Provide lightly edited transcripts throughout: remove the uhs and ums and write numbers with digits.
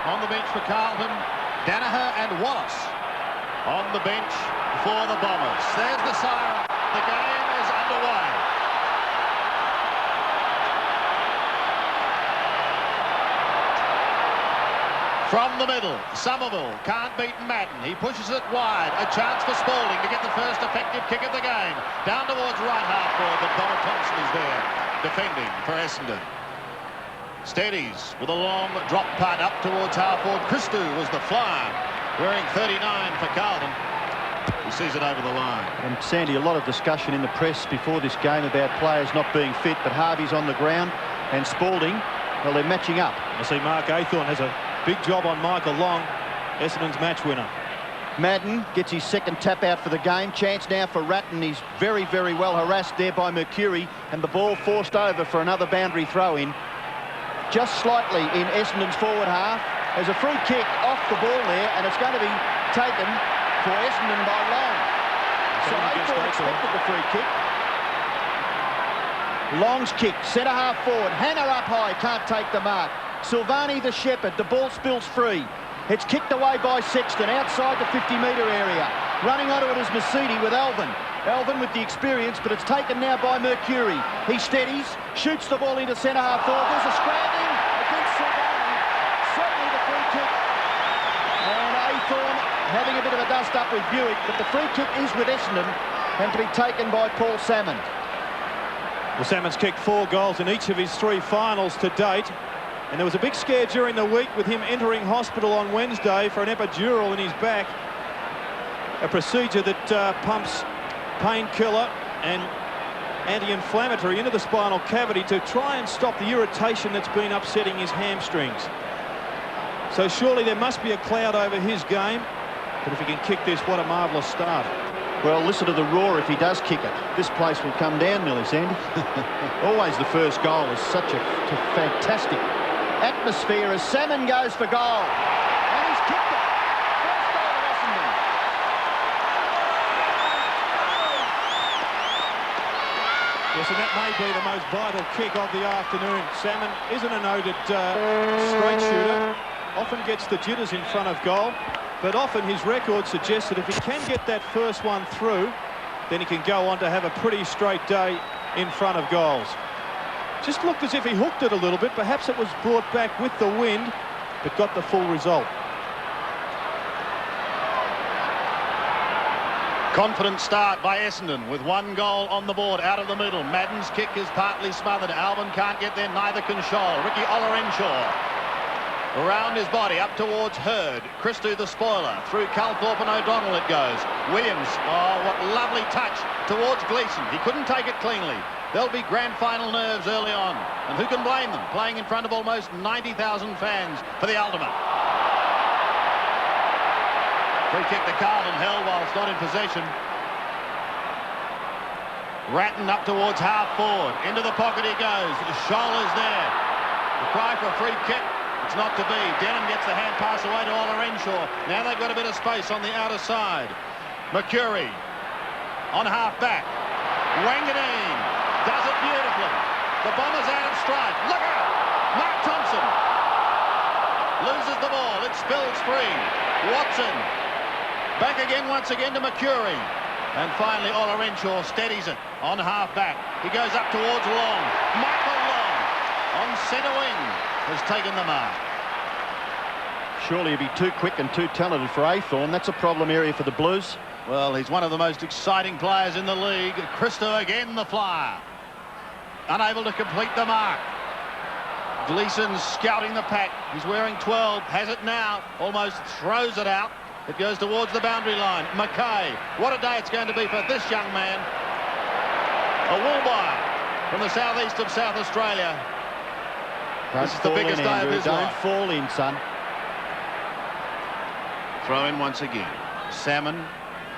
on the bench for Carlton. Danaher and Wallace on the bench for the Bombers. There's the siren. The game is underway. From the middle, Somerville can't beat Madden. He pushes it wide. A chance for Spalding to get the first effective kick of the game. Down towards right half forward, but Donald Thompson is there defending for Essendon. Steadies with a long drop punt up towards half forward. Christou was the flyer, wearing 39 for Carlton. He sees it over the line. And Sandy, a lot of discussion in the press before this game about players not being fit, but Harvey's on the ground and Spalding, well, they're matching up. I see Mark Aythorne has a big job on Michael Long, Essendon's match winner. Madden gets his second tap out for the game. Chance now for Ratton. He's very, very well harassed there by Mercury, and the ball forced over for another boundary throw-in. Just slightly in Essendon's forward half. There's a free kick off the ball there, and it's going to be taken for Essendon by Long. So Aythorne expected the free kick. Long's kick, centre half forward, hanger up high, can't take the mark. Silvani the shepherd, the ball spills free. It's kicked away by Sexton outside the 50-metre area. Running onto it is Masidi with Alvin. Alvin with the experience, but it's taken now by Mercury. He steadies, shoots the ball into centre half forward. There's a scrabbling against Silvani. Certainly the free kick. And Aythorne having a bit of a dust-up with Buick, but the free kick is with Essendon and to be taken by Paul Salmon. Well, Salmon's kicked 4 goals in each of his 3 finals to date. And there was a big scare during the week with him entering hospital on Wednesday for an epidural in his back. A procedure that pumps painkiller and anti-inflammatory into the spinal cavity to try and stop the irritation that's been upsetting his hamstrings. So surely there must be a cloud over his game. But if he can kick this, what a marvellous start. Well, listen to the roar if he does kick it. This place will come down nearly, Sandy. Always the first goal is such a fantastic atmosphere as Salmon goes for goal. And he's kicked it. First goal of Essendon. Yes, and that may be the most vital kick of the afternoon. Salmon isn't a noted straight shooter. Often gets the jitters in front of goal. But often his record suggests that if he can get that first one through, then he can go on to have a pretty straight day in front of goals. Just looked as if he hooked it a little bit. Perhaps it was brought back with the wind, but got the full result. Confident start by Essendon with 1 goal on the board out of the middle. Madden's kick is partly smothered. Alvin can't get there, neither can Scholl. Ricky Olorenshaw around his body up towards Hurd. Christou the spoiler. Through Calthorpe and O'Donnell it goes. Williams, oh, what lovely touch towards Gleeson. He couldn't take it cleanly. There'll be grand final nerves early on. And who can blame them? Playing in front of almost 90,000 fans for the ultimate. Free kick to Carlton, held whilst not in possession. Ratton up towards half forward. Into the pocket he goes. Scholl is there. The cry for a free kick. It's not to be. Denham gets the hand pass away to Olorenshaw. Now they've got a bit of space on the outer side. Mercury on half back. Wanganeen does it beautifully. The Bombers out of stride. Look out! Mark Thompson loses the ball. It spills free. Watson back again once again to Mercury. And finally Olorenshaw steadies it on half back. He goes up towards Long. Michael Long on centre wing has taken the mark. Surely he'd be too quick and too talented for Aythorne. That's a problem area for the Blues. Well, he's one of the most exciting players in the league. Christou again the flyer. Unable to complete the mark. Gleeson's scouting the pack. He's wearing 12. Has it now. Almost throws it out. It goes towards the boundary line. McKay. What a day it's going to be for this young man. A Woolbuyer from the southeast of South Australia. This is the biggest day of his life. Don't fall in, son. Throw in once again. Salmon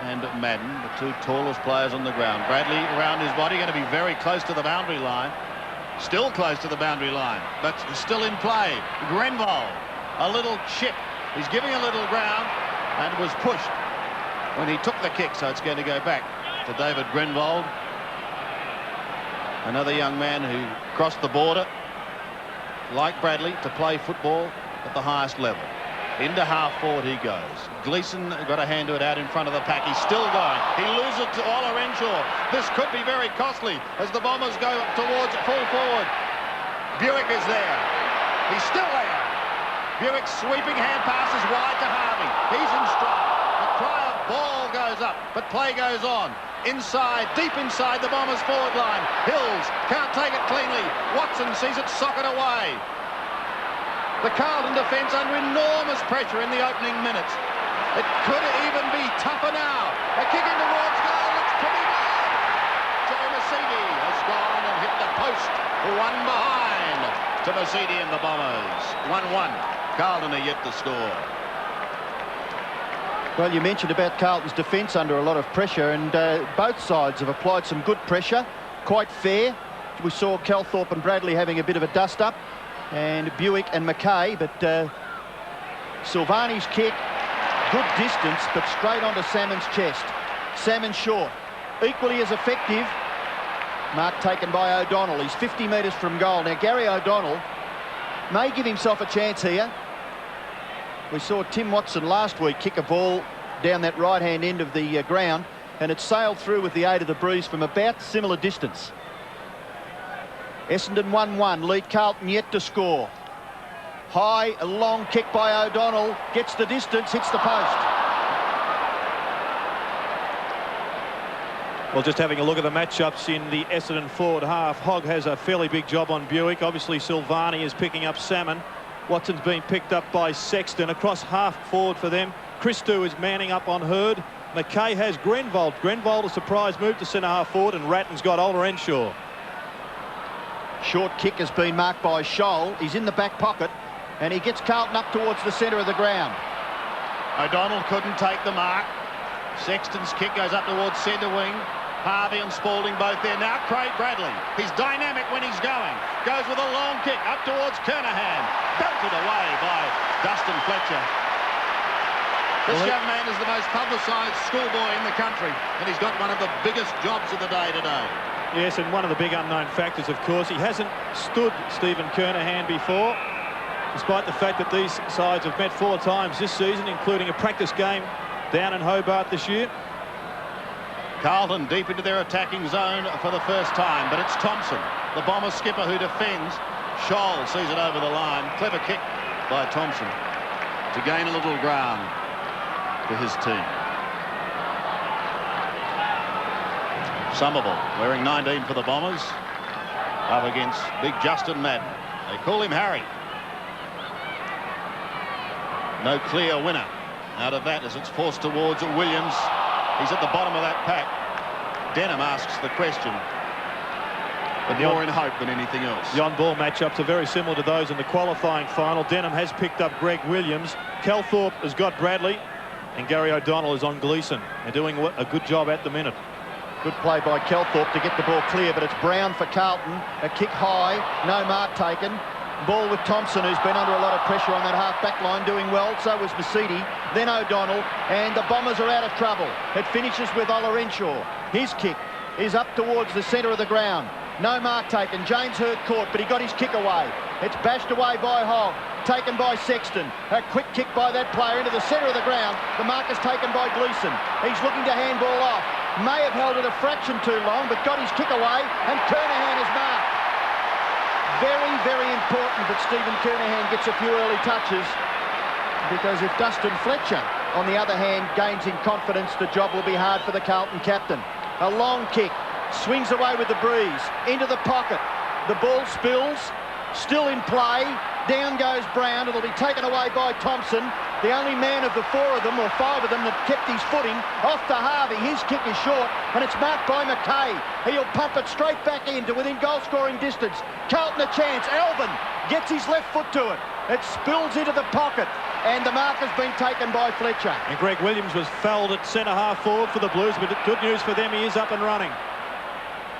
and Madden, the 2 tallest players on the ground. Bradley around his body, going to be very close to the boundary line. Still close to the boundary line, but still in play. Grenville, a little chip. He's giving a little ground and was pushed when he took the kick, so it's going to go back to David Grenville. Another young man who crossed the border, like Bradley, to play football at the highest level. Into half forward he goes. Gleeson got a hand to it out in front of the pack. He's still going. He loses to Ola Renshaw. This could be very costly as the Bombers go towards full forward. Buick is there. He's still there. Buick sweeping hand passes wide to Harvey. He's in stride. The cry of ball goes up, but play goes on. Inside, deep inside the Bombers forward line. Hills can't take it cleanly. Watson sees it socket away. The Carlton defence under enormous pressure in the opening minutes. It could even be tougher now. A kick in towards goal. It's pretty good. Joe Mercedes has gone and hit the post. One behind to Mercedes and the Bombers. 1-1. Carlton are yet to score. Well, you mentioned about Carlton's defence under a lot of pressure, and both sides have applied some good pressure. Quite fair. We saw Calthorpe and Bradley having a bit of a dust-up, and Buick and McKay, but Silvani's kick, good distance, but straight onto Salmon's chest. Salmon short, equally as effective. Mark taken by O'Donnell. He's 50 metres from goal. Now, Gary O'Donnell may give himself a chance here. We saw Tim Watson last week kick a ball down that right-hand end of the ground, and it sailed through with the aid of the breeze from about similar distance. Essendon 1-1, lead Carlton yet to score. High, a long kick by O'Donnell, gets the distance, hits the post. Well, just having a look at the matchups in the Essendon forward half. Hogg has a fairly big job on Buick. Obviously, Silvani is picking up Salmon. Watson's been picked up by Sexton. Across half forward for them, Christou is manning up on Hurd. McKay has Grenvold. Grenvold, a surprise move to centre half forward, and Ratton's got Ola Renshaw. Short kick has been marked by Scholl. He's in the back pocket, and he gets Carlton up towards the centre of the ground. O'Donnell couldn't take the mark. Sexton's kick goes up towards centre wing. Harvey and Spalding both there. Now Craig Bradley. He's dynamic when he's going. Goes with a long kick up towards Kernahan. Belted away by Dustin Fletcher. This young man is the most publicised schoolboy in the country, and he's got one of the biggest jobs of the day today. Yes, and one of the big unknown factors, of course, he hasn't stood Stephen Kernahan before, despite the fact that these sides have met 4 times this season, including a practice game down in Hobart this year. Carlton deep into their attacking zone for the first time, but it's Thompson, the Bomber skipper, who defends. Scholl sees it over the line. Clever kick by Thompson to gain a little ground for his team. Somerville wearing 19 for the Bombers, up against big Justin Madden. They call him Harry. No clear winner out of that as it's forced towards Williams. He's at the bottom of that pack. Denham asks the question, but more in hope than anything else. The on-ball matchups are very similar to those in the qualifying final. Denham has picked up Greg Williams. Calthorpe has got Bradley, and Gary O'Donnell is on Gleeson. They're doing a good job at the minute. Good play by Calthorpe to get the ball clear, but it's Brown for Carlton. A kick high, no mark taken. Ball with Thompson, who's been under a lot of pressure on that half-back line, doing well. So was Mercedes, then O'Donnell, and the Bombers are out of trouble. It finishes with Ola Renshaw. His kick is up towards the centre of the ground. No mark taken. James Hurd caught, but he got his kick away. It's bashed away by Hogg, taken by Sexton. A quick kick by that player into the centre of the ground. The mark is taken by Gleeson. He's looking to handball off. May have held it a fraction too long, but got his kick away, and Kernahan is marked. Very, very important that Stephen Kernahan gets a few early touches, because if Dustin Fletcher, on the other hand, gains in confidence, the job will be hard for the Carlton captain. A long kick, swings away with the breeze, into the pocket. The ball spills, still in play. Down goes Brown. It'll be taken away by Thompson, the only man of the 4 of them, or 5 of them, that kept his footing. Off to Harvey. His kick is short, and it's marked by McKay. He'll pump it straight back in to within goal-scoring distance. Carlton a chance. Alvin gets his left foot to it. It spills into the pocket, and the mark has been taken by Fletcher. And Greg Williams was fouled at centre half forward for the Blues, but good news for them, he is up and running.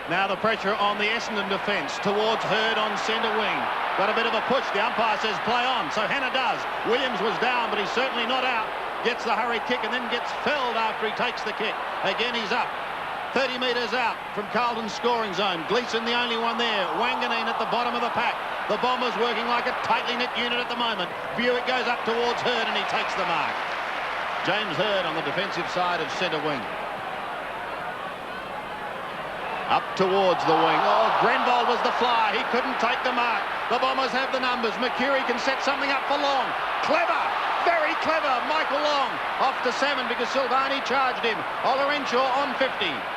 Now the pressure on the Essendon defence towards Hurd on centre wing. Got a bit of a push. The umpire says play on, so Hannah does. Williams was down, but he's certainly not out. Gets the hurry kick and then gets felled after he takes the kick. Again, he's up. 30 metres out from Carlton's scoring zone. Gleeson the only one there. Wanganeen at the bottom of the pack. The Bombers working like a tightly knit unit at the moment. Buick goes up towards Hurd and he takes the mark. James Hurd on the defensive side of centre wing. Up towards the wing. Oh, Grenvold was the fly. He couldn't take the mark. The Bombers have the numbers. McCurry can set something up for Long. Clever. Very clever. Michael Long off to Salmon because Silvani charged him. Olorenshaw on 50.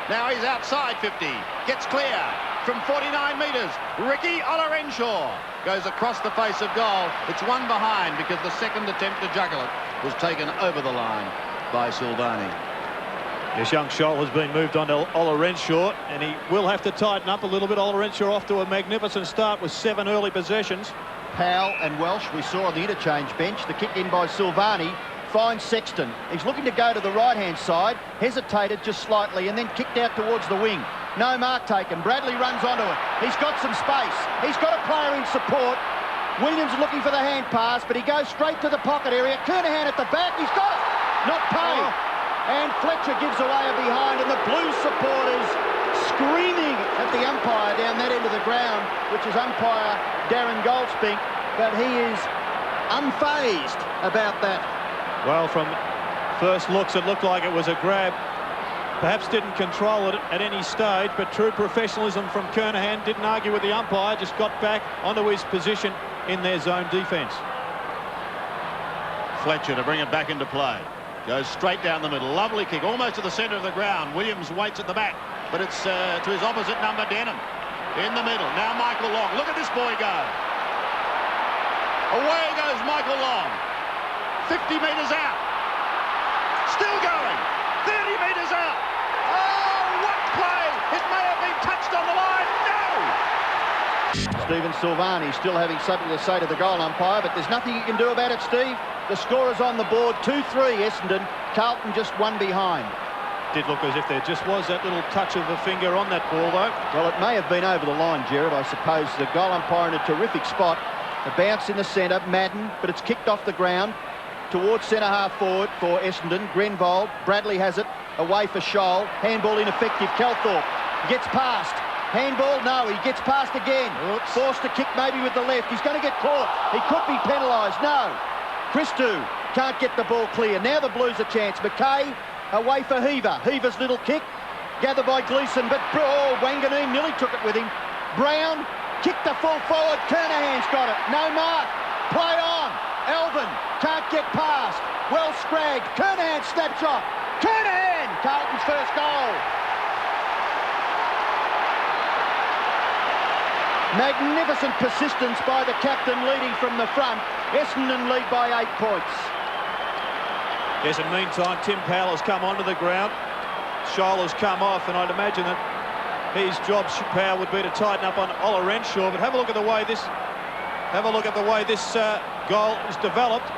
Now he's outside 50. Gets clear from 49 metres. Ricky Olorenshaw goes across the face of goal. It's one behind because the second attempt to juggle it was taken over the line by Silvani. This young Scholl has been moved on to Olorenshaw, and he will have to tighten up a little bit. Olorenshaw off to a magnificent start with 7 early possessions. Powell and Welsh, we saw on the interchange bench. The kick in by Silvani finds Sexton. He's looking to go to the right-hand side, hesitated just slightly, and then kicked out towards the wing. No mark taken. Bradley runs onto it. He's got some space. He's got a player in support. Williams looking for the hand pass, but he goes straight to the pocket area. Kernahan at the back. He's got it. Not paid. And Fletcher gives away a behind, and the Blues supporters screaming at the umpire down that end of the ground, which is umpire Darren Goldspink, but he is unfazed about that. Well, from first looks, it looked like it was a grab. Perhaps didn't control it at any stage, but true professionalism from Kernahan. Didn't argue with the umpire, just got back onto his position in their zone defence. Fletcher to bring it back into play. Goes straight down the middle. Lovely kick, almost to the centre of the ground. Williams waits at the back, but it's to his opposite number, Denham. In the middle. Now Michael Long. Look at this boy go. Away goes Michael Long. 50 metres out. Still going. 30 metres out. Oh, what play! It may have been touched on the line. No! Stephen Silvani still having something to say to the goal umpire, but there's nothing you can do about it, Steve. The score is on the board, 2-3 Essendon. Carlton just one behind. Did look as if there just was that little touch of the finger on that ball, though. Well, it may have been over the line, Gerard, I suppose. The goal umpire in a terrific spot. The bounce in the centre, Madden, but it's kicked off the ground towards centre-half forward for Essendon. Grenvold, Bradley has it, away for Scholl. Handball ineffective, Calthorpe gets past. Handball, no, he gets past again. Oops. Forced to kick maybe with the left. He's going to get caught. He could be penalised, no. Christou can't get the ball clear. Now the Blues a chance. McKay away for Heaver. Heaver's little kick gathered by Gleeson, but Wanganeen nearly took it with him. Brown kicked the full forward. Kernahan's got it. No mark. Play on. Elvin can't get past. Well scragged. Kernahan snaps off. Kernahan! Carlton's first goal. Magnificent persistence by the captain leading from the front. Essendon lead by 8 points. Yes, in the meantime, Tim Powell has come onto the ground. Scholl has come off, and I'd imagine that his job, Powell, would be to tighten up on Olorenshaw. But have a look at the way this goal is developed.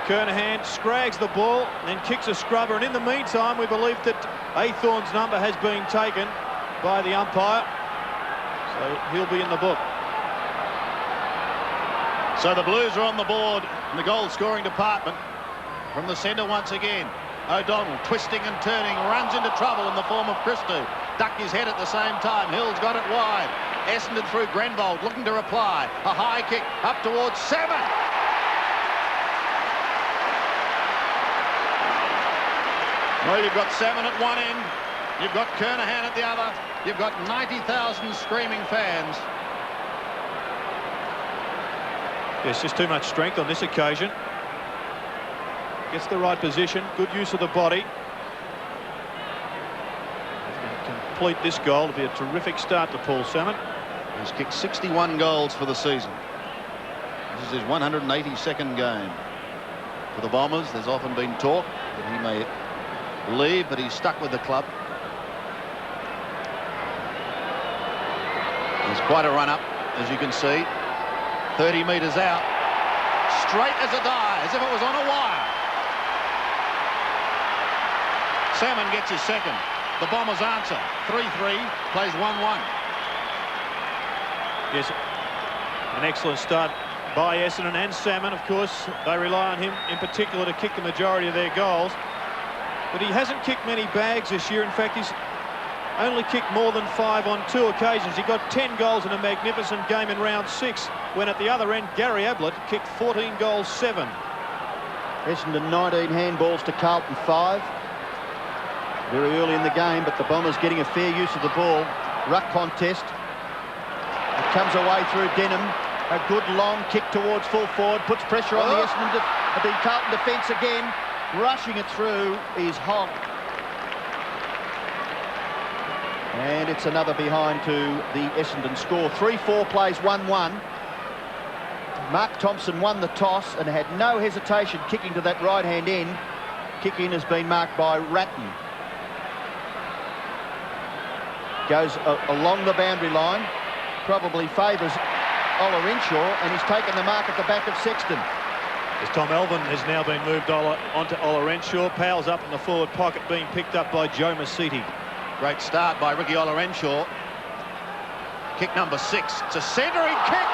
Kernahan scrags the ball and then kicks a scrubber, and in the meantime, we believe that Athorn's number has been taken by the umpire. So he'll be in the book. So the Blues are on the board in the goal scoring department. From the centre once again. O'Donnell twisting and turning, runs into trouble in the form of Christou. Ducked his head at the same time. Hill's got it wide. Essendon through Grenvold looking to reply. A high kick up towards Salmon. Well, you've got Salmon at one end. You've got Kernahan at the other. You've got 90,000 screaming fans. There's just too much strength on this occasion. Gets the right position, good use of the body. Complete this goal to be a terrific start to Paul Salmon. He's kicked 61 goals for the season. This is his 182nd game. For the Bombers, there's often been talk that he may leave, but he's stuck with the club. There's quite a run-up, as you can see. 30 metres out. Straight as a die, as if it was on a wire. Salmon gets his second. The Bombers answer. 3-3, plays 1-1. Yes, an excellent start by Essendon and Salmon. Of course, they rely on him in particular to kick the majority of their goals. But he hasn't kicked many bags this year. In fact, he's only kicked more than 5 on 2 occasions. He got 10 goals in a magnificent game in round 6, when at the other end, Gary Ablett kicked 14 goals, 7. Essendon 19 handballs to Carlton 5. Very early in the game, but the Bombers getting a fair use of the ball. Ruck contest. It comes away through Denham. A good long kick towards full forward. Puts pressure on the Essendon, the Carlton defence again. Rushing it through is Hogg. And it's another behind to the Essendon score. 3-4 plays 1-1. Mark Thompson won the toss and had no hesitation kicking to that right-hand end. Kick in has been marked by Ratton. Goes along the boundary line. Probably favours Ola Renshaw, and he's taken the mark at the back of Sexton. As Tom Elvin has now been moved onto Ola Renshaw. Powell's up in the forward pocket, being picked up by Joe Masiti. Great start by Ricky Ola Renshaw. Kick number 6. It's a centering kick.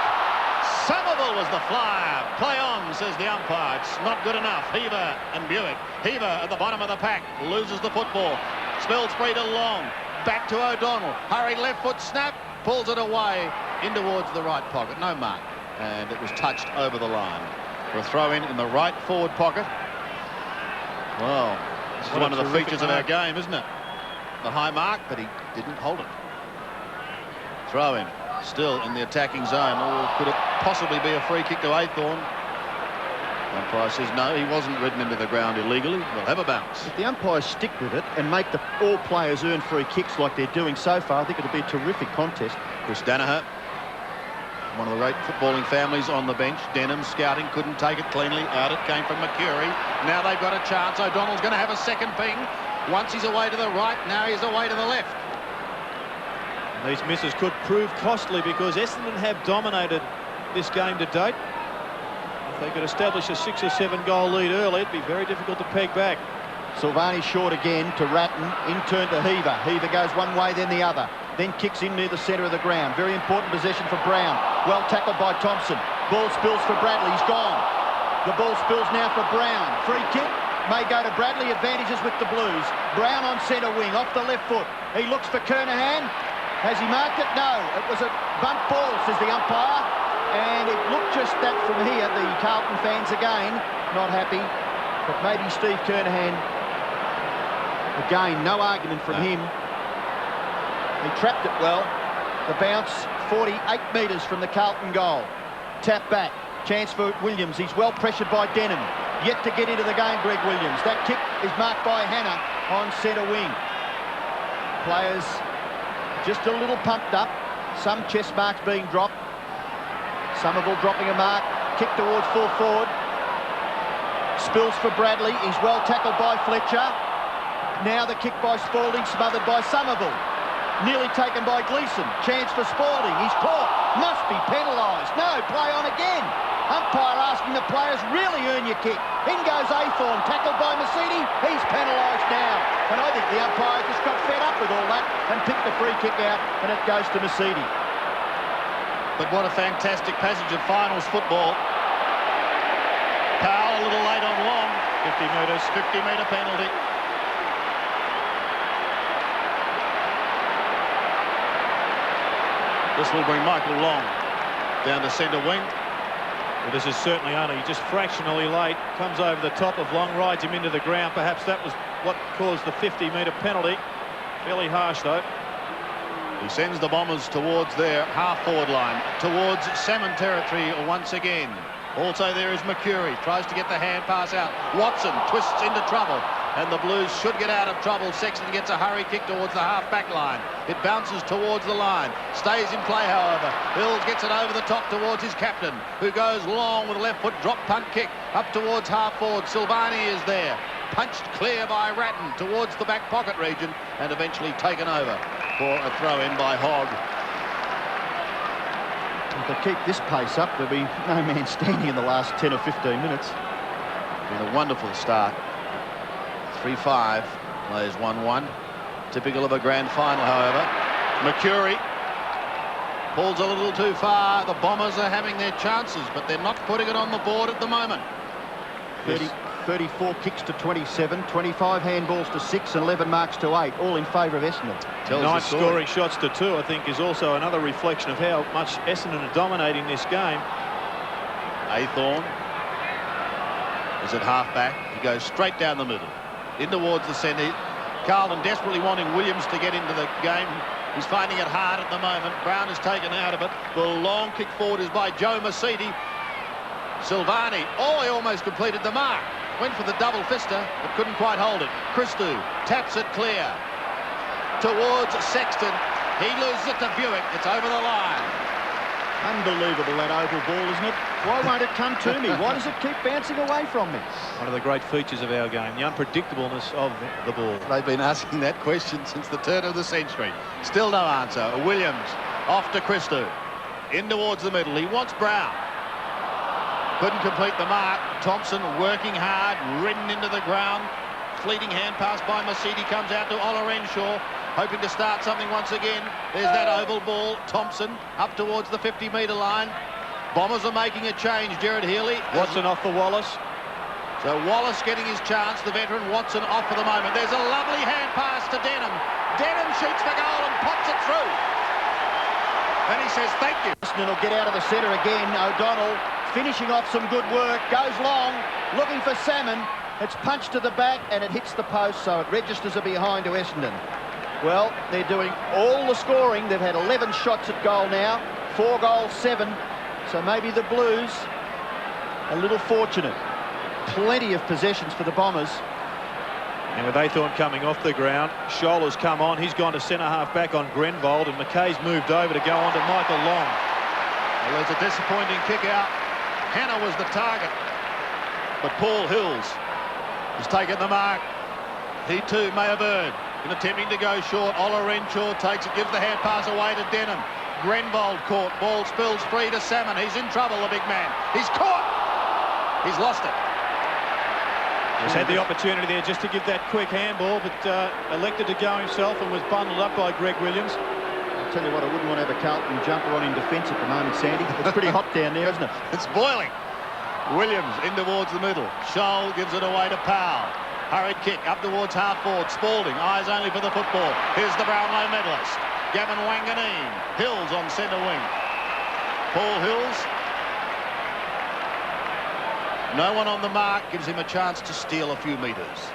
Somerville was the flyer. Play on, says the umpire. It's not good enough. Heaver and Buick. Heaver at the bottom of the pack. Loses the football. Spills free to Long. Back to O'Donnell. Hurried left foot snap. Pulls it away in towards the right pocket. No mark. And it was touched over the line. For a throw-in in the right forward pocket. Well, this is one of the features of our game, isn't it? The high mark, but he didn't hold it. Throw-in. Still in the attacking zone. Or could it possibly be a free kick to Aythorne? Umpire says no, he wasn't ridden into the ground illegally. We'll have a bounce. If the umpires stick with it and make all players earn free kicks like they're doing so far, I think it'll be a terrific contest. Chris Danaher, one of the great footballing families on the bench. Denham scouting, couldn't take it cleanly. Out it came from McCurry. Now they've got a chance. O'Donnell's going to have a second ping. Once he's away to the right, now he's away to the left. And these misses could prove costly because Essendon have dominated this game to date. If they could establish a 6 or 7 goal lead early, it'd be very difficult to peg back. Silvani short again to Ratton, in turn to Heaver. Heaver goes one way, then the other. Then kicks in near the centre of the ground. Very important possession for Brown. Well tackled by Thompson. Ball spills for Bradley. He's gone. The ball spills now for Brown. Free kick. May go to Bradley. Advantages with the Blues. Brown on centre wing, off the left foot. He looks for Kernahan. Has he marked it? No. It was a bump ball, says the umpire. And it looked just that from here. The Carlton fans again not happy. But maybe Steve Kernahan. Again, no argument from him. He trapped it well. The bounce 48 metres from the Carlton goal. Tap back. Chance for Williams. He's well pressured by Denham. Yet to get into the game, Greg Williams. That kick is marked by Hannah on centre wing. Players just a little pumped up. Some chest marks being dropped. Somerville dropping a mark. Kick towards full forward. Spills for Bradley. He's well tackled by Fletcher. Now the kick by Spalding, smothered by Somerville. Nearly taken by Gleeson. Chance for Spalding. He's caught. Must be penalised. No, play on again. Umpire asking the players, really earn your kick. In goes Aythorne, tackled by Masiti. He's penalised now. And I think the umpire just got fed up with all that and picked the free kick out, and it goes to Masiti. But what a fantastic passage of finals football. Powell a little late on Long. 50 metres, 50-metre penalty. This will bring Michael Long down to centre wing. Well, this is certainly only just fractionally late. Comes over the top of Long, rides him into the ground. Perhaps that was what caused the 50-metre penalty. Fairly harsh, though. He sends the Bombers towards their half-forward line, towards salmon territory once again. Also there is McCurry, tries to get the hand pass out. Watson twists into trouble, and the Blues should get out of trouble. Sexton gets a hurry kick towards the half-back line. It bounces towards the line, stays in play, however. Hills gets it over the top towards his captain, who goes long with a left foot drop punt kick up towards half-forward. Silvani is there, punched clear by Ratton towards the back pocket region, and eventually taken over for a throw-in by Hogg. If they keep this pace up, there'll be no man standing in the last 10 or 15 minutes. Been a wonderful start. 3-5, plays 1-1. Typical of a grand final, however. McCurry pulls a little too far. The Bombers are having their chances, but they're not putting it on the board at the moment. 34 kicks to 27, 25 handballs to 6 and 11 marks to 8, all in favour of Essendon. 9 scoring shots to 2, I think, is also another reflection of how much Essendon are dominating this game. Athorn is at half-back. He goes straight down the middle, in towards the centre. Carlton desperately wanting Williams to get into the game. He's finding it hard at the moment. Brown is taken out of it. The long kick forward is by Joe Mercedes. Silvani, he almost completed the mark. Went for the double fister, but couldn't quite hold it. Christou taps it clear towards Sexton. He loses it to Buick. It's over the line. Unbelievable, that oval ball, isn't it? Why won't it come to me? Why does it keep bouncing away from me? One of the great features of our game, the unpredictableness of the ball. They've been asking that question since the turn of the century. Still no answer. Williams off to Christou. In towards the middle. He wants Brown. Couldn't complete the mark. Thompson working hard, ridden into the ground. Fleeting hand pass by Mercedes comes out to Ola Renshaw, hoping to start something once again. There's that oval ball. Thompson up towards the 50-metre line. Bombers are making a change. Jared Healy. Watson off for Wallace. So Wallace getting his chance. The veteran Watson off for the moment. There's a lovely hand pass to Denham. Denham shoots for goal and pops it through. Then he says thank you. Essendon will get out of the centre again. O'Donnell finishing off some good work. Goes long, looking for Salmon. It's punched to the back and it hits the post, so it registers a behind to Essendon. Well, they're doing all the scoring. They've had 11 shots at goal now, 4 goals, 7. So maybe the Blues a little fortunate. Plenty of possessions for the Bombers. And with Athorn coming off the ground, Scholl has come on. He's gone to centre-half back on Grenvold, and McKay's moved over to go on to Michael Long. Well, there's a disappointing kick out. Hannah was the target, but Paul Hills has taken the mark. He too may have earned in attempting to go short. Ola Renshaw takes it, gives the hand pass away to Denham. Grenvold caught, ball spills free to Salmon. He's in trouble, the big man. He's caught. He's lost it. He's had the opportunity there just to give that quick handball, but elected to go himself and was bundled up by Greg Williams. I'll tell you what, I wouldn't want to have a Carlton jumper on in defence at the moment, Sandy. It's pretty hot down there, isn't it? It's boiling. Williams in towards the middle. Scholl gives it away to Powell. Hurried kick up towards half forward. Spalding, eyes only for the football. Here's the Brownlow medalist, Gavin Wanganeen. Hills on centre wing. Paul Hills. No one on the mark, gives him a chance to steal a few metres.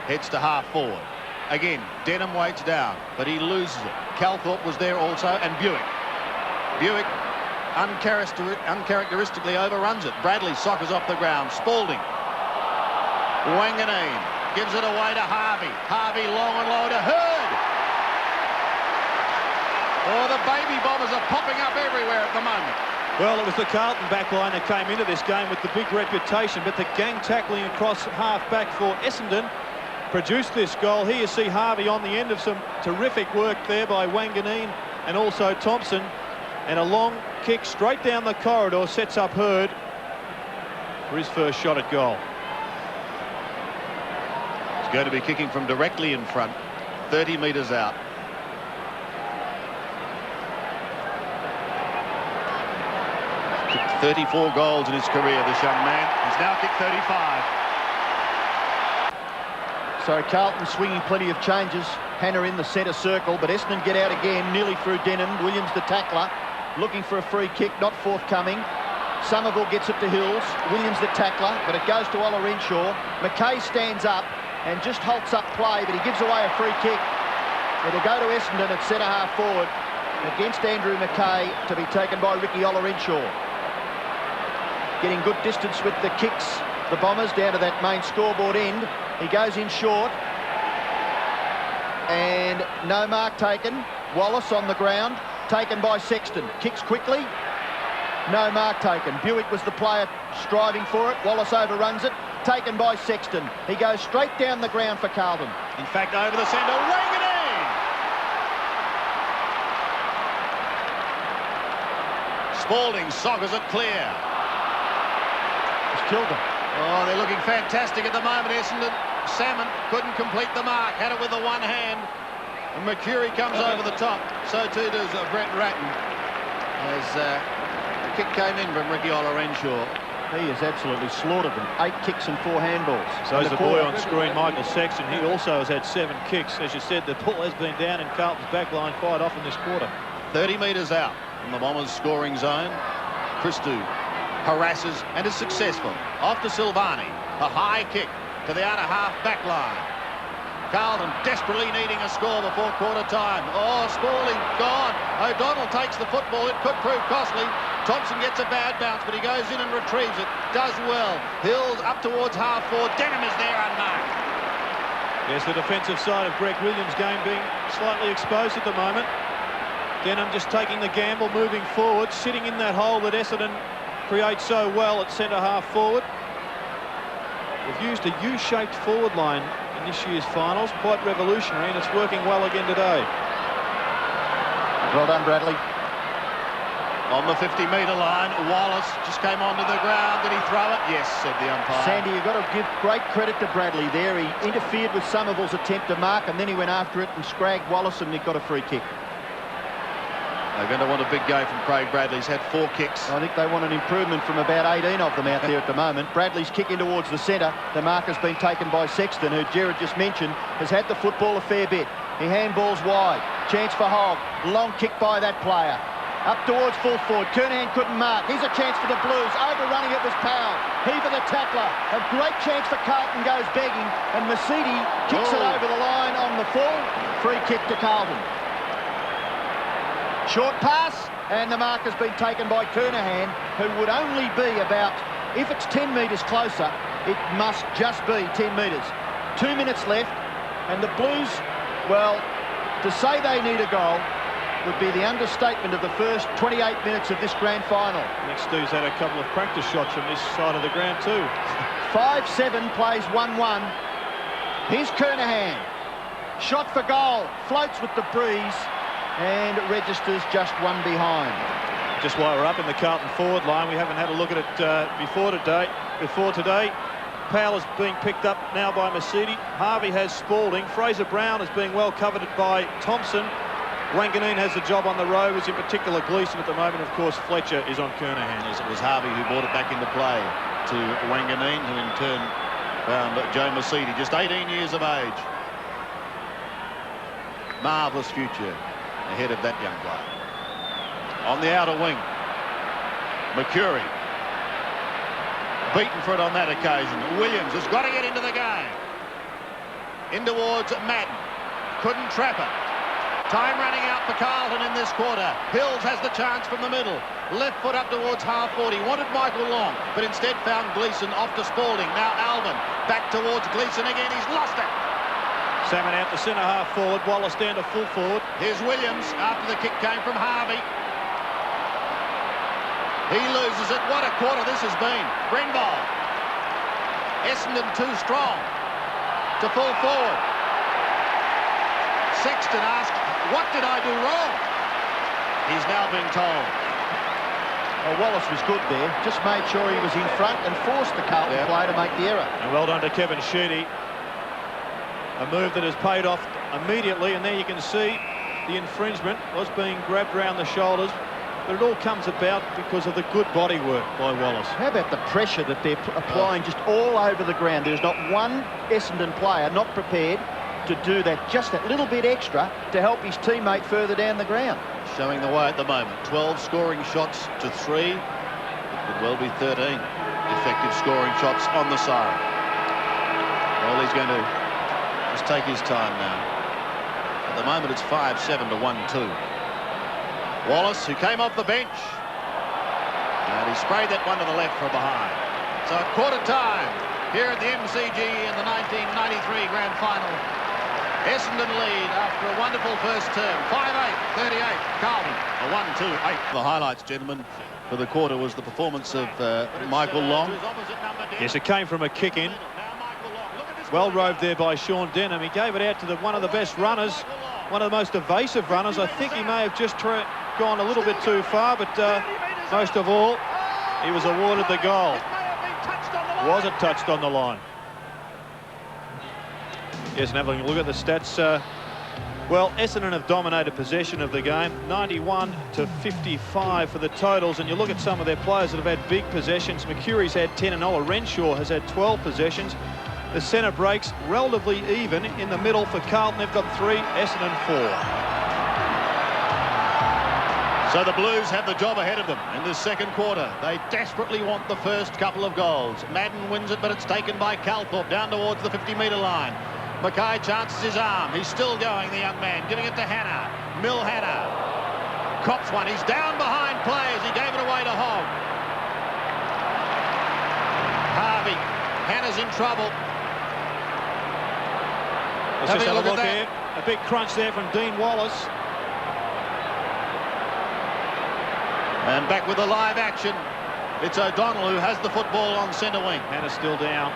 Heads to half forward. Again, Denham waits down, but he loses it. Calthorpe was there also, and Buick. Buick uncharacteristically overruns it. Bradley soccers off the ground. Spalding. Wanganeen gives it away to Harvey. Harvey long and low to Hurd. Oh, the baby Bombers are popping up everywhere at the moment. Well, it was the Carlton backline that came into this game with the big reputation, but the gang tackling across half-back for Essendon produced this goal. Here you see Harvey on the end of some terrific work there by Wanganeen and also Thompson. And a long kick straight down the corridor sets up Hurd for his first shot at goal. He's going to be kicking from directly in front, 30 metres out. Kicked 34 goals in his career, this young man. He's now kicked 35. So Carlton swinging plenty of changes. Hannah in the centre circle, but Essendon get out again, nearly through Denham. Williams the tackler, looking for a free kick, not forthcoming. Somerville gets it to Hills. Williams the tackler, but it goes to Ola Renshaw. McKay stands up and just halts up play, but he gives away a free kick. It'll go to Essendon at centre-half forward against Andrew McKay, to be taken by Ricky Ola Renshaw. Getting good distance with the kicks, the Bombers, down to that main scoreboard end. He goes in short. And no mark taken. Wallace on the ground, taken by Sexton. Kicks quickly. No mark taken. Buick was the player striving for it. Wallace overruns it. Taken by Sexton. He goes straight down the ground for Carlton. In fact, over the centre, Wanganeen! Spalding soccers it clear. Just killed him. Oh, they're looking fantastic at the moment, Essendon. Salmon couldn't complete the mark. Had it with the one hand. And Mercury comes over the top. So too does Brett Ratton. As the kick came in from Ricky Ola Renshaw. He has absolutely slaughtered them. 8 kicks and 4 handballs. So is the boy on screen, Michael Sexton. He also has had 7 kicks. As you said, the ball has been down in Carlton's back line quite often this quarter. 30 metres out from the Bombers' scoring zone. Christou harasses and is successful. Off to Silvani. A high kick to the outer half back line. Carlton desperately needing a score before quarter time. Oh, Spaulding gone. O'Donnell takes the football. It could prove costly. Thompson gets a bad bounce, but he goes in and retrieves it. Does well. Hills up towards half forward. Denham is there unmarked. Yes, the defensive side of Greg Williams' game being slightly exposed at the moment. Denham just taking the gamble, moving forward, sitting in that hole that Essendon creates so well at centre half forward. We've used a U-shaped forward line in this year's finals, quite revolutionary, and it's working well again today. Well done, Bradley. On the 50-metre line, Wallace just came onto the ground. Did he throw it? Yes, said the umpire. Sandy, you've got to give great credit to Bradley there. He interfered with Somerville's attempt to mark, and then he went after it and scragged Wallace, and he got a free kick. They're going to want a big go from Craig Bradley. He's had 4 kicks. I think they want an improvement from about 18 of them out there at the moment. Bradley's kicking towards the centre. The mark has been taken by Sexton, who Gerard just mentioned has had the football a fair bit. He handballs wide. Chance for Hogg. Long kick by that player. Up towards full forward. Kernahan couldn't mark. Here's a chance for the Blues. Overrunning it was Powell. Heaver the tackler. A great chance for Carlton, goes begging. And Mercedes kicks it over the line on the full. Free kick to Carlton. Short pass, and the mark has been taken by Kernahan, who would only be about, if it's 10 metres closer, it must just be 10 metres. 2 minutes left, and the Blues, well, to say they need a goal would be the understatement of the first 28 minutes of this grand final. I think Stu's had a couple of practice shots from this side of the ground too. 5-7 plays 1-1. Here's Kernahan. Shot for goal, floats with the breeze, and registers just one behind. Just while we're up in the Carlton forward line, we haven't had a look at it before today. Powell is being picked up now by Mercedes. Harvey has Spaulding. Fraser Brown is being well covered by Thompson. Wanganeen has the job on the Rovers, in particular Gleeson at the moment. Of course, Fletcher is on Kernahan. Yes, it was Harvey who brought it back into play to Wanganeen, who in turn found Joe Mercedes, just 18 years of age. Marvellous future ahead of that young player. On the outer wing, Mercury. Beaten for it on that occasion. Williams has got to get into the game. In towards Madden. Couldn't trap it. Time running out for Carlton in this quarter. Hills has the chance from the middle. Left foot up towards half 40. Wanted Michael Long, but instead found Gleeson off to Spaulding. Now Alvin back towards Gleeson again. He's lost it. Salmon out to centre half forward. Wallace down to full forward. Here's Williams after the kick came from Harvey. He loses it. What a quarter this has been. Brenvall. Essendon too strong to full forward. Sexton asked, what did I do wrong? He's now being told. Well, Wallace was good there. Just made sure he was in front and forced the Carlton player to make the error. And well done to Kevin Sheedy. A move that has paid off immediately, and there you can see the infringement was being grabbed around the shoulders, but it all comes about because of the good body work by Wallace. How about the pressure that they're applying just all over the ground? There's not one Essendon player not prepared to do that, just that little bit extra to help his teammate further down the ground. Showing the way at the moment. 12 scoring shots to 3. It could well be 13 effective scoring shots on the side. Well, he's going to just take his time now. At the moment, it's 5-7 to 1-2. Wallace, who came off the bench, and he sprayed that one to the left from behind. So at quarter time, here at the MCG in the 1993 Grand Final, Essendon lead after a wonderful first term. 5-8, 38, Carlton, a 1-2-8. The highlights, gentlemen, for the quarter was the performance of Michael Long. Yes, it came from a kick-in. Well roved there by Sean Denham. He gave it out to one of the best runners, one of the most evasive runners. I think he may have just gone a little bit too far, but most of all, he was awarded the goal. Was it touched on the line? Yes, and having a look at the stats, Well, Essendon have dominated possession of the game, 91 to 55 for the totals, and you look at some of their players that have had big possessions. McCurry's had 10 and Ola Renshaw has had 12 possessions. The centre breaks relatively even. In the middle for Carlton, they've got 3, Essendon 4. So the Blues have the job ahead of them in this second quarter. They desperately want the first couple of goals. Madden wins it, but it's taken by Calthorpe down towards the 50-metre line. Mackay chances his arm. He's still going, the young man, giving it to Hannah. Hannah cops one. He's down behind players. He gave it away to Hogg. Harvey. Hannah's in trouble. Let's just have a look here. A big crunch there from Dean Wallace. And back with the live action. It's O'Donnell who has the football on centre wing. Hannah's still down.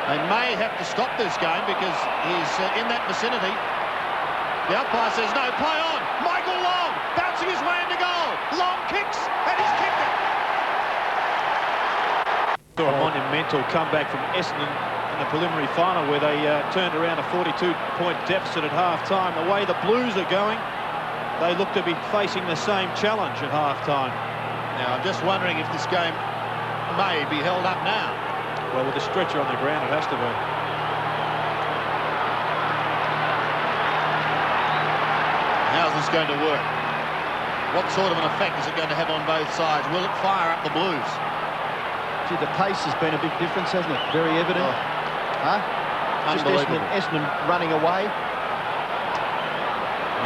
They may have to stop this game because he's in that vicinity. The umpire says no, play on. Michael Long bouncing his way into goal. Long kicks and he's kicked it. Saw a monumental comeback from Essendon in the preliminary final where they turned around a 42-point deficit at half-time. The way the Blues are going, they look to be facing the same challenge at half-time. Now, I'm just wondering if this game may be held up now. Well, with the stretcher on the ground, it has to be. How's this going to work? What sort of an effect is it going to have on both sides? Will it fire up the Blues? Gee, the pace has been a big difference, hasn't it? Very evident. Oh. Huh? Just Essendon running away.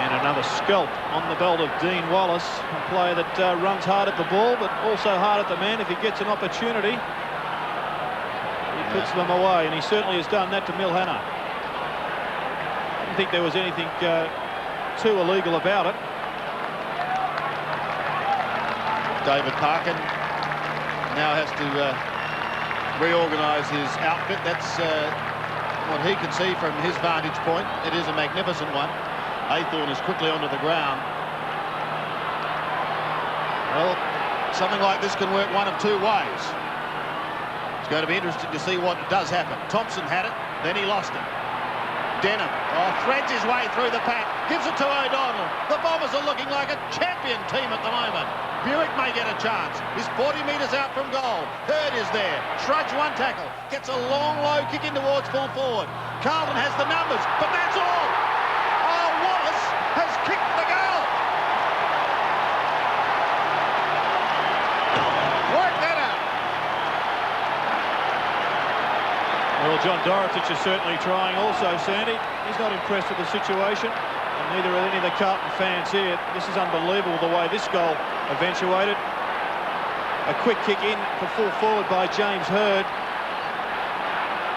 And another scalp on the belt of Dean Wallace, a player that runs hard at the ball, but also hard at the man if he gets an opportunity. Puts them away, and he certainly has done that to Hannah. I didn't think there was anything too illegal about it. David Parkin now has to reorganise his outfit. That's what he can see from his vantage point. It is a magnificent one. Aythorne is quickly onto the ground. Well, something like this can work one of two ways. It's going to be interesting to see what does happen. Thompson had it, then he lost it. Denham threads his way through the pack, gives it to O'Donnell. The Bombers are looking like a champion team at the moment. Buick may get a chance. He's 40 metres out from goal. Hurd is there. Shrugs one tackle. Gets a long, low kick in towards full forward. Carlton has the numbers, but that's all. Oh, Wallace has kicked the goal. Work that out. Well, John Dorotich is certainly trying also, Sandy. He's not impressed with the situation, and neither are any of the Carlton fans here. This is unbelievable the way this goal eventuated. A quick kick in for full forward by James Hurd.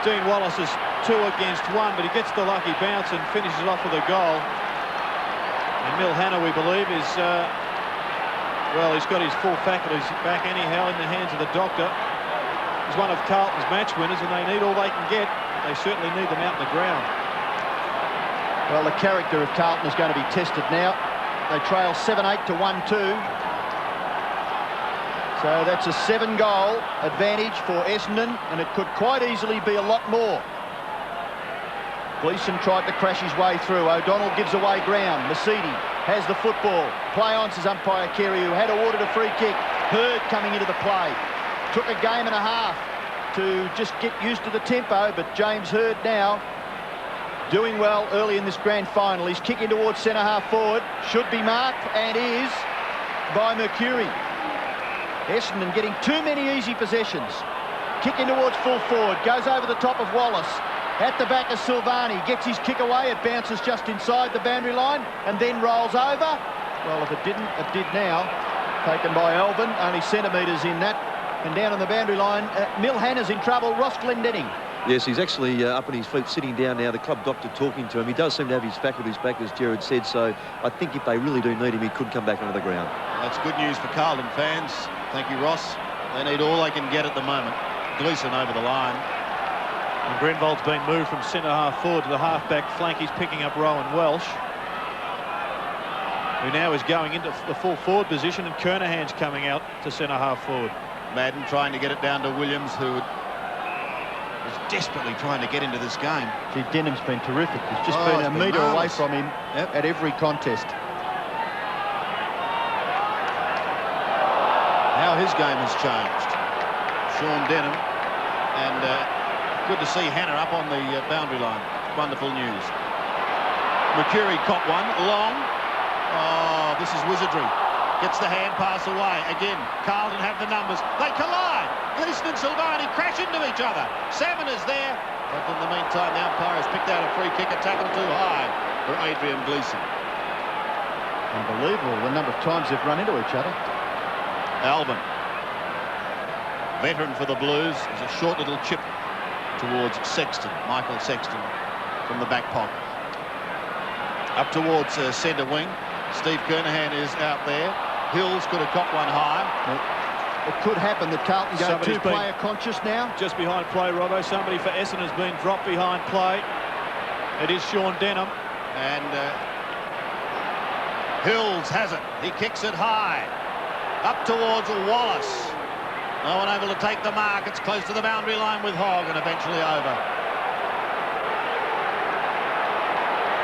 Dean Wallace is 2 against 1, but he gets the lucky bounce and finishes off with a goal. And Hannah, we believe, is, well, he's got his full faculties back anyhow in the hands of the doctor. He's one of Carlton's match winners, and they need all they can get. They certainly need them out on the ground. Well, the character of Carlton is going to be tested now. They trail 7-8 to 1-2. So that's a 7-goal advantage for Essendon, and it could quite easily be a lot more. Gleeson tried to crash his way through. O'Donnell gives away ground. Mercedes has the football. Play on, says umpire Carey, who had awarded a free kick. Hurd coming into the play. Took a game and a half to just get used to the tempo, but James Hurd now doing well early in this grand final. He's kicking towards centre-half forward. Should be marked, and is, by Mercury. Essendon getting too many easy possessions. Kicking towards full forward. Goes over the top of Wallace. At the back of Silvani. Gets his kick away. It bounces just inside the boundary line and then rolls over. Well, if it didn't, it did now. Taken by Alvin. Only centimetres in that. And down on the boundary line, Hannah's in trouble. Ross Glendenning. Yes, he's actually up on his feet, sitting down now. The club doctor talking to him. He does seem to have his faculties back, as Gerard said, so I think if they really do need him, he could come back onto the ground. That's good news for Carlton fans. Thank you, Ross. They need all they can get at the moment. Gleeson over the line. And Grenvold's been moved from centre-half forward to the half-back flank. He's picking up Rowan Welsh, who now is going into the full forward position, and Kernahan's coming out to centre-half forward. Madden trying to get it down to Williams, who is desperately trying to get into this game. Gee, Denham's been terrific. He's just been a metre away from him at every contest. How his game has changed. Sean Denham, and good to see Hannah up on the boundary line. Wonderful news. Mercury caught one, long. Oh, this is wizardry. Gets the hand pass away. Again, Carlton have the numbers. They collide. Gleeson and Silvani crash into each other. Salmon is there. But in the meantime, the umpire has picked out a free kick, a tackle too high for Adrian Gleeson. Unbelievable the number of times they've run into each other. Alban, veteran for the Blues, is a short little chip towards Sexton, Michael Sexton, from the back pocket. Up towards centre wing. Steve Kernahan is out there. Hills could have caught one high. It could happen that Carlton go too player conscious now. Just behind play, Robbo. Somebody for Essendon has been dropped behind play. It is Sean Denham. And Hills has it. He kicks it high. Up towards Wallace. No one able to take the mark. It's close to the boundary line with Hogg and eventually over.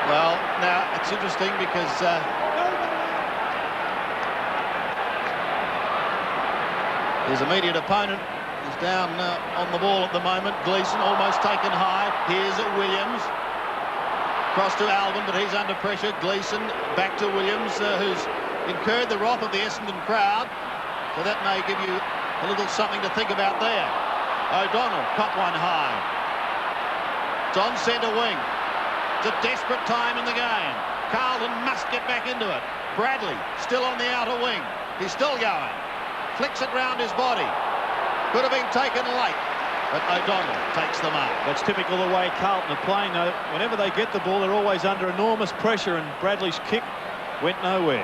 Well, now, it's interesting because his immediate opponent is down on the ball at the moment. Gleeson almost taken high. Here's Williams. Cross to Alban, but he's under pressure. Gleeson back to Williams, who's incurred the wrath of the Essendon crowd. So that may give you a little something to think about there. O'Donnell caught one high. It's on centre wing. It's a desperate time in the game. Carlton must get back into it. Bradley still on the outer wing. He's still going. Flicks it round his body. Could have been taken late, but O'Donnell takes the mark. That's typical the way Carlton are playing, though. Whenever they get the ball, they're always under enormous pressure, and Bradley's kick went nowhere.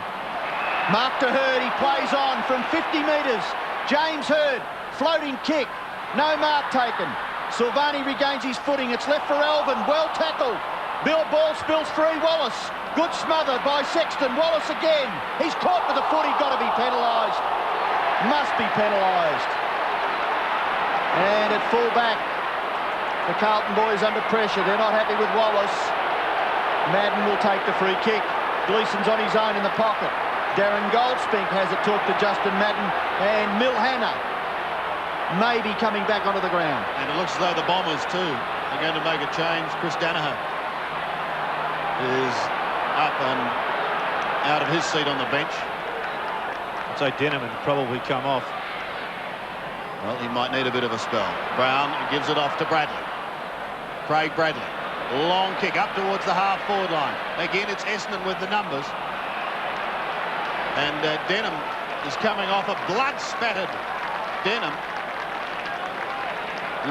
Mark to Hurd, he plays on from 50 metres. James Hurd, floating kick. No mark taken. Silvani regains his footing. It's left for Alvin. Well tackled. Bill ball spills free. Wallace. Good smother by Sexton. Wallace again. He's caught with the foot. He's got to be penalised. Must be penalised. And at full back, the Carlton boys under pressure. They're not happy with Wallace. Madden will take the free kick. Gleeson's on his own in the pocket. Darren Goldspink has it, talked to Justin Madden, and Milhana may be coming back onto the ground. And it looks as though the Bombers too are going to make a change. Chris Danaher is up and out of his seat on the bench. I'd say Denham would probably come off. Well, he might need a bit of a spell. Brown gives it off to Bradley. Craig Bradley. Long kick up towards the half-forward line. Again, it's Essendon with the numbers. And Denham is coming off a blood-spattered. Denham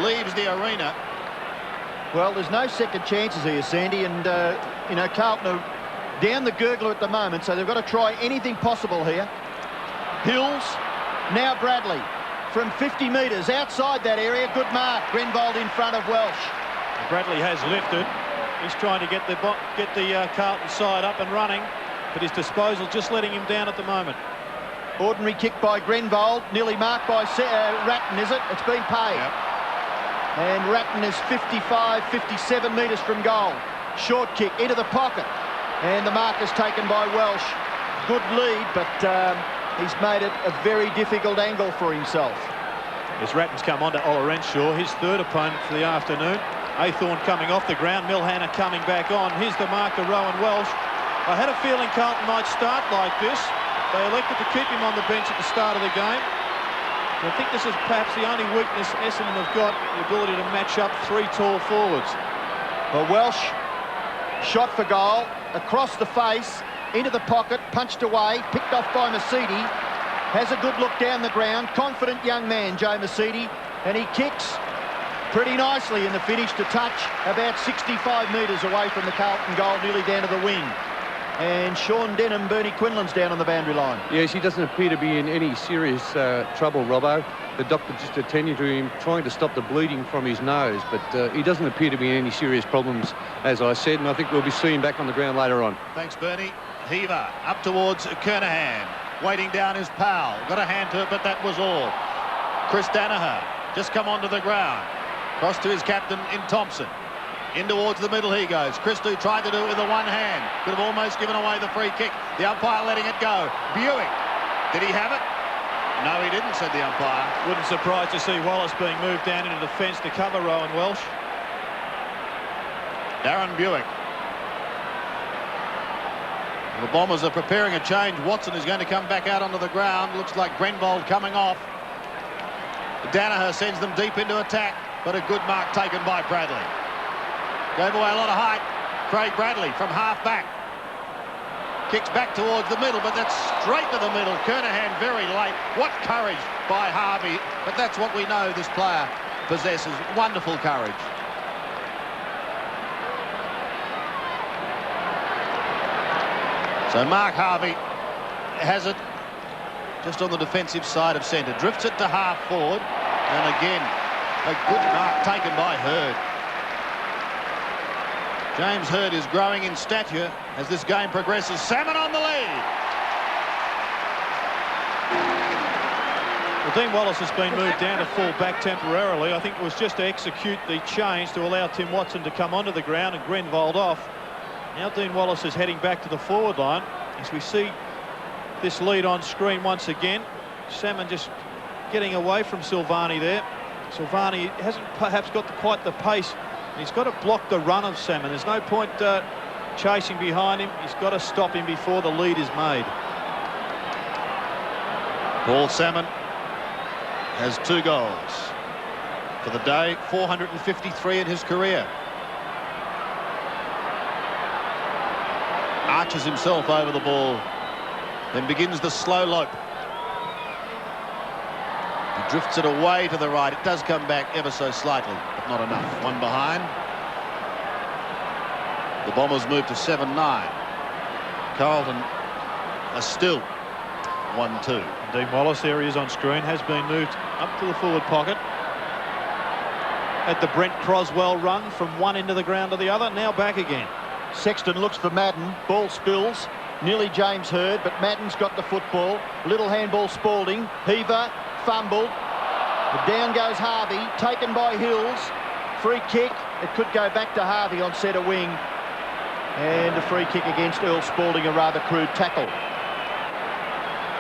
leaves the arena. Well, there's no second chances here, Sandy, and, you know, Carlton are down the gurgler at the moment, so they've got to try anything possible here. Hills, now Bradley, from 50 metres, outside that area, good mark. Grenvold in front of Welsh. Bradley has lifted. He's trying to get the Carlton side up and running, but his disposal just letting him down at the moment. Ordinary kick by Grenvold, nearly marked by Ratton, is it? It's been paid. Yep. And Ratton is 55, 57 metres from goal. Short kick into the pocket. And the mark is taken by Welsh. Good lead, but he's made it a very difficult angle for himself. As Ratton's come on to Olorenshaw, his third opponent for the afternoon. Aythorne coming off the ground, Milhana coming back on. Here's the marker, Rowan Welsh. I had a feeling Carlton might start like this. They elected to keep him on the bench at the start of the game. I think this is perhaps the only weakness Essendon have got, the ability to match up three tall forwards. Well, Welsh shot for goal, across the face, into the pocket, punched away, picked off by Mercedes. Has a good look down the ground, confident young man, Joe Mercedes, and he kicks pretty nicely in the finish to touch about 65 metres away from the Carlton goal, nearly down to the wing. And Sean Denham, Bernie Quinlan's down on the boundary line. Yes, he doesn't appear to be in any serious trouble, Robbo. The doctor just attending to him, trying to stop the bleeding from his nose, but he doesn't appear to be in any serious problems, as I said, and I think we'll be seeing him back on the ground later on. Thanks, Bernie. Heaver up towards Kernahan, waiting down his pal. Got a hand to it, but that was all. Chris Danaher just come onto the ground. Cross to his captain in Thompson. In towards the middle he goes. Christou tried to do it with the one hand. Could have almost given away the free kick. The umpire letting it go. Buick. Did he have it? No, he didn't, said the umpire. Wouldn't surprise to see Wallace being moved down into defence to cover Rowan Welsh. Darren Buick. The Bombers are preparing a change. Watson is going to come back out onto the ground. Looks like Grenvold coming off. Danaher sends them deep into attack, but a good mark taken by Bradley. Gave away a lot of height. Craig Bradley from half back. Kicks back towards the middle, but that's straight to the middle. Kernahan very late. What courage by Harvey. But that's what we know this player possesses. Wonderful courage. So Mark Harvey has it just on the defensive side of centre. Drifts it to half forward. And again, a good mark taken by Hurd. James Hurd is growing in stature as this game progresses. Salmon on the lead. Well, Dean Wallace has been moved down to full back temporarily. I think it was just to execute the change to allow Tim Watson to come onto the ground and Grenvold off. Now Dean Wallace is heading back to the forward line as we see this lead on screen once again. Salmon just getting away from Silvani there. Silvani hasn't perhaps got quite the pace. He's got to block the run of Salmon. There's no point chasing behind him. He's got to stop him before the lead is made. Paul Salmon has 2 goals for the day, 453 in his career. Arches himself over the ball, then begins the slow lope. He drifts it away to the right. It does come back ever so slightly, but not enough. One behind. The Bombers move to 7-9. Carlton are still 1-2. Dean Wallace, there he is on screen, has been moved up to the forward pocket. At the Brent Croswell run from one end of the ground to the other, now back again. Sexton looks for Madden. Ball spills. Nearly James Hurd, but Madden's got the football. Little handball Spalding. Heaver. Fumbled. Down goes Harvey. Taken by Hills. Free kick. It could go back to Harvey on centre wing. And a free kick against Earl Spalding, a rather crude tackle.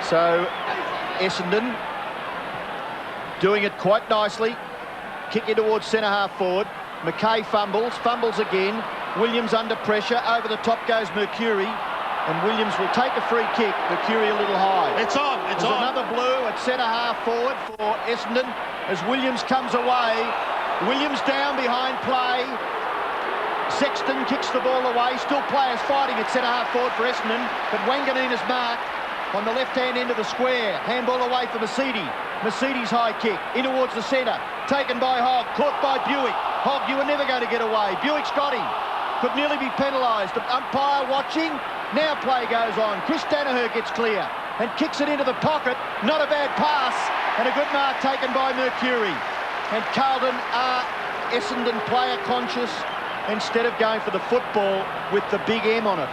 So Essendon doing it quite nicely. Kick in towards centre half forward. McKay fumbles again. Williams under pressure. Over the top goes Mercury. And Williams will take a free kick. Mercury a little high. It's on. It's on. Another blue at centre half forward for Essendon as Williams comes away. Williams down behind play. Sexton kicks the ball away. Still players fighting at centre half forward for Essendon. But Wanganeena's mark on the left-hand end of the square. Handball away for Mercedes. Mercedes high kick in towards the centre. Taken by Hogg. Caught by Buick. Hogg, you were never going to get away. Buick's got him. Could nearly be penalised. The umpire watching. Now play goes on. Chris Danaher gets clear and kicks it into the pocket. Not a bad pass and a good mark taken by Mercury. And Carlton are Essendon player conscious instead of going for the football with the big M on it.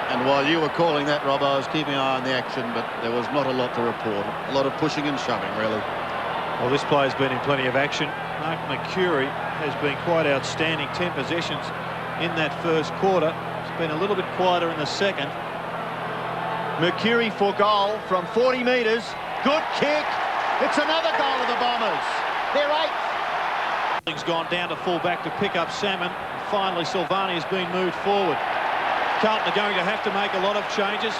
And while you were calling that, Rob, I was keeping an eye on the action, but there was not a lot to report. A lot of pushing and shoving, really. Well, this player's been in plenty of action. Mark Mercury has been quite outstanding. 10 possessions in that first quarter. It's been a little bit quieter in the second. Mercury for goal from 40 metres. Good kick. It's another goal of the Bombers. They're 8th. He's gone down to full back to pick up Salmon. Finally, Silvani has been moved forward. Carlton are going to have to make a lot of changes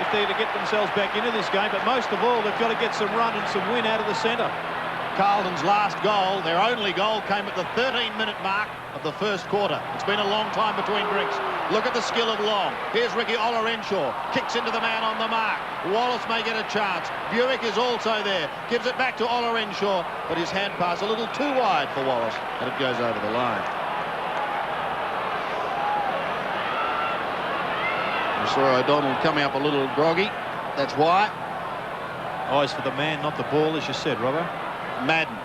if they're to get themselves back into this game. But most of all, they've got to get some run and some win out of the centre. Carlton's last goal, their only goal, came at the 13-minute mark of the first quarter. It's been a long time between bricks. Look at the skill of Long. Here's Ricky Olorenshaw. Kicks into the man on the mark. Wallace may get a chance. Buick is also there. Gives it back to Olorenshaw, but his hand pass a little too wide for Wallace, and it goes over the line. We saw O'Donnell coming up a little groggy. That's why. Eyes for the man, not the ball, as you said, Robbo. Madden.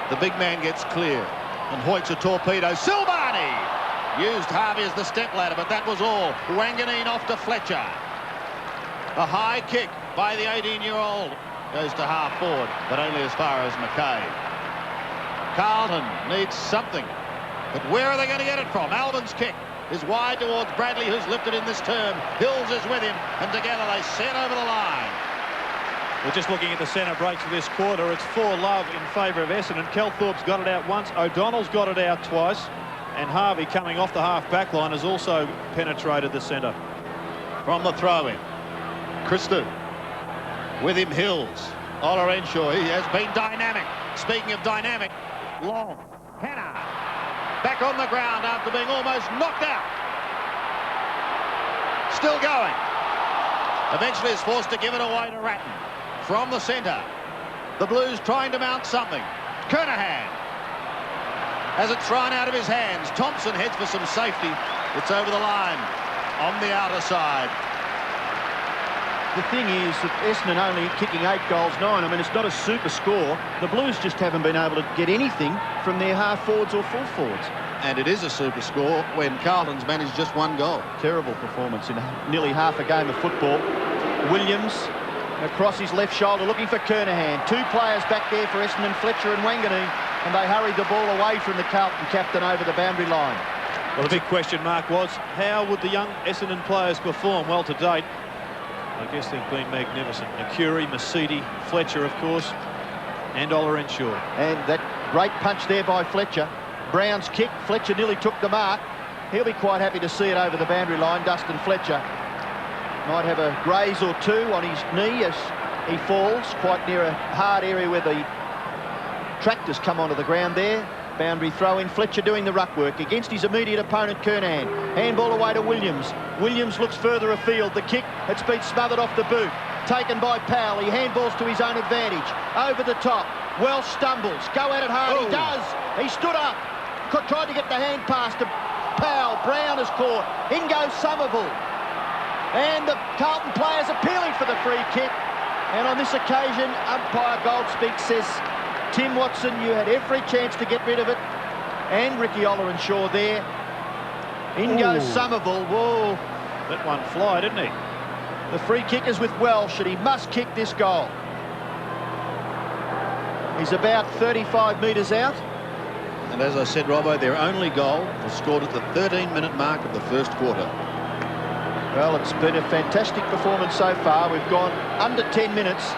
The big man gets clear. And Hoyt's a torpedo. Silvani used Harvey as the stepladder, but that was all. Wanganeen off to Fletcher. A high kick by the 18-year-old goes to half forward, but only as far as McKay. Carlton needs something, but where are they going to get it from? Albin's kick is wide towards Bradley, who's lifted in this term. Hills is with him, and together they set over the line. We're just looking at the centre breaks of this quarter. It's 4-love in favour of Essendon. Kelthorpe's got it out once. O'Donnell's got it out twice. And Harvey, coming off the half-back line, has also penetrated the centre. From the throw-in, Christou. With him, Hills. Ola Renshaw, he has been dynamic. Speaking of dynamic, Long. Hannah. Back on the ground after being almost knocked out. Still going. Eventually is forced to give it away to Ratton. From the centre, the Blues trying to mount something. Kernahan has it thrown out of his hands. Thompson heads for some safety. It's over the line on the outer side. The thing is that Essendon only kicking 8 goals, 9. I mean, it's not a super score. The Blues just haven't been able to get anything from their half forwards or full forwards. And it is a super score when Carlton's managed just 1 goal. Terrible performance in nearly half a game of football. Williams across his left shoulder looking for Kernahan. 2 players back there for Essendon, Fletcher and Wanganeen, and they hurried the ball away from the Carlton captain over the boundary line. Well, the big question mark was, how would the young Essendon players perform? Well, to date, I guess they've been magnificent. Mercury, Masidi, Fletcher, of course, and Ola Renshaw. And that great punch there by Fletcher. Brown's kick, Fletcher nearly took the mark. He'll be quite happy to see it over the boundary line, Dustin Fletcher. Might have a graze or 2 on his knee as he falls quite near a hard area where the tractors come onto the ground there. Boundary throw in, Fletcher doing the ruck work against his immediate opponent Kernahan. Handball away to Williams. Williams looks further afield. The kick, it's been smothered off the boot. Taken by Powell. He handballs to his own advantage. Over the top. Welsh stumbles. Go at it hard. He does. He stood up. Tried to get the hand pass to Powell. Brown is caught. In goes Somerville. And the Carlton players appealing for the free kick. And on this occasion, umpire Goldspeak says, Tim Watson, you had every chance to get rid of it. And Ricky Ola and Shaw there. In goes Somerville. Whoa. Let one fly, didn't he? The free kick is with Welsh, and he must kick this goal. He's about 35 metres out. And as I said, Robbo, their only goal was scored at the 13-minute mark of the first quarter. Well, it's been a fantastic performance so far. We've gone under 10 minutes.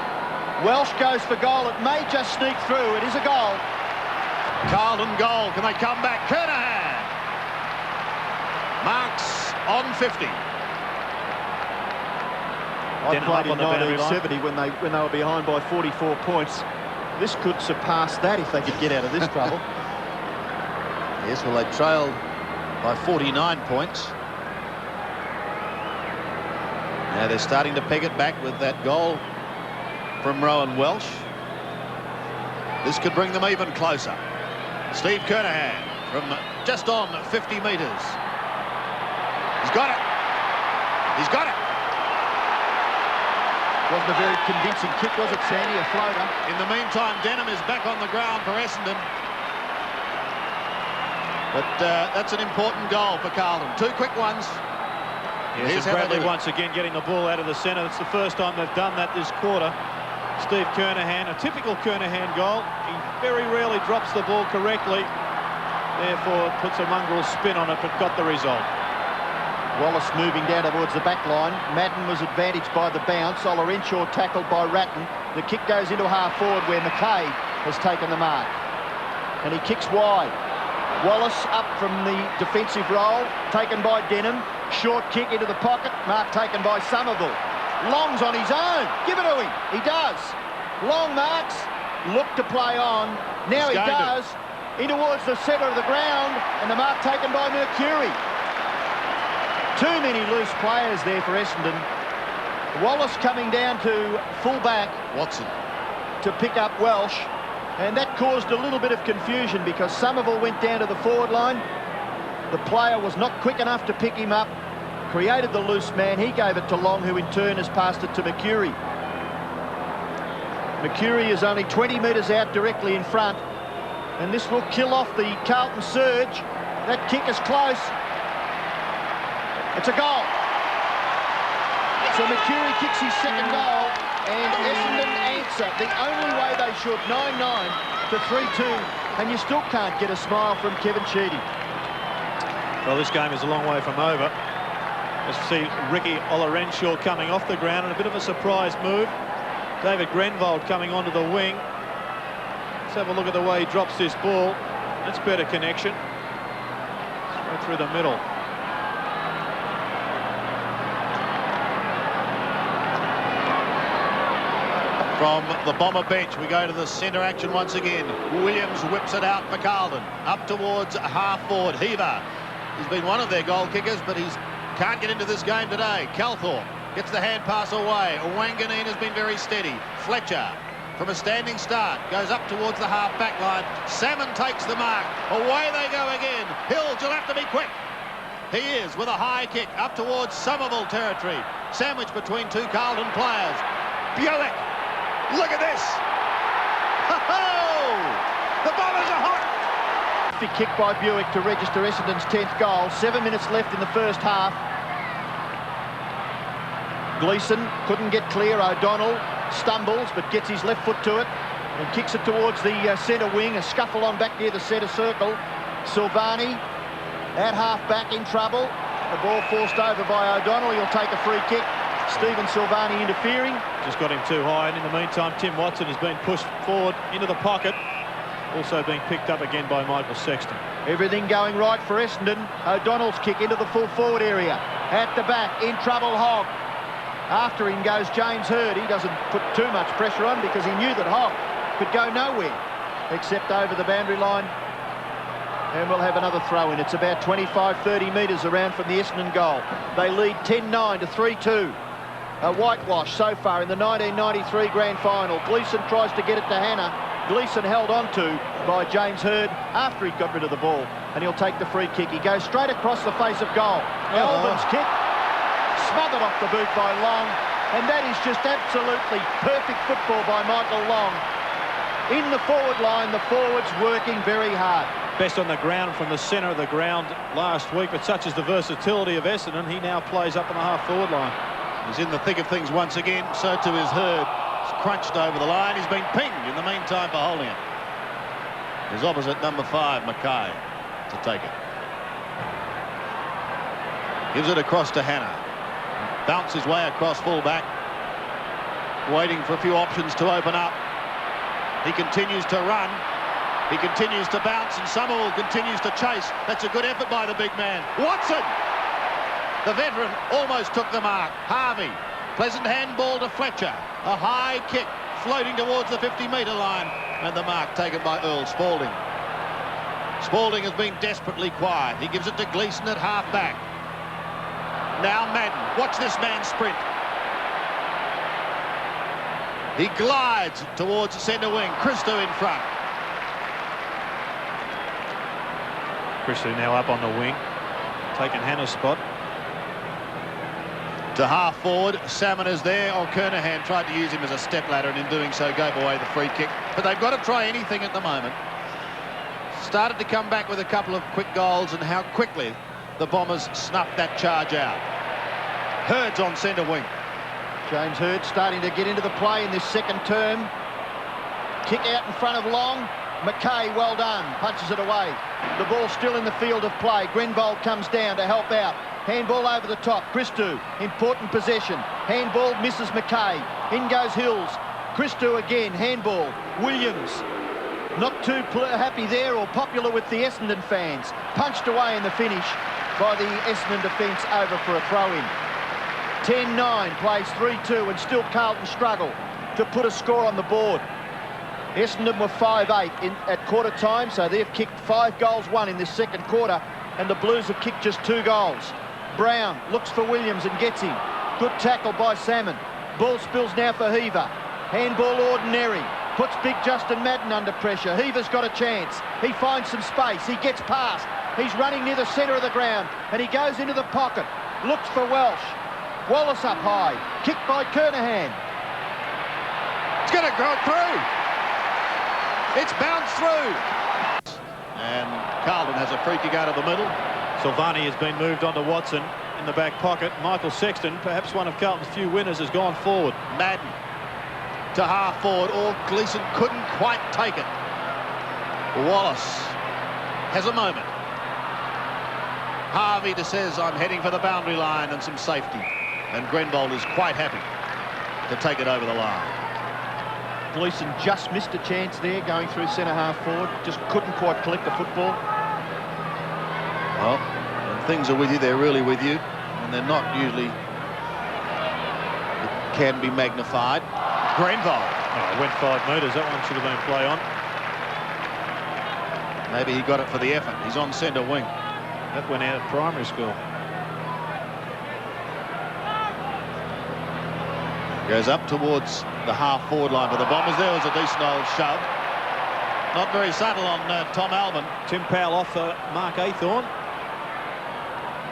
Welsh goes for goal. It may just sneak through. It is a goal. Carlton goal. Can they come back? Kernahan marks on 50. I played in 1970 when they were behind by 44 points. This could surpass that if they could get out of this trouble. Yes, well, they trailed by 49 points. Now they're starting to peg it back with that goal from Rowan Welsh. This could bring them even closer. Steve Kernahan from just on 50 metres. He's got it. He's got it. Wasn't a very convincing kick, was it, Sandy? A floater. In the meantime, Denham is back on the ground for Essendon. But that's an important goal for Carlton. 2 quick ones. Yes, and Bradley once again getting the ball out of the centre. It's the first time they've done that this quarter. Steve Kernahan, a typical Kernahan goal. He very rarely drops the ball correctly. Therefore, puts a mongrel spin on it, but got the result. Wallace moving down towards the back line. Madden was advantaged by the bounce. Ola Renshaw tackled by Ratton. The kick goes into half forward where McKay has taken the mark. And he kicks wide. Wallace up from the defensive role, taken by Denham. Short kick into the pocket, mark taken by Somerville. Long's on his own. Give it to him. He does. Long marks. Look to play on. Now he does. In towards the centre of the ground, and the mark taken by Mercury. Too many loose players there for Essendon. Wallace coming down to full back. Watson to pick up Welsh. And that caused a little bit of confusion because Somerville went down to the forward line. The player was not quick enough to pick him up. Created the loose man. He gave it to Long, who in turn has passed it to Mercury. Mercury is only 20 metres out directly in front. And this will kill off the Carlton surge. That kick is close. It's a goal. So Mercury kicks his second goal. and Essendon answer the only way they should. 9-9 to 3-2, and you still can't get a smile from Kevin Sheedy. Well, this game is a long way from over. Let's see Ricky Olorenshaw coming off the ground and a bit of a surprise move. David Grenvold coming onto the wing. Let's have a look at the way he drops this ball. That's better connection. Straight through the middle. From the Bomber bench, we go to the centre action once again. Williams whips it out for Carlton. Up towards half-forward. Heaver. He's been one of their goal kickers, but he can't get into this game today. Calthorpe gets the hand pass away. Wanganeen has been very steady. Fletcher, from a standing start, goes up towards the half-back line. Salmon takes the mark. Away they go again. Hills will have to be quick. He is with a high kick up towards Somerville territory. Sandwiched between two Carlton players. Buick. Look at this! Ho-ho! The Bombers are hot! Kick by Buick to register Essendon's 10th goal. 7 minutes left in the first half. Gleeson couldn't get clear. O'Donnell stumbles but gets his left foot to it and kicks it towards the centre wing. A scuffle on back near the centre circle. Silvani at half-back in trouble. The ball forced over by O'Donnell. He'll take a free kick. Stephen Silvani interfering. Just got him too high, and in the meantime Tim Watson has been pushed forward into the pocket, also being picked up again by Michael Sexton. Everything going right for Essendon. O'Donnell's kick into the full forward area. At the back, in trouble Hogg. After him goes James Hird. He doesn't put too much pressure on because he knew that Hogg could go nowhere except over the boundary line. And we'll have another throw in. It's about 25-30 metres around from the Essendon goal. They lead 10-9 to 3-2. A whitewash so far in the 1993 grand final. Gleeson tries to get it to Hannah. Gleeson held on to by James Hird after he got rid of the ball, and he'll take the free kick. He goes straight across the face of goal. Albertson's kick, smothered off the boot by Long, and that is just absolutely perfect football by Michael Long. In the forward line, the forwards working very hard. Best on the ground from the centre of the ground last week, but such is the versatility of Essendon, he now plays up on the half-forward line. He's in the thick of things once again. So too is Hird. He's crunched over the line. He's been pinged in the meantime for holding it. His opposite, number 5, Mackay, to take it. Gives it across to Hannah. Bounces his way across full-back. Waiting for a few options to open up. He continues to run. He continues to bounce, and Somerville continues to chase. That's a good effort by the big man. Watson! The veteran almost took the mark. Harvey, pleasant handball to Fletcher. A high kick floating towards the 50-metre line. And the mark taken by Earl Spalding. Spalding has been desperately quiet. He gives it to Gleeson at half-back. Now Madden. Watch this man sprint. He glides towards the centre wing. Christo in front. Christo now up on the wing, taking Hannah's spot. To half forward, Salmon is there. Kernahan tried to use him as a step ladder, and in doing so gave away the free kick. But they've got to try anything at the moment. Started to come back with a couple of quick goals, and how quickly the Bombers snuffed that charge out. Hird's on centre wing. James Hird starting to get into the play in this second term. Kick out in front of Long. Mackay, well done, punches it away. The ball still in the field of play. Grenvold comes down to help out. Handball over the top. Christou, important possession. Handball misses Mackay. In goes Hills. Christou again, handball. Williams, not too happy there or popular with the Essendon fans. Punched away in the finish by the Essendon defence over for a throw-in. 10-9, plays 3-2, and still Carlton struggle to put a score on the board. Essendon were 5-8 at quarter time, so they've kicked 5 goals, 1 in this second quarter, and the Blues have kicked just 2 goals. Brown looks for Williams and gets him. Good tackle by Salmon. Ball spills now for Heaver. Handball ordinary. Puts big Justin Madden under pressure. Heaver's got a chance. He finds some space. He gets past. He's running near the centre of the ground, and he goes into the pocket. Looks for Welsh. Wallace up high. Kicked by Kernahan. It's going to go through. It's bounced through. And Carlton has a free kick out of the middle. Silvani has been moved onto Watson in the back pocket. Michael Sexton, perhaps one of Carlton's few winners, has gone forward. Madden to half forward. Or Gleeson couldn't quite take it. Wallace has a moment. Harvey says, I'm heading for the boundary line and some safety. And Grenbold is quite happy to take it over the line. Gleeson just missed a chance there going through centre half forward. Just couldn't quite collect the football. Well, when things are with you, they're really with you. And they're not usually. It can be magnified. Grenbold. Oh, it went 5 metres. That one should have been play on. Maybe he got it for the effort. He's on centre wing. That went out of primary school. Goes up towards the half-forward line for the Bombers. There was a decent old shove. Not very subtle on Tom Alban. Tim Powell off Mark Aythorne.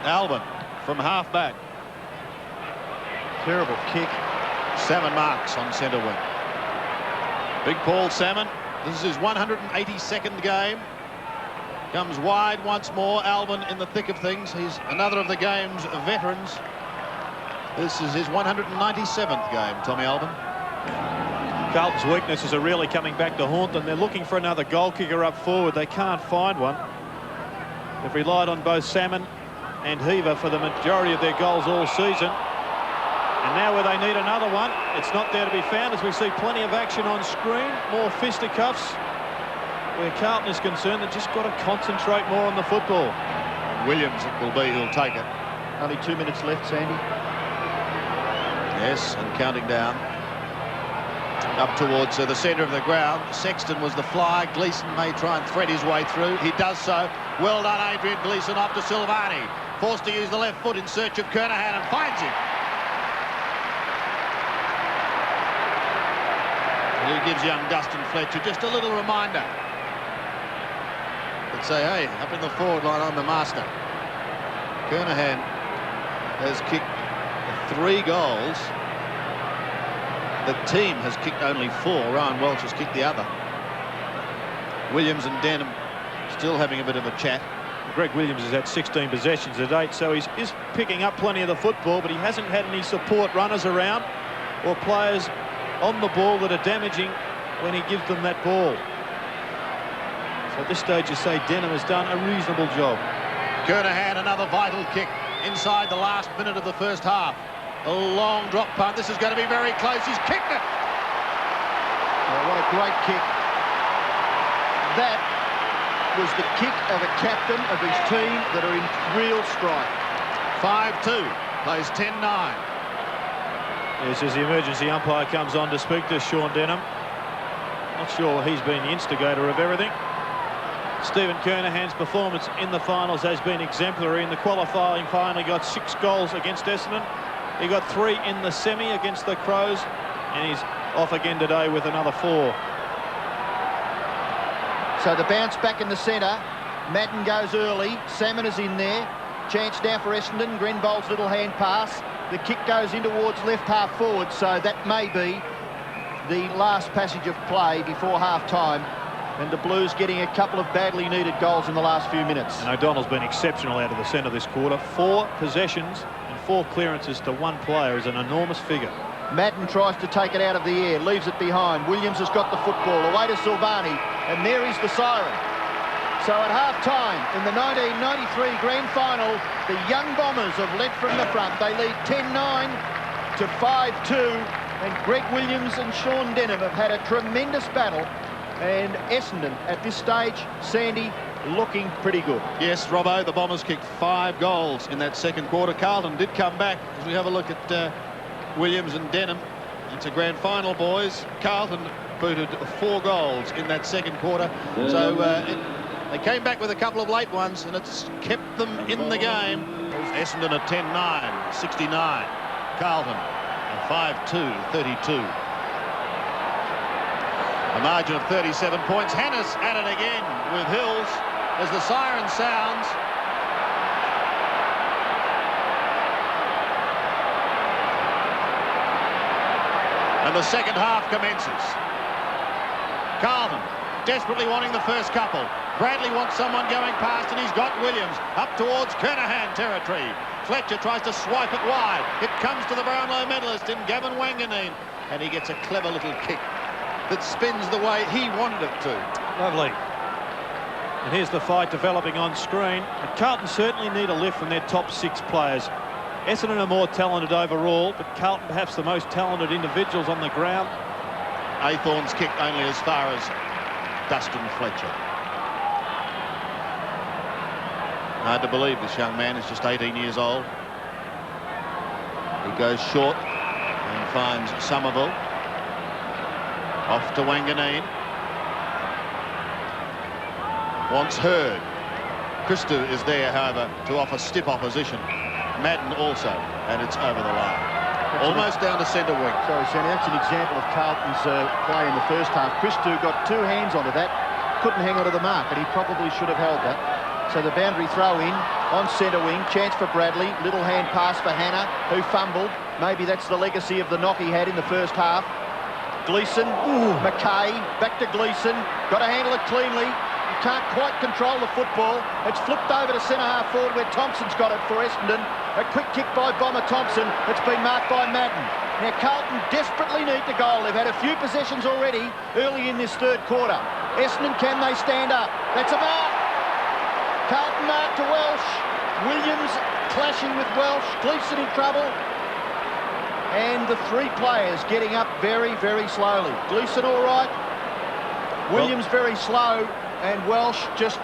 Alban from half-back. Terrible kick. 7 marks on centre wing. Big Paul Salmon. This is his 182nd game. Comes wide once more. Alban in the thick of things. He's another of the game's veterans. This is his 197th game, Tommy Alban. Carlton's weaknesses are really coming back to haunt them. They're looking for another goal kicker up forward. They can't find one. They've relied on both Salmon and Heaver for the majority of their goals all season. And now where they need another one, it's not there to be found, as we see plenty of action on screen. More fisticuffs. Where Carlton is concerned, they've just got to concentrate more on the football. Williams it will be who'll take it. Only 2 minutes left, Sandy. Yes, and counting down. Up towards the centre of the ground. Sexton was the fly. Gleeson may try and thread his way through. He does so. Well done, Adrian Gleeson, off to Silvani. Forced to use the left foot in search of Kernahan and finds him. Who gives young Dustin Fletcher just a little reminder. But say, hey, up in the forward line, I'm the master. Kernahan has kicked 3 goals. The team has kicked only 4. Ryan Welch has kicked the other. Williams and Denham still having a bit of a chat. Greg Williams has had 16 possessions to date, so he's picking up plenty of the football, but he hasn't had any support runners around or players on the ball that are damaging when he gives them that ball. So at this stage, you say Denham has done a reasonable job. Kernahan, another vital kick inside the last minute of the first half. A long drop punt. This is going to be very close. He's kicked it. Oh, what a great kick. That was the kick of a captain of his team that are in real strife. 5-2. Plays 10-9. Yes, as the emergency umpire comes on to speak to Sean Denham. Not sure he's been the instigator of everything. Stephen Kernahan's performance in the finals has been exemplary. In the qualifying final, he got 6 goals against Essendon. He got 3 in the semi against the Crows, and he's off again today with another 4. So the bounce back in the centre. Madden goes early. Salmon is in there. Chance now for Essendon. Grenbold's little hand pass. The kick goes in towards left half forward, so that may be the last passage of play before half-time. And the Blues getting a couple of badly needed goals in the last few minutes. And O'Donnell's been exceptional out of the centre this quarter. 4 possessions and 4 clearances to 1 player is an enormous figure. Madden tries to take it out of the air, leaves it behind. Williams has got the football, away to Silvani, and there is the siren. So at half-time in the 1993 grand final, the young Bombers have led from the front. They lead 10-9 to 5-2, and Greg Williams and Sean Denham have had a tremendous battle. And Essendon at this stage, Sandy, looking pretty good. Yes, Robbo, the Bombers kicked 5 goals in that second quarter. Carlton did come back. As we have a look at Williams and Denham, it's a grand final, boys. Carlton booted 4 goals in that second quarter. So they came back with a couple of late ones, and it's kept them in the game. Essendon at 10-9, 69. Carlton 5-2, 32. A margin of 37 points. Hannes at it again with Hills as the siren sounds. And the second half commences. Carlton desperately wanting the first couple. Bradley wants someone going past, and he's got Williams up towards Kernahan territory. Fletcher tries to swipe it wide. It comes to the Brownlow medalist in Gavin Wanganeen. and he gets a clever little kick that spins the way he wanted it to. Lovely. And here's the fight developing on screen. And Carlton certainly need a lift from their top 6 players. Essendon are more talented overall, but Carlton perhaps the most talented individuals on the ground. Athorn's kick only as far as Dustin Fletcher. Hard to believe this young man is just 18 years old. He goes short and finds Somerville. Off to Wanganeen. Wants Hurd. Christou is there, however, to offer stiff opposition. Madden also, and it's over the line. Almost down to centre wing. Sorry, Sandy, that's an example of Carlton's play in the first half. Christou got 2 hands onto that, couldn't hang onto the mark, and he probably should have held that. So the boundary throw in on centre wing, chance for Bradley, little hand pass for Hannah, who fumbled. Maybe that's the legacy of the knock he had in the first half. Gleeson, McKay, back to Gleeson, got to handle it cleanly. Can't quite control the football. It's flipped over to centre-half forward where Thompson's got it for Essendon. A quick kick by Bomber Thompson. It's been marked by Madden. Now Carlton desperately need the goal. They've had a few possessions already early in this third quarter. Essendon, can they stand up? That's a mark. Carlton mark to Welsh. Williams clashing with Welsh. Gleeson in trouble. And the 3 players getting up very, very slowly. Gleeson all right. Williams very slow. And Welsh just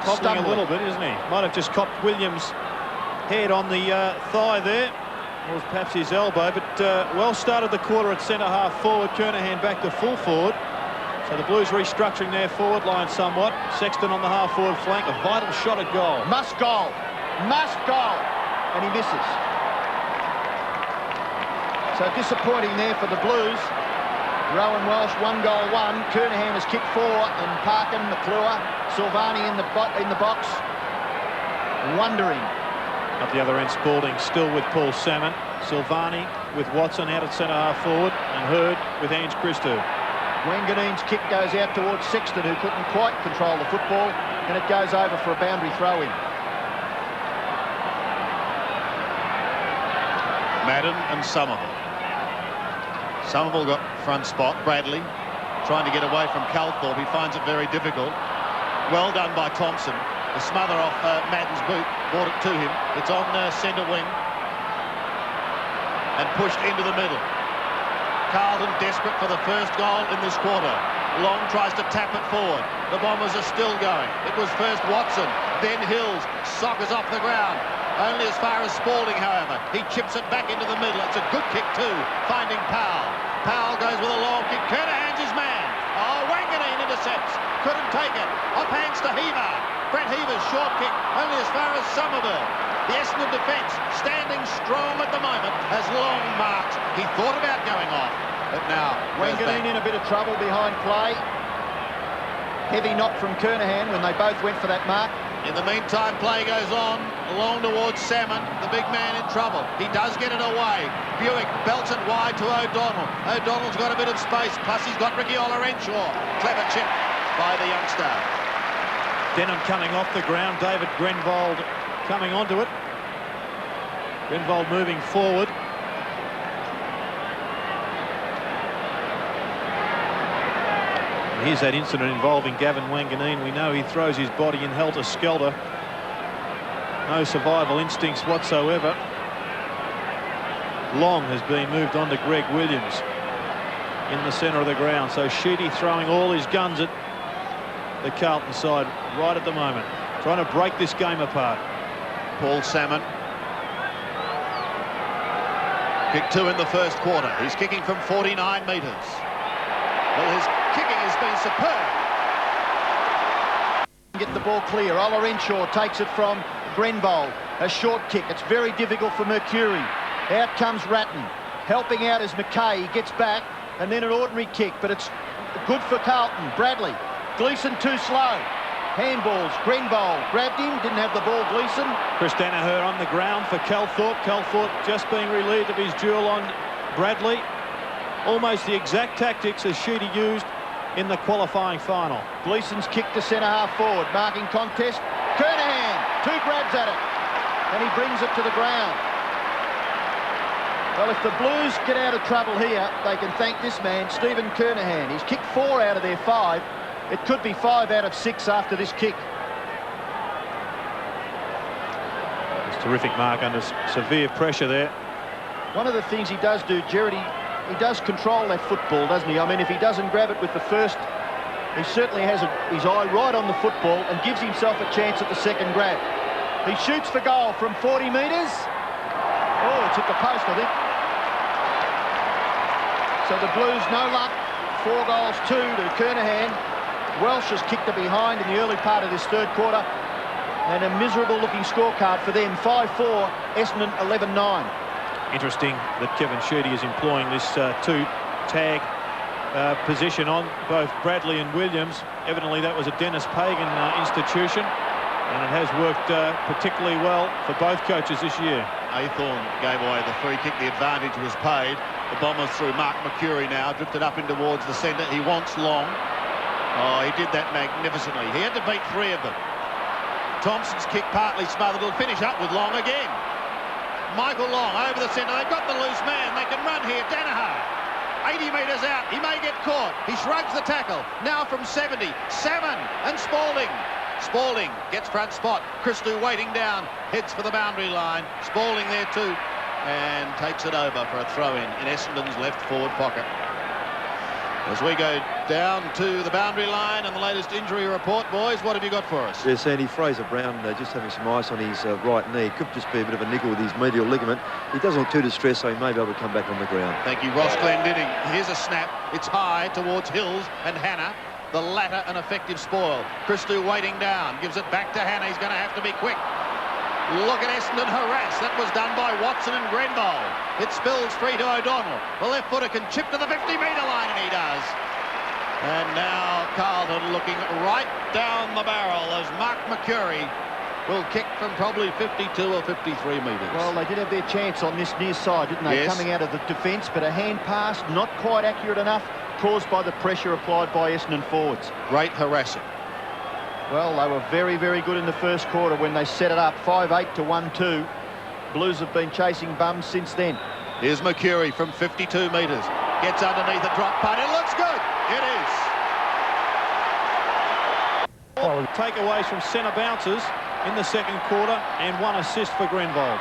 Stumbling a little bit, isn't he? Might have just copped Williams' head on the thigh there. Or perhaps his elbow. But Welsh started the quarter at centre-half forward. Kernahan back to full forward. So the Blues restructuring their forward line somewhat. Sexton on the half-forward flank. A vital shot at goal. Must goal. Must goal. And he misses. So disappointing there for the Blues. Rowan Welsh, 1 goal, 1. Kernahan has kicked 4, and Parkin, McClure, Silvani in the box, wondering. Up the other end, Spalding still with Paul Salmon. Silvani with Watson out at centre-half forward, and Hurd with Ange Christou. Wanganeen's kick goes out towards Sexton, who couldn't quite control the football, and it goes over for a boundary throw-in. Madden and Somerville. Somerville got front spot. Bradley trying to get away from Calthorpe. He finds it very difficult. Well done by Thompson. The smother off Madden's boot brought it to him. It's on centre wing and pushed into the middle. Carlton desperate for the first goal in this quarter. Long tries to tap it forward. The Bombers are still going. It was first Watson, then Hills. Sockers off the ground. Only as far as Spalding, however. He chips it back into the middle. It's a good kick too, finding Powell. Powell goes with a long kick. Kernahan's his man. Oh, Wanganeen intercepts. Couldn't take it. Off hands to Heaver. Brett Heaver's short kick, only as far as Somerville. The Essendon defence, standing strong at the moment, has long marched. He thought about going off, but now Wanganeen in a bit of trouble behind play. Heavy knock from Kernahan when they both went for that mark. In the meantime, play goes on along towards Salmon, the big man in trouble. He does get it away. Buick belts it wide to O'Donnell. O'Donnell's got a bit of space, plus he's got Ricky Olorenshaw. Clever chip by the youngster. Denham coming off the ground. David Grenvold coming onto it. Grenvold moving forward. Here's that incident involving Gavin Wanganeen. We know he throws his body in helter-skelter. No survival instincts whatsoever. Long has been moved on to Greg Williams in the centre of the ground. So Sheedy throwing all his guns at the Carlton side right at the moment. Trying to break this game apart. Paul Salmon. Kick 2 in the first quarter. He's kicking from 49 metres. Well, his kicking has been superb. Get the ball clear. Olorenshaw takes it from Grenvold. A short kick. It's very difficult for Mercury. Out comes Ratton. Helping out is McKay. He gets back. And then an ordinary kick. But it's good for Carlton. Bradley. Gleeson too slow. Handballs. Grenvold grabbed him. Didn't have the ball, Gleeson. Chris Danaher on the ground for Calthorpe. Calthorpe just being relieved of his duel on Bradley. Almost the exact tactics as Sheedy used in the qualifying final. Gleeson's kick to centre-half forward. Marking contest. Kernahan. 2 grabs at it. And he brings it to the ground. Well, if the Blues get out of trouble here, they can thank this man, Stephen Kernahan. He's kicked 4 out of their 5. It could be 5 out of 6 after this kick. It's a terrific mark under severe pressure there. One of the things he does do, Gerard, he does control that football, doesn't he? I mean, if he doesn't grab it with the first, he certainly has his eye right on the football and gives himself a chance at the second grab. He shoots for goal from 40 metres. Oh, it's hit the post, I think. So the Blues, no luck. 4 goals, 2 to Kernahan. Welsh has kicked it behind in the early part of this third quarter. And a miserable-looking scorecard for them. 5-4, Essendon 11-9. Interesting that Kevin Sheedy is employing this 2-tag position on both Bradley and Williams. Evidently that was a Dennis Pagan institution, and it has worked particularly well for both coaches this year. Aythorn gave away the free kick. The advantage was paid. The Bombers through Mark McCurry now, drifted up in towards the centre. He wants Long. Oh, he did that magnificently. He had to beat 3 of them. Thompson's kick partly smothered. He'll finish up with Long again. Michael Long over the centre. They've got the loose man. They can run here. Danaher, 80 metres out. He may get caught. He shrugs the tackle. Now from 70. Salmon and Spalding. Spalding gets front spot. Christou waiting down. Heads for the boundary line. Spalding there too. And takes it over for a throw-in in Essendon's left forward pocket. As we go down to the boundary line and the latest injury report, boys, what have you got for us? Yes, Andy, Fraser-Brown just having some ice on his right knee. It could just be a bit of a nickel with his medial ligament. He doesn't look too distressed, so he may be able to come back on the ground. Thank you, Ross Glendinning. Here's a snap. It's high towards Hills and Hannah. The latter an effective spoil. Christou waiting down. Gives it back to Hannah. He's going to have to be quick. Look at Essendon harass. That was done by Watson and Grenbold. It spills free to O'Donnell. The left footer can chip to the 50-metre line, and he does. And now Carlton looking right down the barrel as Mark McCurry will kick from probably 52 or 53 metres. Well, they did have their chance on this near side, didn't they? Yes. Coming out of the defence, but a hand pass not quite accurate enough, caused by the pressure applied by Essendon forwards. Great harassing. Well, they were very, very good in the first quarter when they set it up, 5-8 to 1-2. Blues have been chasing bums since then. Here's McCurry from 52 metres. Gets underneath a drop punt. It looks good. It is. Takeaways from centre bounces in the second quarter and 1 assist for Grenbold.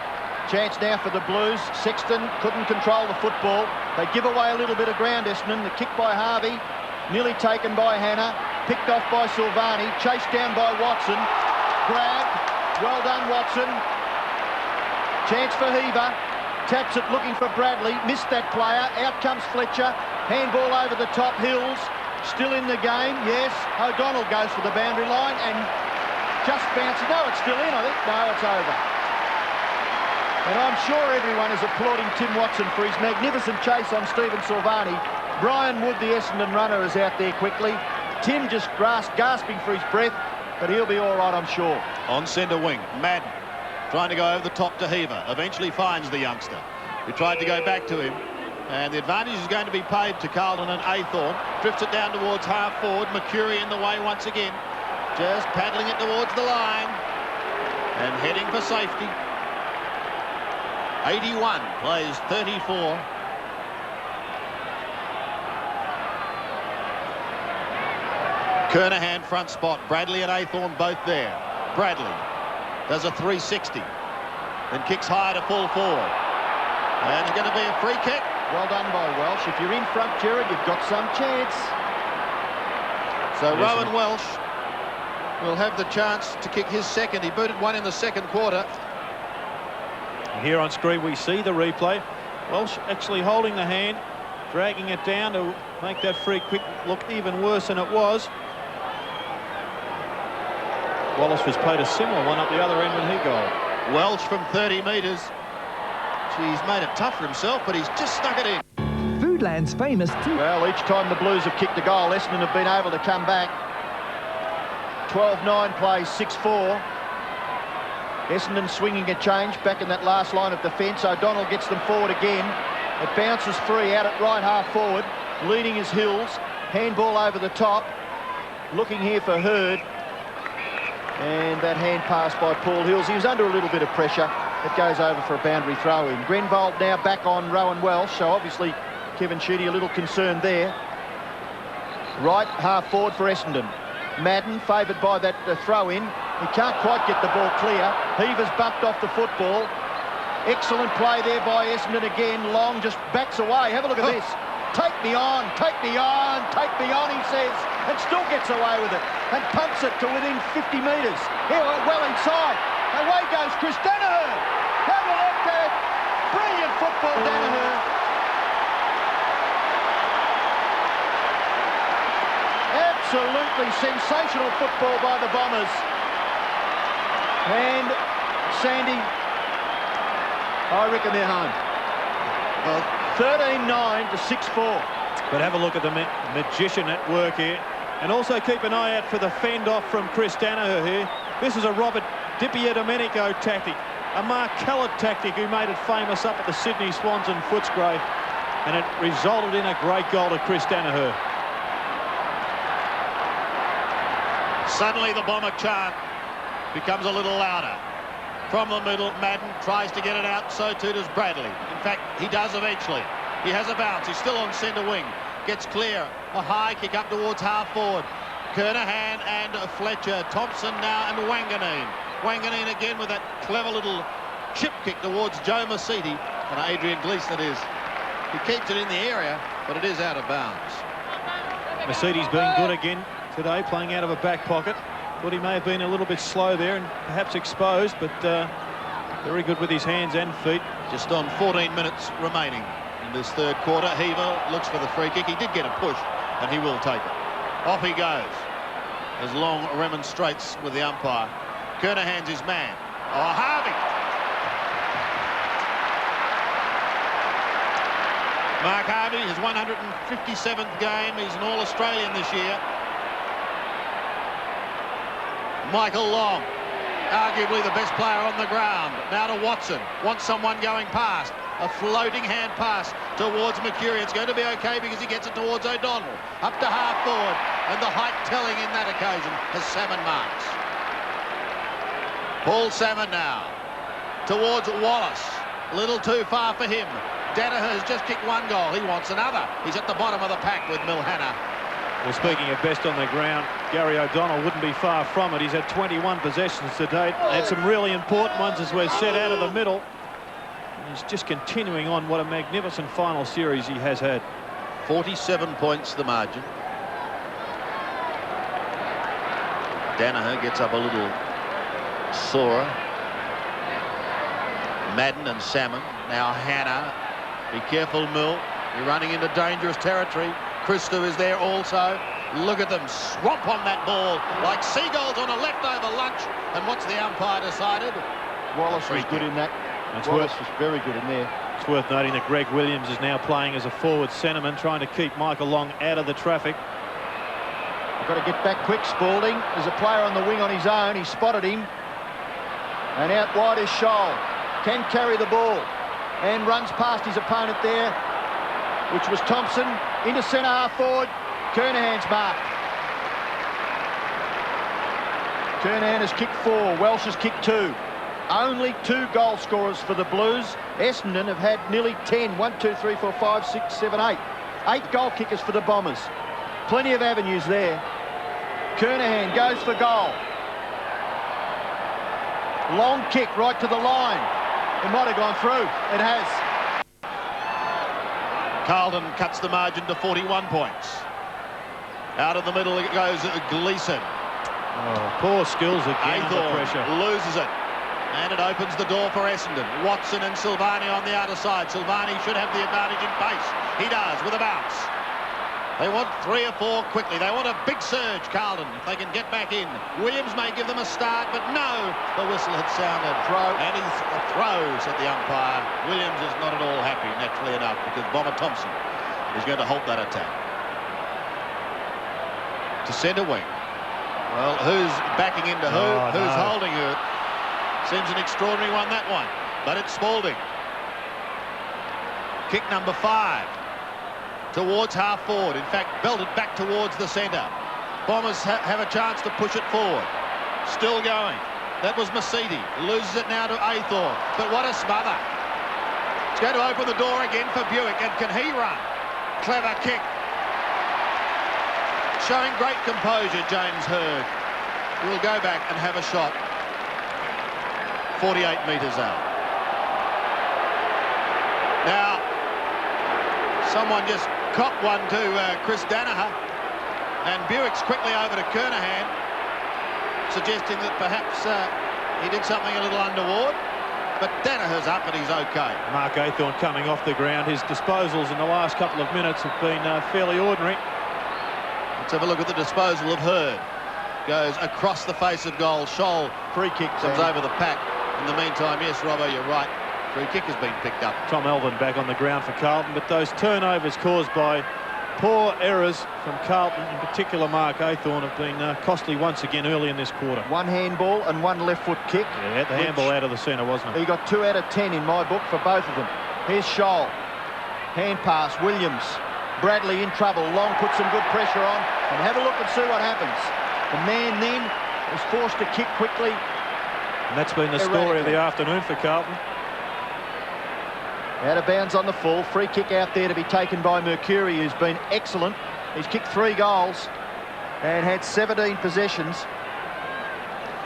Chance now for the Blues. Sexton couldn't control the football. They give away a little bit of ground, Essendon. The kick by Harvey, nearly taken by Hannah. Picked off by Silvani, chased down by Watson. Grabbed. Well done, Watson. Chance for Heaver. Taps it looking for Bradley. Missed that player. Out comes Fletcher. Handball over the top. Hills still in the game. Yes. O'Donnell goes for the boundary line and just bounces. No, it's still in, I think. No, it's over. And I'm sure everyone is applauding Tim Watson for his magnificent chase on Stephen Silvani. Brian Wood, the Essendon runner, is out there quickly. Tim just gasping for his breath, but he'll be all right, I'm sure. On centre wing, Madden trying to go over the top to Heaver. Eventually finds the youngster who tried to go back to him. And the advantage is going to be paid to Carlton and Aythorn. Drifts it down towards half forward. McCurry in the way once again. Just paddling it towards the line. And heading for safety. 81 plays 34. Kernahan front spot. Bradley and Aythorn both there. Bradley does a 360 and kicks high to full forward. And it's going to be a free kick. Well done by Welsh. If you're in front, Gerard, you've got some chance. So Rowan Welsh will have the chance to kick his second. He booted one in the second quarter. Here on screen we see the replay. Welsh actually holding the hand, dragging it down to make that free kick look even worse than it was. Wallace was paid a similar one up the other end when he goaled. Welsh from 30 metres. He's made it tough for himself, but he's just stuck it in. Foodland's famous tea. Well, each time the Blues have kicked a goal, Essendon have been able to come back. 12-9 plays 6-4. Essendon swinging a change back in that last line of defence. O'Donnell gets them forward again. It bounces free out at right half forward. Leading is Hills. Handball over the top. Looking here for Hurd. And that hand pass by Paul Hills. He was under a little bit of pressure. It goes over for a boundary throw in. Grenvold now back on Rowan Welsh, so obviously Kevin Sheedy a little concerned there. Right half forward for Essendon. Madden favoured by that throw in. He can't quite get the ball clear. Heaver's bumped off the football. Excellent play there by Essendon again. Long just backs away. Have a look at this. Take me on, take me on, take me on, he says, and still gets away with it and pumps it to within 50 metres. Here, well inside. Away goes Chris Danaher. Have a look at brilliant football, Danaher. Absolutely sensational football by the Bombers. And Sandy, I reckon they're home. Well, 13-9 to 6-4. But have a look at the magician at work here. And also keep an eye out for the fend-off from Chris Danaher here. This is a Robert Di Domenico tactic, a Mark Kellett tactic who made it famous up at the Sydney Swans and Footscray. And it resulted in a great goal to Chris Danaher. Suddenly the Bomber chant becomes a little louder. From the middle, Madden tries to get it out, so too does Bradley. In fact, he does eventually. He has a bounce. He's still on centre wing. Gets clear. A high kick up towards half forward. Kernahan and Fletcher. Thompson now and Wanganeen. Wanganeen again with that clever little chip kick towards Joe Masiti. And Adrian Gleeson it is. He keeps it in the area, but it is out of bounds. Masiti's been good again today, playing out of a back pocket. Thought he may have been a little bit slow there and perhaps exposed, but very good with his hands and feet. Just on 14 minutes remaining in this third quarter. Heaver looks for the free kick. He did get a push, and he will take it. Off he goes as Long remonstrates with the umpire. Kernahan's his man. Oh, Harvey! Mark Harvey, his 157th game. He's an All-Australian this year. Michael Long, arguably the best player on the ground. Now to Watson. Wants someone going past. A floating hand pass towards Mercury. It's going to be okay because he gets it towards O'Donnell. Up to half forward. And the height telling in that occasion as Salmon marks. Paul Salmon now towards Wallace. A little too far for him. Danaher has just kicked one goal. He wants another. He's at the bottom of the pack with Milhana. Well, speaking of best on the ground, Gary O'Donnell wouldn't be far from it. He's had 21 possessions to date. Had some really important ones as we're set out of the middle. And he's just continuing on what a magnificent final series he has had. 47 points the margin. Danaher gets up a little sorer. Madden and Salmon. Now Hannah. Be careful, Mill. You're running into dangerous territory. Christo is there also. Look at them swamp on that ball like seagulls on a leftover lunch. And what's the umpire decided? Wallace was good in that. Wallace was very good in there. It's worth noting that Greg Williams is now playing as a forward centreman, trying to keep Michael Long out of the traffic. You've got to get back quick, Spalding. There's a player on the wing on his own. He spotted him. And out wide is Scholl. Can carry the ball. And runs past his opponent there, which was Thompson. Into centre half forward. Kernahan's marked. Kernahan has kicked 4. Welsh has kicked 2. Only 2 goal scorers for the Blues. Essendon have had nearly 10. 1, 2, 3, 4, 5, 6, 7, 8. 8 goal kickers for the Bombers. Plenty of avenues there. Kernahan goes for goal. Long kick right to the line. It might have gone through. It has. Carlton cuts the margin to 41 points. Out of the middle it goes Gleeson. Oh, poor skills again under pressure. Loses it. And it opens the door for Essendon. Watson and Silvani on the outer side. Silvani should have the advantage in pace. He does with a bounce. They want 3 or 4 quickly. They want a big surge, Carlton, if they can get back in. Williams may give them a start, but no, the whistle had sounded. Throw. And he's a throw, said the umpire. Williams is not at all happy, naturally enough, because Bomber Thompson is going to halt that attack. To centre wing. Well, who's backing into who? Oh, Who's no. holding who? Seems an extraordinary one, that one. But it's Spalding. Kick number 5. Towards half forward. In fact, belted back towards the centre. Bombers have a chance to push it forward. Still going. That was Masidi. Loses it now to Athor. But what a smother. It's going to open the door again for Buick. And can he run? Clever kick. Showing great composure, James Hird. We'll go back and have a shot. 48 metres out. Now, someone just copped one to Chris Danaher. And Buick's quickly over to Kernahan, suggesting that perhaps he did something a little untoward. But Danaher's up and he's OK. Mark Athorn coming off the ground. His disposals in the last couple of minutes have been fairly ordinary. Let's have a look at the disposal of Hird. Goes across the face of goal. Scholl, Free kick. comes over the pack. In the meantime, yes, Robbo, you're right. Free kick has been picked up. Tom Elvin back on the ground for Carlton, but those turnovers caused by poor errors from Carlton, in particular Mark Athorn, have been costly once again early in this quarter. One handball and one left foot kick. Yeah, the handball out of the centre, wasn't it? He got 2 out of 10 in my book for both of them. Here's Scholl. Hand pass, Williams. Bradley in trouble. Long put some good pressure on. And have a look and see what happens. The man then is forced to kick quickly. And that's been the story of the afternoon for Carlton. Out of bounds on the full. Free kick out there to be taken by Mercuri, who's been excellent. He's kicked 3 goals and had 17 possessions.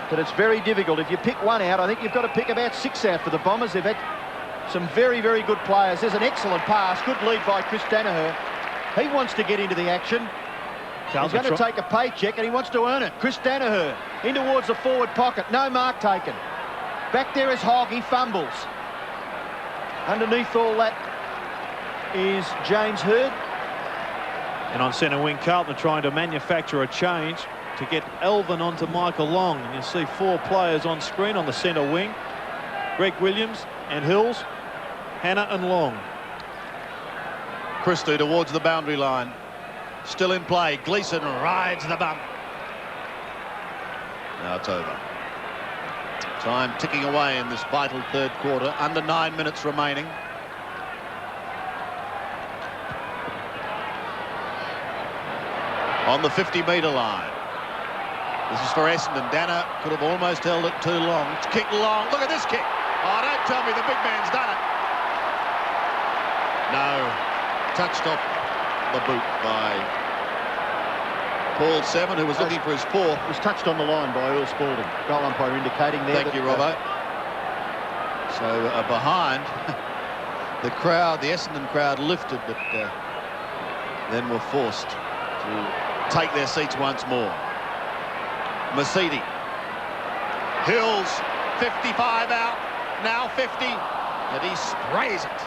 But it's very difficult. If you pick one out, I think you've got to pick about 6 out for the Bombers. They've had some very, very good players. There's an excellent pass. Good lead by Chris Danaher. He wants to get into the action. He's going to take a paycheck and he wants to earn it. Chris Danaher in towards the forward pocket. No mark taken. Back there is Hogg. He fumbles. Underneath all that is James Hird. And on centre wing, Carlton are trying to manufacture a change to get Elvin onto Michael Long. And you see 4 players on screen on the centre wing. Greg Williams and Hills, Hannah and Long. Christie towards the boundary line. Still in play. Gleeson rides the bump. Now it's over. Time ticking away in this vital third quarter. Under 9 minutes remaining. On the 50-metre line. This is for Essendon. Dana could have almost held it too long. It's kicked long. Look at this kick. Oh, don't tell me the big man's done it. No. Touched off the boot by Paul Seven, who was looking for his 4th. Was touched on the line by Earl Spalding. Goal umpire indicating there. Thank you, Robbo. So behind, the crowd, the Essendon crowd lifted, but then were forced to take their seats once more. Masidi. Hills, 55 out, now 50, and he sprays it.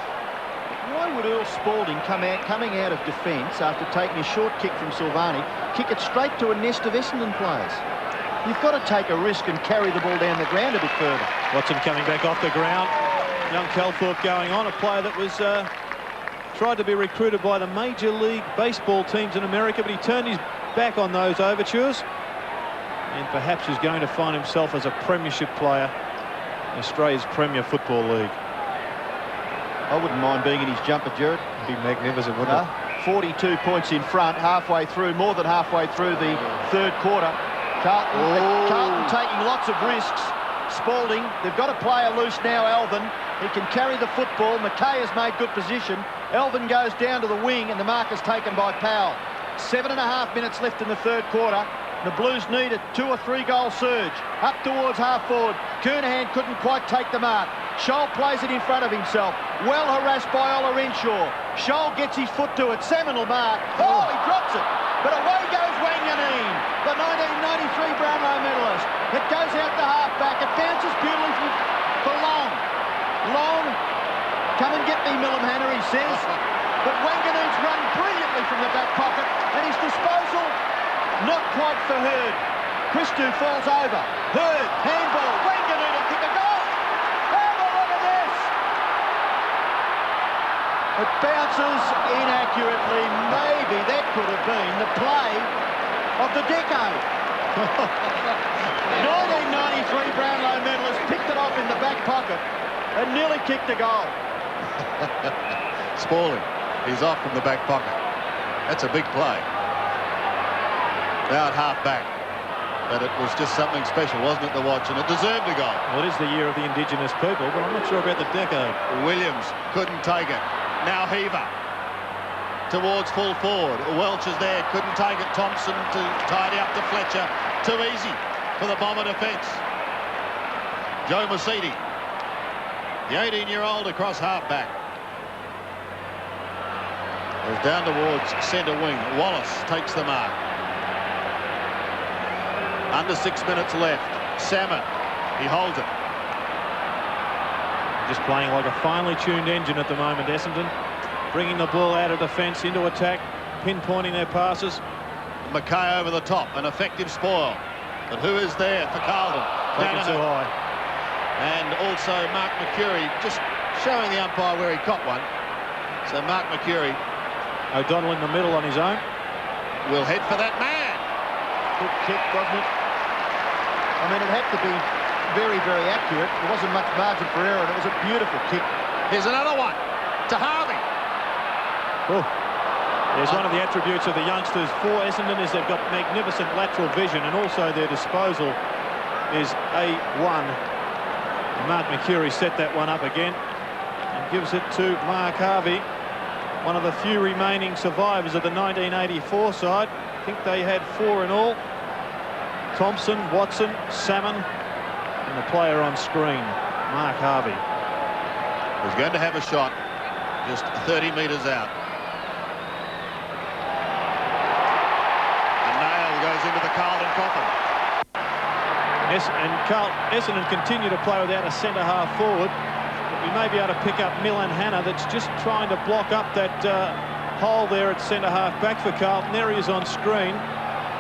Why would Earl Spalding coming out of defence after taking a short kick from Silvani, kick it straight to a nest of Essendon players? You've got to take a risk and carry the ball down the ground a bit further. Watson coming back off the ground. Young Calthorpe going on, a player that was tried to be recruited by the Major League Baseball teams in America, but he turned his back on those overtures and perhaps is going to find himself as a premiership player in Australia's Premier Football League. I wouldn't mind being in his jumper, Jared. It'd be magnificent, wouldn't it? 42 points in front, halfway through, more than halfway through the third quarter. Carlton taking lots of risks. Spalding, they've got a player loose now, Elvin. He can carry the football. McKay has made good position. Elvin goes down to the wing and the mark is taken by Powell. 7.5 minutes left in the third quarter. The Blues need a 2 or 3 goal surge. Up towards half forward. Kernahan couldn't quite take the mark. Scholl plays it in front of himself. Well harassed by Ola Renshaw. Scholl gets his foot to it. Seminal mark. Oh, he drops it. But away goes Wanganeen, the 1993 Brownlow medalist. It goes out the half-back. It bounces beautifully for Long. Long, come and get me, Millamhanna, he says. But Wanganeen's run brilliantly from the back pocket. And his disposal, not quite for Hird. Christou falls over. Hird, handball. Wanganeen will kick a goal. Have a look at this. It bounces inaccurately. Maybe that could have been the play of the decade. 1993 Brownlow medalist picked it off in the back pocket and nearly kicked a goal. Spalding, he's off from the back pocket. That's a big play. Now at half back. But it was just something special, wasn't it, to watch, and it deserved a goal. Well, it is the year of the Indigenous people, but I'm not sure about the decade. Williams couldn't take it. Now Heaver towards full forward. Welch is there, couldn't take it. Thompson to tidy up to Fletcher. Too easy for the Bomber defence. Joe Mercedes, the 18-year-old across half-back. Goes down towards centre wing. Wallace takes the mark. Under 6 minutes left. Salmon, he holds it. Just playing like a finely tuned engine at the moment, Essendon. Bringing the ball out of defence into attack, pinpointing their passes. Mackay over the top, an effective spoil. But who is there for Carlton? Taken too high. And also Mark McCurry just showing the umpire where he caught one. So Mark McCurry. O'Donnell in the middle on his own. Will head for that man. Good kick, wasn't it? I mean, it had to be very, very accurate. There wasn't much margin for error, and it was a beautiful kick. Here's another one to Harvey. Oh. There's one of the attributes of the youngsters for Essendon is they've got magnificent lateral vision, and also their disposal is A1. Mark McCurry set that one up again and gives it to Mark Harvey, one of the few remaining survivors of the 1984 side. I think they had 4 in all. Thompson, Watson, Salmon, and the player on screen, Mark Harvey. He's going to have a shot just 30 metres out. A nail goes into the Carlton coffin. Essendon continue to play without a centre-half forward. But we may be able to pick up Milan Hanna, that's just trying to block up that hole there at centre-half back for Carlton. There he is on screen.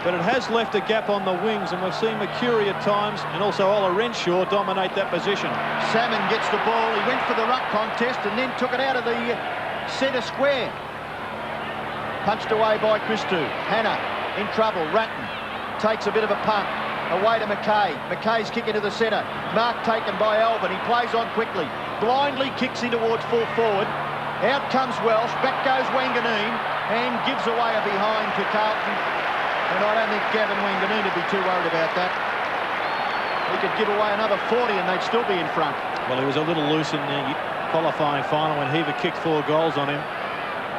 But it has left a gap on the wings, and we've seen McCurry at times and also Ola Renshaw dominate that position. Salmon gets the ball. He went for the ruck contest and then took it out of the centre square. Punched away by Christou. Hanna in trouble. Ratton takes a bit of a punt. Away to Mackay. Mackay's kick into the centre. Mark taken by Alban. He plays on quickly. Blindly kicks in towards full forward. Out comes Welsh. Back goes Wanganeen and gives away a behind to Carlton. And I don't think Gavin Wanganeen would be too worried about that. He could give away another 40 and they'd still be in front. Well, he was a little loose in the qualifying final when Heaver kicked 4 goals on him.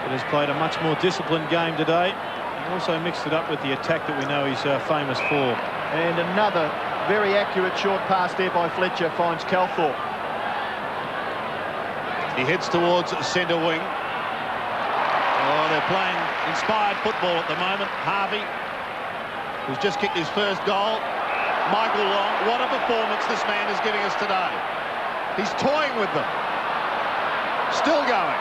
But has played a much more disciplined game today. And also mixed it up with the attack that we know he's famous for. And another very accurate short pass there by Fletcher finds Calthorpe. He heads towards centre wing. Oh, they're playing inspired football at the moment. Harvey, who's just kicked his first goal. Michael Long, what a performance this man is giving us today. He's toying with them. Still going.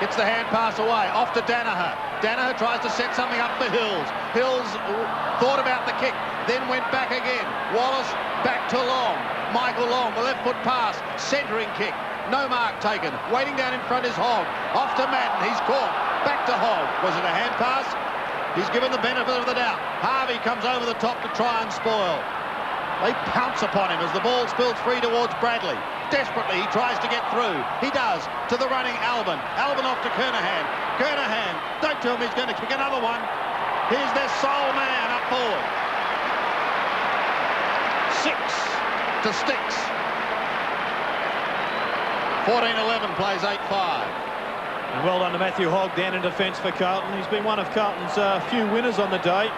Gets the hand pass away. Off to Danaher. Danaher tries to set something up for Hills. Hills thought about the kick, then went back again. Wallace back to Long. Michael Long, the left foot pass. Centering kick. No mark taken. Waiting down in front is Hogg. Off to Madden. He's caught. Back to Hogg. Was it a hand pass? He's given the benefit of the doubt. Harvey comes over the top to try and spoil. They pounce upon him as the ball spills free towards Bradley. Desperately, he tries to get through. He does. To the running Alban. Alban off to Kernahan. Kernahan. Don't tell me he's going to kick another one. Here's their sole man up forward. 6 to Sticks. 14-11 plays 8-5. And well done to Matthew Hogg down in defence for Carlton. He's been one of Carlton's few winners on the day.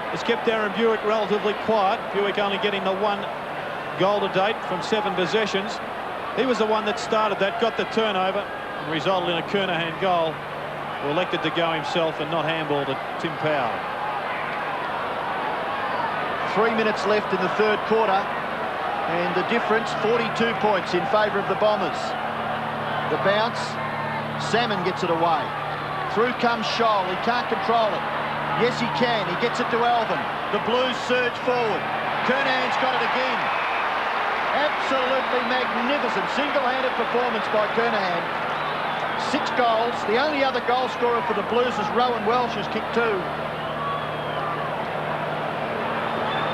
Has kept Darren Buick relatively quiet. Buick only getting the 1 goal to date from 7 possessions. He was the one that started that, got the turnover, and resulted in a Kernahan goal. Who elected to go himself and not handballed at Tim Powell. 3 minutes left in the third quarter, and the difference 42 points in favour of the Bombers. The bounce. Salmon gets it away. Through comes Scholl. He can't control it. Yes, he can. He gets it to Alvin. The Blues surge forward. Kernahan's got it again. Absolutely magnificent single-handed performance by Kernahan. 6 goals. The only other goal scorer for the Blues is Rowan Welsh, who's kicked 2.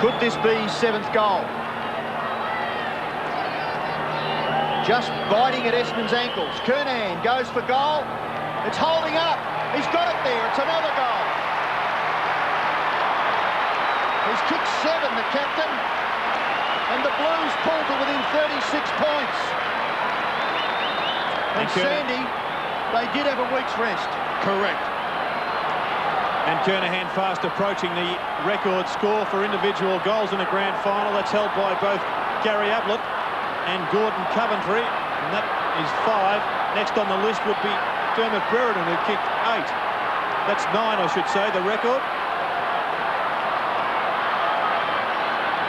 Could this be his 7th goal? Just biting at Essendon's ankles. Kernahan goes for goal. It's holding up. He's got it there. It's another goal. He's kicked 7, the captain, and the Blues pull to within 36 points. And Sandy, they did have a week's rest. Correct. And Kernahan fast approaching the record score for individual goals in a grand final. That's held by both Gary Ablett and Gordon Coventry, and that is 5. Next on the list would be Dermot Brereton, who kicked 8. That's 9, I should say, the record.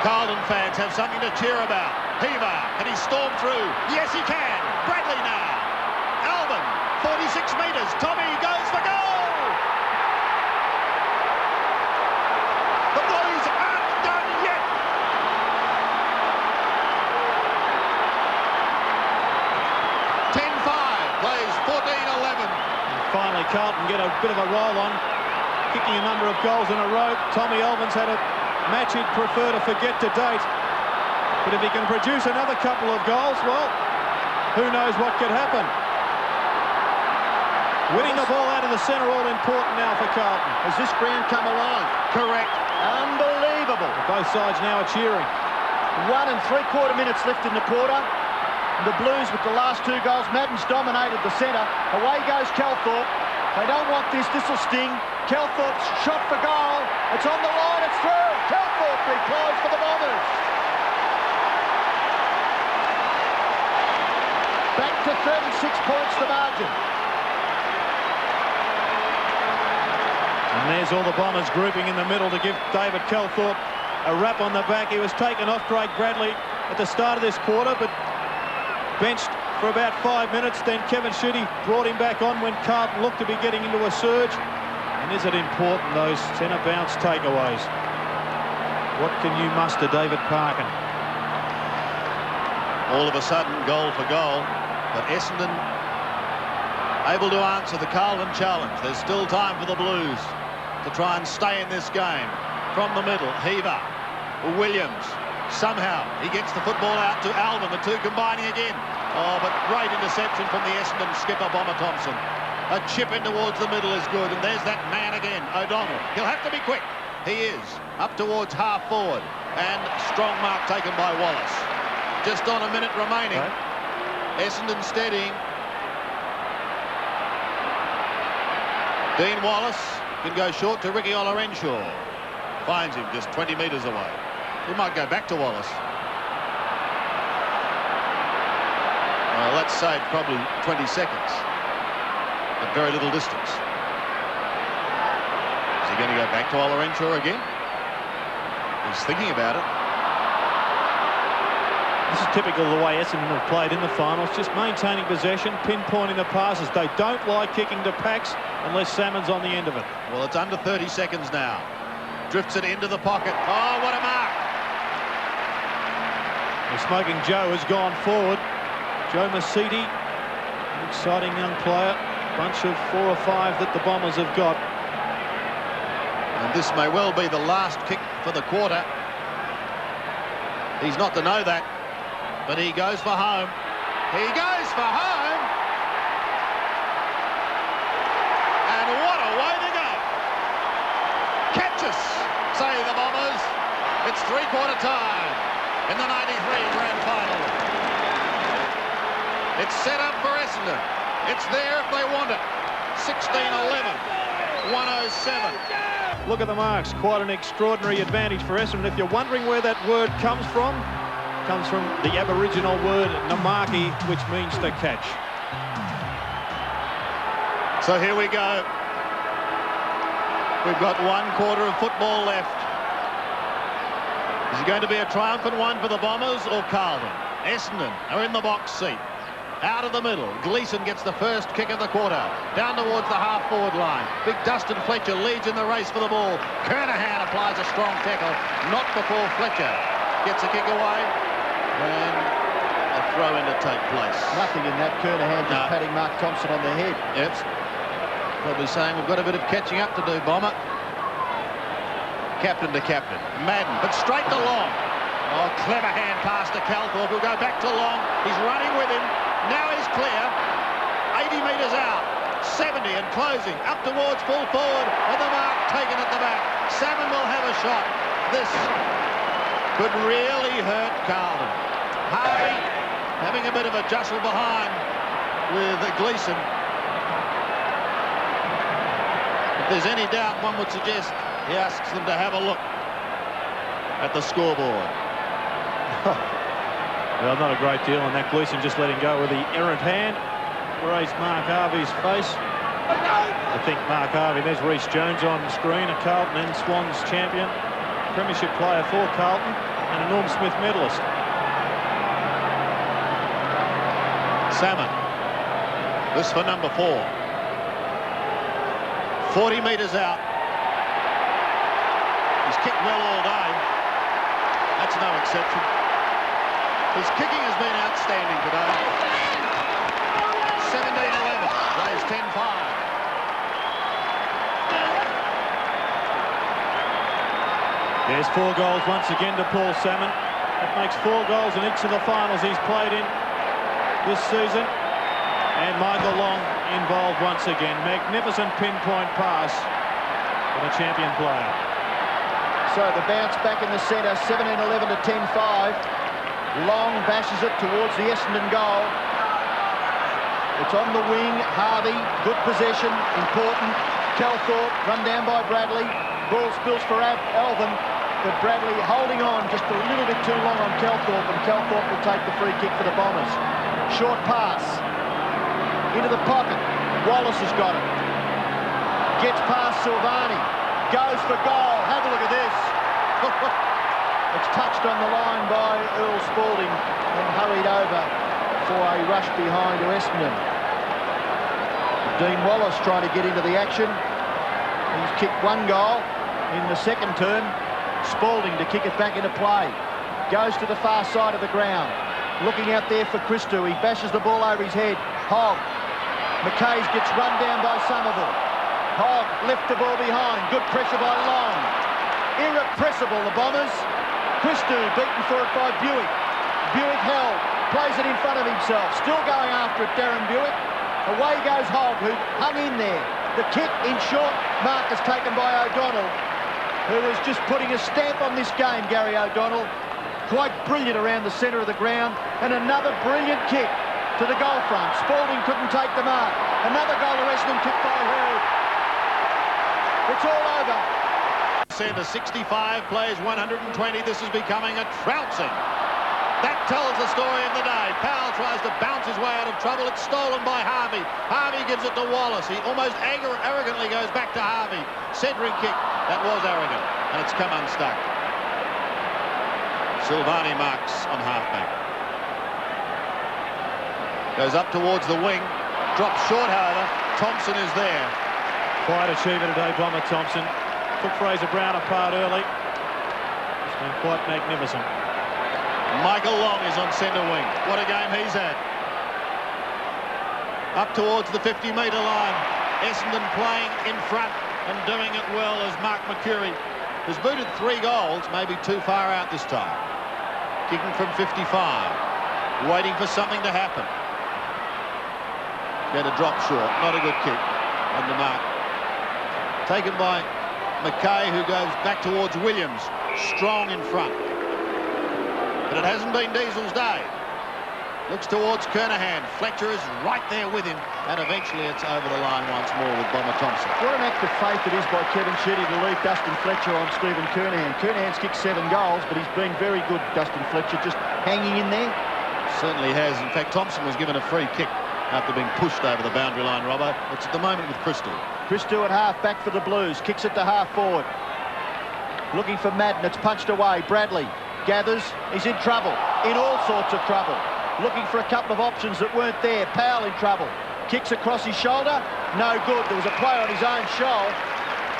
Carlton fans have something to cheer about. Heaver, can he storm through? Yes, he can. Bradley now. Alban, 46 metres. Tommy goes for goal. The Blues aren't done yet. Plays 14-11. Finally, Carlton get a bit of a roll on, kicking a number of goals in a row. Tommy Alban's had a match he'd prefer to forget to date. But if he can produce another couple of goals, well, who knows what could happen. Winning the ball out of the centre, all important now for Carlton. Has this ground come alive? Correct. Unbelievable. Both sides now are cheering. 1 3/4 minutes left in the quarter. The Blues with the last 2 goals. Madden's dominated the centre. Away goes Calthorpe. They don't want this. This will sting. Calthorpe's shot for goal. It's on the line. It's through. Calthorpe replies for the Bombers. Back to 36 points the margin. And there's all the Bombers grouping in the middle to give David Calthorpe a rap on the back. He was taken off Craig Bradley at the start of this quarter, but benched for about 5 minutes. Then Kevin Sheedy brought him back on when Carlton looked to be getting into a surge. And is it important, those centre bounce takeaways? What can you muster, David Parkin? All of a sudden, goal for goal. But Essendon able to answer the Carlton challenge. There's still time for the Blues to try and stay in this game. From the middle, Heaver, Williams. Somehow he gets the football out to Alban, the two combining again. Oh, but great interception from the Essendon skipper, Bomber Thompson. A chip in towards the middle is good, and there's that man again, O'Donnell. He'll have to be quick. He is. Up towards half forward, and strong mark taken by Wallace. Just on a minute remaining. Right. Essendon steadying. Dean Wallace can go short to Ricky Olorenshaw. Finds him just 20 metres away. He might go back to Wallace. Well, let's say it's probably 20 seconds. At very little distance. Is he going to go back to Olorenshaw again? He's thinking about it. This is typical of the way Essendon have played in the finals, just maintaining possession, pinpointing the passes. They don't like kicking to packs unless Salmon's on the end of it. Well, it's under 30 seconds now. Drifts it into the pocket. Oh, what a mark! The Smoking Joe has gone forward. Joe Masidi, an exciting young player. Bunch of 4 or 5 that the Bombers have got. And this may well be the last kick for the quarter. He's not to know that, but he goes for home. He goes for home. And what a way to go. Catch us, say the Bombers. It's 3/4 time in the 93 grand final. It's set up for Essendon. It's there if they want it. 16-11, 107. Look at the marks. Quite an extraordinary advantage for Essendon. If you're wondering where that word comes from the Aboriginal word namaki, which means to catch. So here we go. We've got 1/4 of football left. Is it going to be a triumphant one for the Bombers or Carlton? Essendon are in the box seat. Out of the middle, Gleeson gets the first kick of the quarter. Down towards the half-forward line. Big Dustin Fletcher leads in the race for the ball. Kernahan applies a strong tackle. Not before Fletcher gets a kick away. And a throw-in to take place. Nothing in that. Kernahan just patting Mark Thompson on the head. Yep. Probably saying we've got a bit of catching up to do, Bomber. Captain to captain. Madden, but straight to Long. Oh, clever hand pass to Calthorpe. He'll go back to Long. He's running with him. Now he's clear. 80 metres out. 70 and closing. Up towards full forward. And the mark taken at the back. Salmon will have a shot. this could really hurt Carlton. Harvey having a bit of a jostle behind with Gleeson. If there's any doubt, one would suggest he asks them to have a look at the scoreboard. Well, not a great deal on that. Gleeson just letting go with the errant hand. Grazed Mark Harvey's face. I think Mark Harvey, there's Rhys Jones on screen, a Carlton and Swans champion, premiership player for Carlton, and a Norm Smith medalist. Salmon. This for number 4. 40 metres out. He's kicked well all day. That's no exception. His kicking has been outstanding today. 17-11. Plays 10-5. There's 4 goals once again to Paul Salmon. That makes 4 goals in each of the finals he's played in this season. And Michael Long involved once again. Magnificent pinpoint pass for the champion player. So the bounce back in the centre, 17-11 to 10-5. Long bashes it towards the Essendon goal. It's on the wing. Harvey, good possession, important. Calthorpe run down by Bradley. Ball spills for Alvin, but Bradley holding on just a little bit too long on Calthorpe, and Calthorpe will take the free kick for the Bombers. Short pass into the pocket. Wallace has got it. Gets past Silvani. Goes for goal. Have a look at this. It's touched on the line by Earl Spalding and hurried over for a rush behind to Essendon. Dean Wallace trying to get into the action. He's kicked 1 goal in the second term. Spalding to kick it back into play. Goes to the far side of the ground. Looking out there for Christou. He bashes the ball over his head. Hogg. McKays gets run down by Somerville. Hogg left the ball behind. Good pressure by Long. Irrepressible, the Bombers. Christou beaten for it by Buick. Buick held. Plays it in front of himself. Still going after it, Darren Buick. Away goes Hogg, who hung in there. The kick in short mark is taken by O'Donnell, who is just putting a stamp on this game, Gary O'Donnell. Quite brilliant around the centre of the ground. And another brilliant kick to the goal front. Spalding couldn't take the mark. Another goal to Essendon kicked by Hurd. It's all over. Centre 65, plays 120. This is becoming a trouncing. That tells the story of the day. Powell tries to bounce his way out of trouble. It's stolen by Harvey. Harvey gives it to Wallace. He almost arrogantly goes back to Harvey. Centering kick. That was arrogant, and it's come unstuck. Silvani marks on halfback. Goes up towards the wing. Drops short, however. Thompson is there. Quite achievement today, Bomber Thompson. Took Fraser Brown apart early. It's been quite magnificent. Michael Long is on centre wing. What a game he's had. Up towards the 50-metre line. Essendon playing in front and doing it well as Mark McCurry has booted 3 goals, maybe too far out this time. Kicking from 55. Waiting for something to happen. Going to drop short. Not a good kick on the mark. Taken by McKay, who goes back towards Williams. Strong in front. But it hasn't been Diesel's day. Looks towards Kernahan. Fletcher is right there with him. And eventually it's over the line once more with Bomber Thompson. What an act of faith it is by Kevin Sheedy to leave Dustin Fletcher on Stephen Kernahan. Kernahan's kicked 7 goals, but he's been very good, Dustin Fletcher, just hanging in there. Certainly has. In fact, Thompson was given a free kick after being pushed over the boundary line, Robbo. It's at the moment with Christou. Christou at half back for the Blues. Kicks it to half forward. Looking for Madden. It's punched away. Bradley gathers. He's in trouble. In all sorts of trouble. Looking for a couple of options that weren't there. Powell in trouble. Kicks across his shoulder. No good. There was a play on his own shoulder.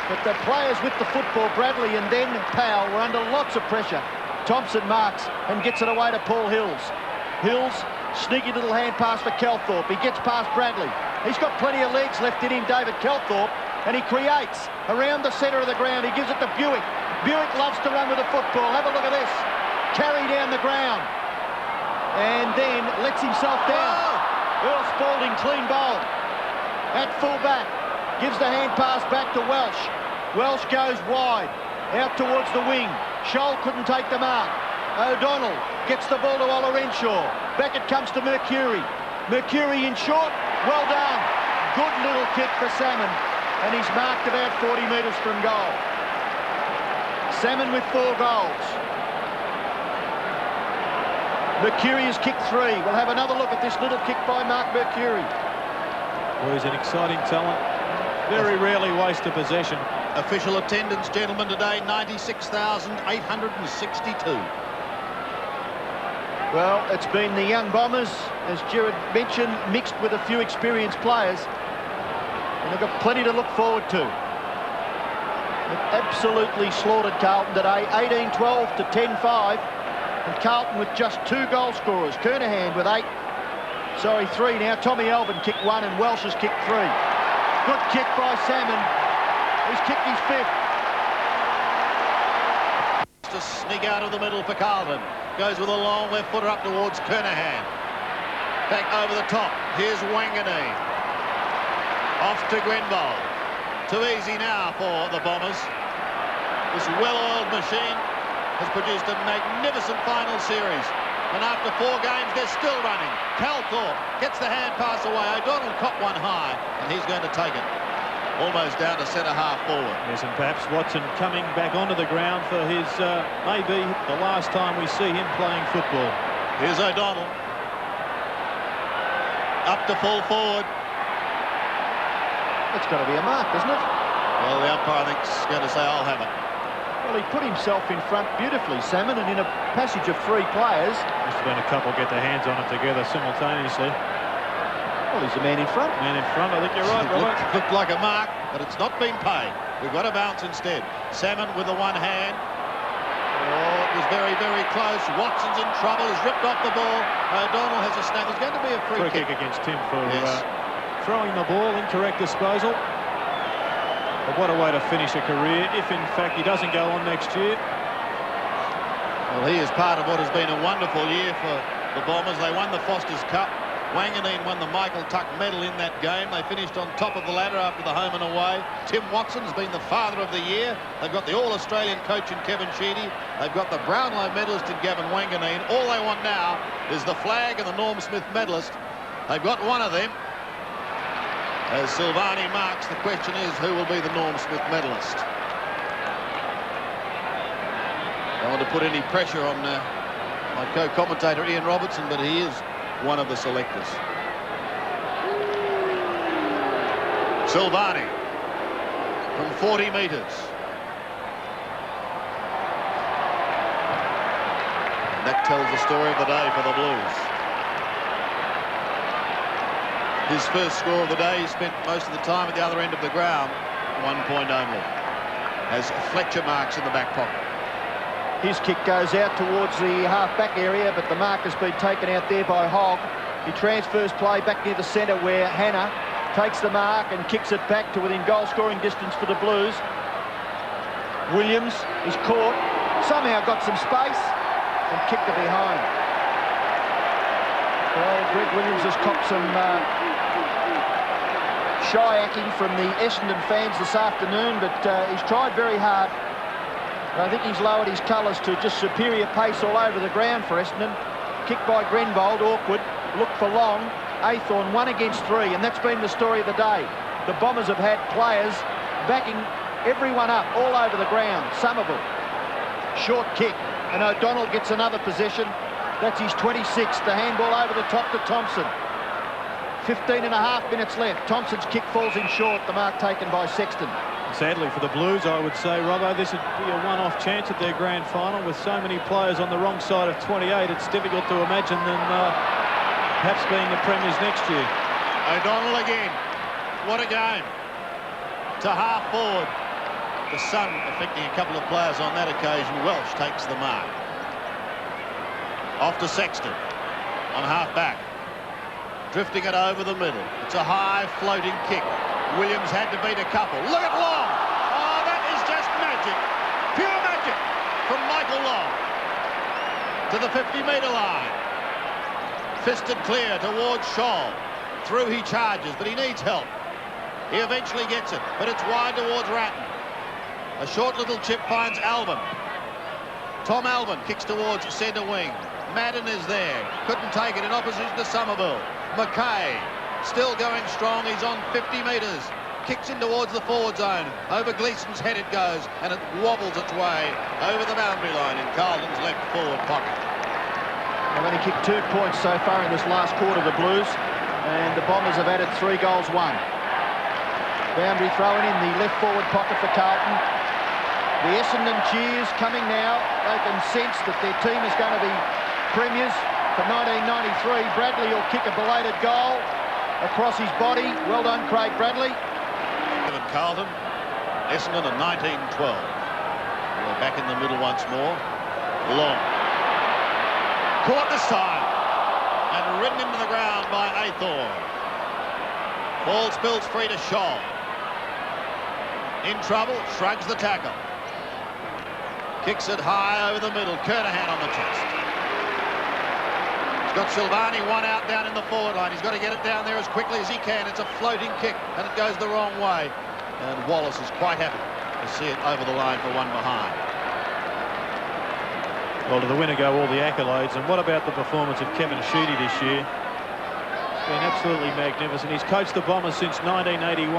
But the players with the football, Bradley and then Powell, were under lots of pressure. Thompson marks and gets it away to Paul Hills. Hills, sneaky little hand pass for Calthorpe. He gets past Bradley. He's got plenty of legs left in him, David Calthorpe, and he creates around the centre of the ground. He gives it to Buick. Buick loves to run with the football. Have a look at this. Carry down the ground. And then lets himself down. Earl Spalding, clean bowl. At full back. Gives the hand pass back to Welsh. Welsh goes wide. Out towards the wing. Scholl couldn't take the mark. O'Donnell gets the ball to Olorenshaw. Back it comes to Mercury. Mercury in short. Well done. Good little kick for Salmon. And he's marked about 40 metres from goal. Salmon with 4 goals. Mercury has kicked 3. We'll have another look at this little kick by Mark Mercury. Well, he's an exciting talent. Very rarely waste a possession. Official attendance, gentlemen, today, 96,862. Well, it's been the young Bombers, as Gerard mentioned, mixed with a few experienced players. And they've got plenty to look forward to. They've absolutely slaughtered Carlton today, 18-12 to 10-5. And Carlton with just 2 goal scorers. Kernahan with 3 now. Tommy Alvin kicked 1 and Welsh has kicked 3. Good kick by Salmon. He's kicked his 5th. To sneak out of the middle for Carlton. Goes with a long left footer up towards Kernahan. Back over the top. Here's Wanganeen. Off to Grenville. Too easy now for the Bombers. This well-oiled machine has produced a magnificent final series. And after 4 games, they're still running. Calthorpe gets the hand pass away. O'Donnell caught one high, and he's going to take it. Almost down to centre-half forward. Yes, and perhaps Watson coming back onto the ground for his, maybe the last time we see him playing football. Here's O'Donnell. Up to full forward. That's got to be a mark, isn't it? Well, the umpire, I think, is going to say, I'll have it. Well, he put himself in front beautifully, Salmon, and in a passage of 3 players. Must have been a couple get their hands on it together simultaneously. Well, he's the man in front. Man in front, I think you're right, Robert. Looked like a mark, but it's not been paid. We've got a bounce instead. Salmon with the one hand. Oh, it was very, very close. Watson's in trouble. He's ripped off the ball. O'Donnell has a snap. There's going to be a free kick against Tim for yes. Throwing the ball, incorrect disposal. But what a way to finish a career, if in fact he doesn't go on next year. Well, he is part of what has been a wonderful year for the Bombers. They won the Foster's Cup. Wanganeen won the Michael Tuck medal in that game. They finished on top of the ladder after the home and away. Tim Watson has been the father of the year. They've got the All-Australian coach in Kevin Sheedy. They've got the Brownlow medalist in Gavin Wanganeen. All they want now is the flag and the Norm Smith medalist. They've got one of them. As Silvani marks, the question is who will be the Norm Smith medalist. Don't want to put any pressure on my co-commentator Ian Robertson, but he is one of the selectors. Silvani from 40 metres. That tells the story of the day for the Blues. His first score of the day, he spent most of the time at the other end of the ground. 1 point only. As Fletcher marks in the back pocket. His kick goes out towards the half-back area, but the mark has been taken out there by Hogg. He transfers play back near the centre where Hannah takes the mark and kicks it back to within goal-scoring distance for the Blues. Williams is caught, somehow got some space and kicked it behind. Well, Greg Williams has copped some shy-acking from the Essendon fans this afternoon, but he's tried very hard. I think he's lowered his colours to just superior pace all over the ground for Essendon. Kick by Grenvold, awkward. Look for Long. Aythorne 1 against 3, and that's been the story of the day. The Bombers have had players backing everyone up all over the ground. Somerville, short kick, and O'Donnell gets another possession. That's his 26th. The handball over the top to Thompson. 15.5 minutes left. Thompson's kick falls in short. The mark taken by Sexton. Sadly for the Blues, I would say, Robbo, this would be a one-off chance at their grand final. With so many players on the wrong side of 28, it's difficult to imagine them perhaps being the premiers next year. O'Donnell again. What a game. To half forward. The sun affecting a couple of players on that occasion. Welsh takes the mark. Off to Sexton on half-back. Drifting it over the middle. It's a high floating kick. Williams had to beat a couple. Look at Long. Oh, that is just magic. Pure magic from Michael Long. To the 50-metre line. Fisted clear towards Scholl. Through he charges, but he needs help. He eventually gets it, but it's wide towards Ratton. A short little chip finds Alvin. Tom Alvin kicks towards centre wing. Madden is there. Couldn't take it in opposition to Somerville. McKay still going strong. He's on 50 metres. Kicks in towards the forward zone. Over Gleeson's head it goes, and it wobbles its way over the boundary line in Carlton's left forward pocket. They've only kicked 2 points so far in this last quarter, the Blues, and the Bombers have added 3 goals, 1. Boundary throw-in in the left forward pocket for Carlton. The Essendon cheers coming now. They can sense that their team is going to be premiers for 1993. Bradley will kick a belated goal across his body. Well done, Craig Bradley. Carlton, Essendon in 1912. We're back in the middle once more. Long. Caught this time and ridden into the ground by Aythorne. Ball spills free to Scholl. In trouble, shrugs the tackle. Kicks it high over the middle. Kernahan on the chest. He's got Silvani one out down in the forward line. He's got to get it down there as quickly as he can. It's a floating kick and it goes the wrong way. And Wallace is quite happy to see it over the line for one behind. Well, to the winner go all the accolades. And what about the performance of Kevin Sheedy this year? It's been absolutely magnificent. He's coached the Bombers since 1981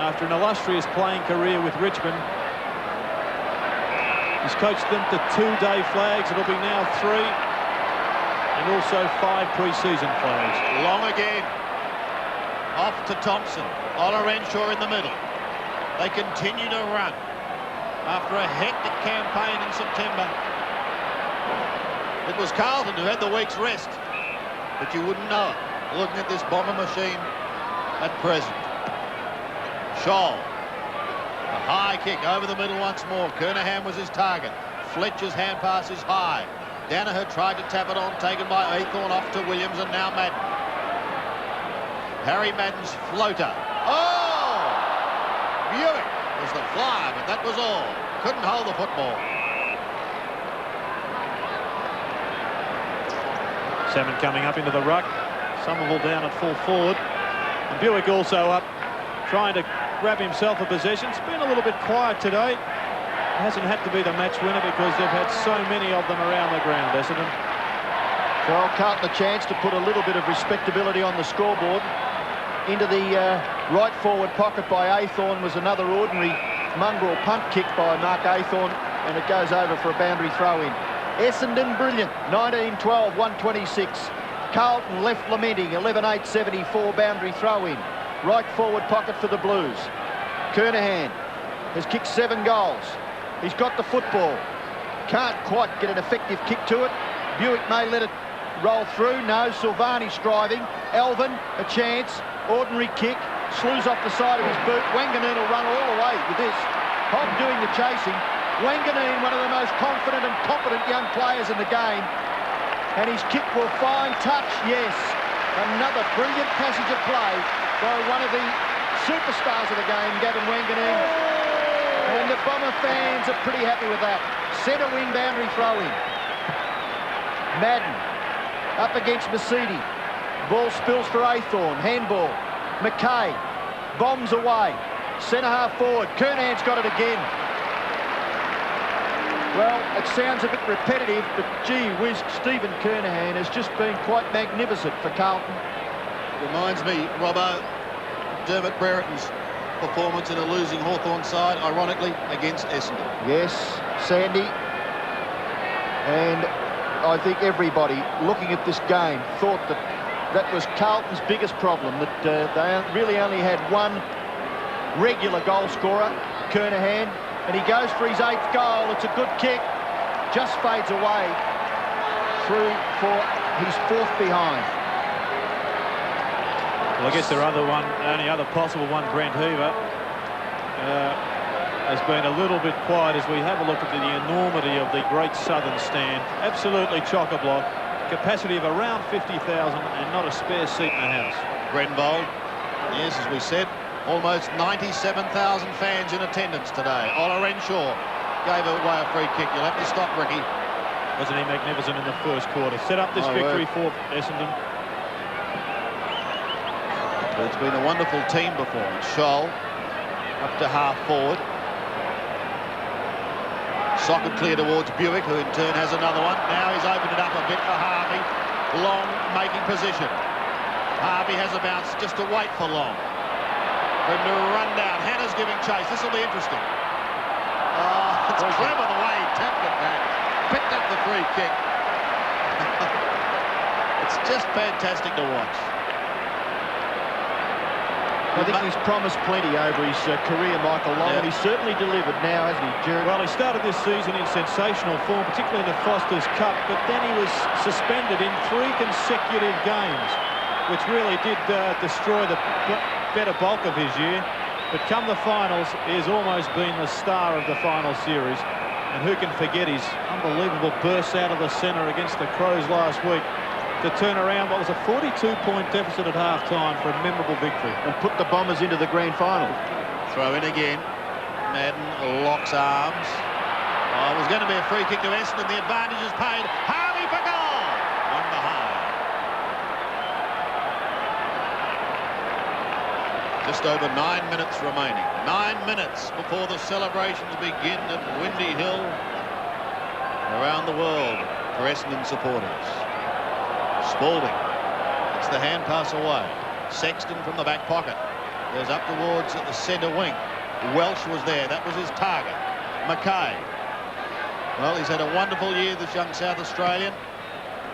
after an illustrious playing career with Richmond. He's coached them to 2-day flags. It'll be now 3. And also 5 pre-season flags. Long again. Off to Thompson. Ola Renshaw in the middle. They continue to run after a hectic campaign in September. It was Carlton who had the week's rest, but you wouldn't know it looking at this Bomber machine at present. Scholl. A high kick over the middle once more. Kernahan was his target. Fletcher's hand pass is high. Danaher tried to tap it on, taken by Aythorne off to Williams, and now Madden. Harry Madden's floater. Oh! Buick was the flyer, but that was all. Couldn't hold the football. Salmon coming up into the ruck. Somerville down at full forward. And Buick also up, trying to grab himself a possession. It's been a little bit quiet today. It hasn't had to be the match winner because they've had so many of them around the ground, Essendon. Well, Carlton a chance to put a little bit of respectability on the scoreboard. Into the right forward pocket by Aythorne was another ordinary mongrel punt kick by Mark Aythorne, and it goes over for a boundary throw-in. Essendon brilliant, 1912, 126. Carlton left lamenting, 11-8-74 boundary throw-in. Right forward pocket for the Blues. Kernahan has kicked 7 goals. He's got the football. Can't quite get an effective kick to it. Buick may let it roll through. No, Silvani striving. Alvin, a chance. Ordinary kick. Slews off the side of his boot. Wanganeen will run all the way with this. Hobb doing the chasing. Wanganeen, one of the most confident and competent young players in the game. And his kick will find touch. Yes. Another brilliant passage of play by one of the superstars of the game, Gavin Wanganeen. And the Bomber fans are pretty happy with that. Centre wing boundary throw-in. Madden up against Mercedes. Ball spills for Aythorne. Handball. McKay bombs away. Centre half forward. Kernahan's got it again. Well, it sounds a bit repetitive, but gee whiz, Stephen Kernahan has just been quite magnificent for Carlton. Reminds me, Robbo, Dermot Brereton's performance in a losing Hawthorn side, ironically, against Essendon. Yes, Sandy. And I think everybody looking at this game thought that that was Carlton's biggest problem, that they really only had one regular goal scorer, Kernahan, and he goes for his 8th goal. It's a good kick, just fades away through for his 4th behind. Well, I guess their only other possible one, Brent Hoover, has been a little bit quiet as we have a look at the enormity of the Great Southern Stand. Absolutely chock-a-block. Capacity of around 50,000 and not a spare seat in the house. Grenbold, yes, as we said, almost 97,000 fans in attendance today. Ola Renshaw gave away a free kick. You'll have to stop, Ricky. Wasn't he magnificent in the first quarter? Set up this victory for Essendon. But it's been a wonderful team performance. Scholl up to half forward. Socket clear towards Buick, who in turn has another one. Now he's opened it up a bit for Harvey. Long making position. Harvey has a bounce just to wait for Long. For him to run down. Hannah's giving chase. This will be interesting. Oh, it's clever the way he tapped it back. Picked up the free kick. It's just fantastic to watch. I think he's promised plenty over his career, Michael Long, and he's certainly delivered now, hasn't he, Jared? Well, he started this season in sensational form, particularly in the Foster's Cup, but then he was suspended in 3 consecutive games, which really did destroy the better bulk of his year. But come the finals, he has almost been the star of the final series. And who can forget his unbelievable burst out of the centre against the Crows last week to turn around what was a 42-point deficit at half-time for a memorable victory. And put the Bombers into the grand final. Throw in again. Madden locks arms. Oh, it was going to be a free kick to Essendon. The advantage is paid. Harvey for goal! One behind. Just over 9 minutes remaining. 9 minutes before the celebrations begin at Windy Hill. Around the world for Essendon supporters. Spalding. It's the hand pass away. Sexton from the back pocket. Goes up towards the centre wing. Welsh was there. That was his target. McKay. Well, he's had a wonderful year, this young South Australian.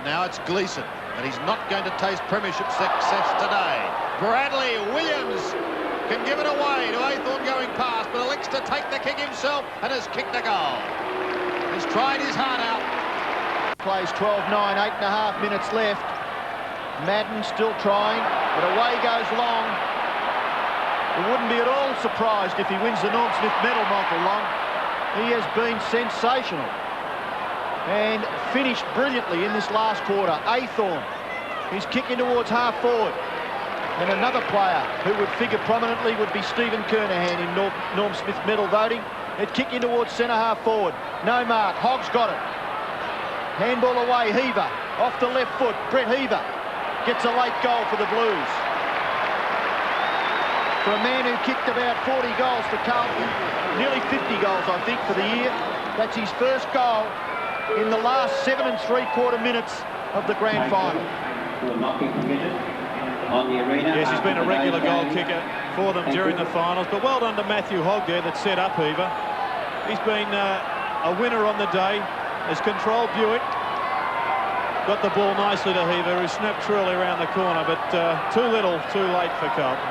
Now it's Gleeson. And he's not going to taste premiership success today. Bradley Williams can give it away to Aythorne going past, but elects to take the kick himself and has kicked a goal. He's tried his heart out. Plays 12-9, 8.5 minutes left. Madden still trying, but away goes Long. I wouldn't be at all surprised if he wins the Norm Smith medal, Michael Long. He has been sensational and finished brilliantly in this last quarter. Aythorne, he's kicking towards half forward. And another player who would figure prominently would be Stephen Kernahan in Norm Smith medal voting. It's kicking towards centre half forward. No mark. Hogg's got it. Handball away, Heaver. Off the left foot, Brett Heaver gets a late goal for the Blues. For a man who kicked about 40 goals for Carlton, nearly 50 goals, I think, for the year. That's his first goal in the last 7 3/4 minutes of the grand final. Yes, he's been a regular goal kicker for them during the finals, but well done to Matthew Hogg there that set up Heaver. He's been a winner on the day. Has controlled Buick. Got the ball nicely to Heaver, who snapped truly around the corner, but too little, too late for Carlton.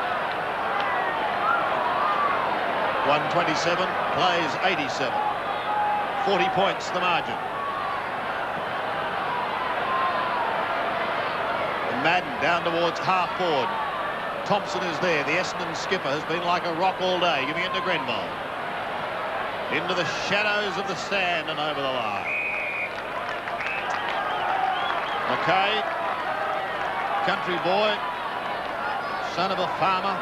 127, plays 87. 40 points the margin. And Madden down towards half forward. Thompson is there. The Essendon skipper has been like a rock all day, giving it to Grenville. Into the shadows of the stand and over the line. McKay, country boy, son of a farmer,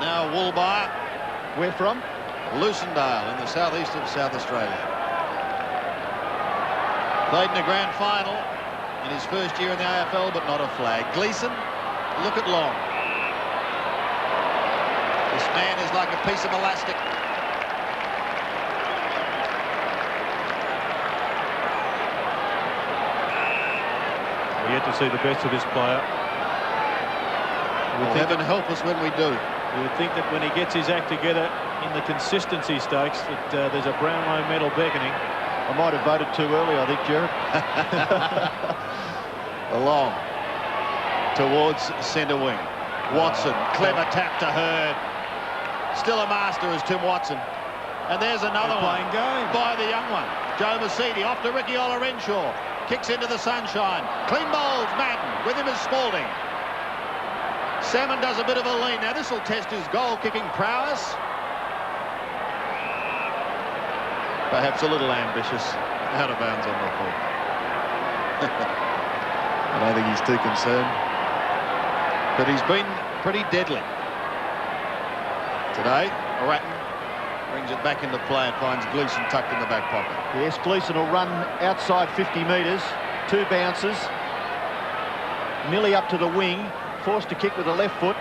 now a wool buyer. Where from? Lucendale in the southeast of South Australia. Played in a grand final in his first year in the AFL, but not a flag. Gleeson, look at Long. This man is like a piece of elastic. We yet to see the best of this player. Heaven help us when we do. You would think that when he gets his act together in the consistency stakes that there's a Brownlow medal beckoning. I might have voted too early, I think, Jared. Long towards centre wing. Watson, clever tap to Hurd. Still a master is Tim Watson. And there's another one by the young one. Joe Mercedes off to Ricky Olorenshaw. Kicks into the sunshine. Clean bowls Madden. With him is Spalding. Salmon does a bit of a lean. Now this will test his goal-kicking prowess. Perhaps a little ambitious. Out of bounds on the ball. I don't think he's too concerned. But he's been pretty deadly. Today, Ratton brings it back into play and finds Gleeson tucked in the back pocket. Yes, Gleeson will run outside 50 metres. 2 bounces. Nearly up to the wing. Forced to kick with the left foot.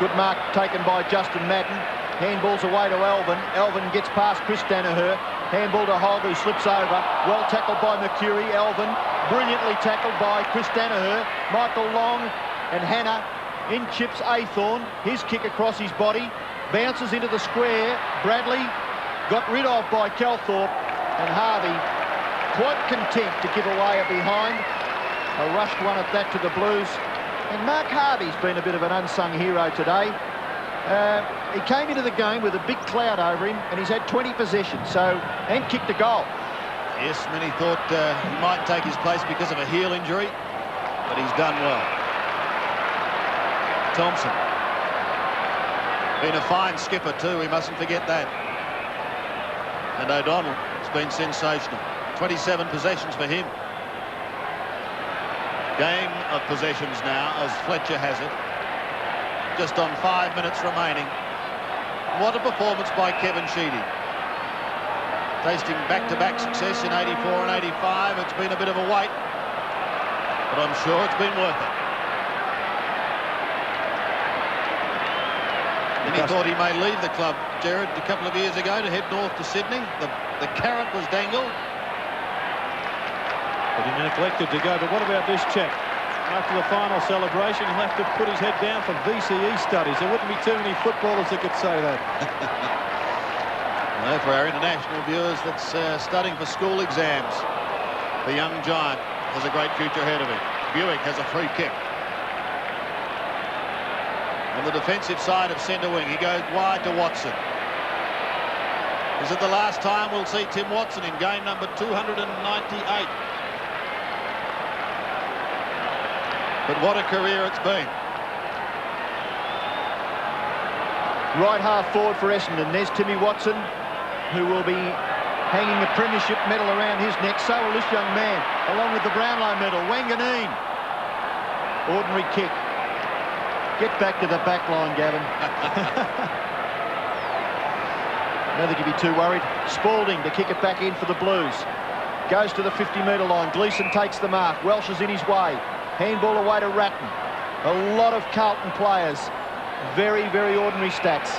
Good mark taken by Justin Madden. Handballs away to Alvin. Alvin gets past Chris Danaher. Handball to Hogg, who slips over. Well tackled by Mercury. Alvin, brilliantly tackled by Chris Danaher. Michael Long and Hannah. In chips Aythorne. His kick across his body. Bounces into the square. Bradley got rid of by Calthorpe. And Harvey quite content to give away a behind. A rushed one at that to the Blues. And Mark Harvey's been a bit of an unsung hero today. He came into the game with a big cloud over him, and he's had 20 possessions, and kicked a goal. Yes, many thought he might take his place because of a heel injury, but he's done well. Thompson. Been a fine skipper too, we mustn't forget that. And O'Donnell has been sensational. 27 possessions for him. Game of possessions now, as Fletcher has it. Just on 5 minutes remaining. What a performance by Kevin Sheedy. Tasting back-to-back success in 84 and 85. It's been a bit of a wait, but I'm sure it's been worth it. And he thought he may leave the club, Gerard, a couple of years ago to head north to Sydney. The carrot was dangled. But he neglected to go. But what about this chap? After the final celebration, he'll have to put his head down for VCE studies. There wouldn't be too many footballers that could say that. No, for our international viewers, that's studying for school exams. The young giant has a great future ahead of him. Buick has a free kick. On the defensive side of centre wing, he goes wide to Watson. Is it the last time we'll see Tim Watson in game number 298? But what a career it's been. Right half forward for Essendon. There's Timmy Watson, who will be hanging a premiership medal around his neck. So will this young man, along with the Brownlow medal. Wanganeen. Ordinary kick. Get back to the back line, Gavin. I don't think you'd be too worried. Spalding to kick it back in for the Blues. Goes to the 50-metre line. Gleeson takes the mark. Welsh is in his way. Handball away to Ratton. A lot of Carlton players. Very, very ordinary stats.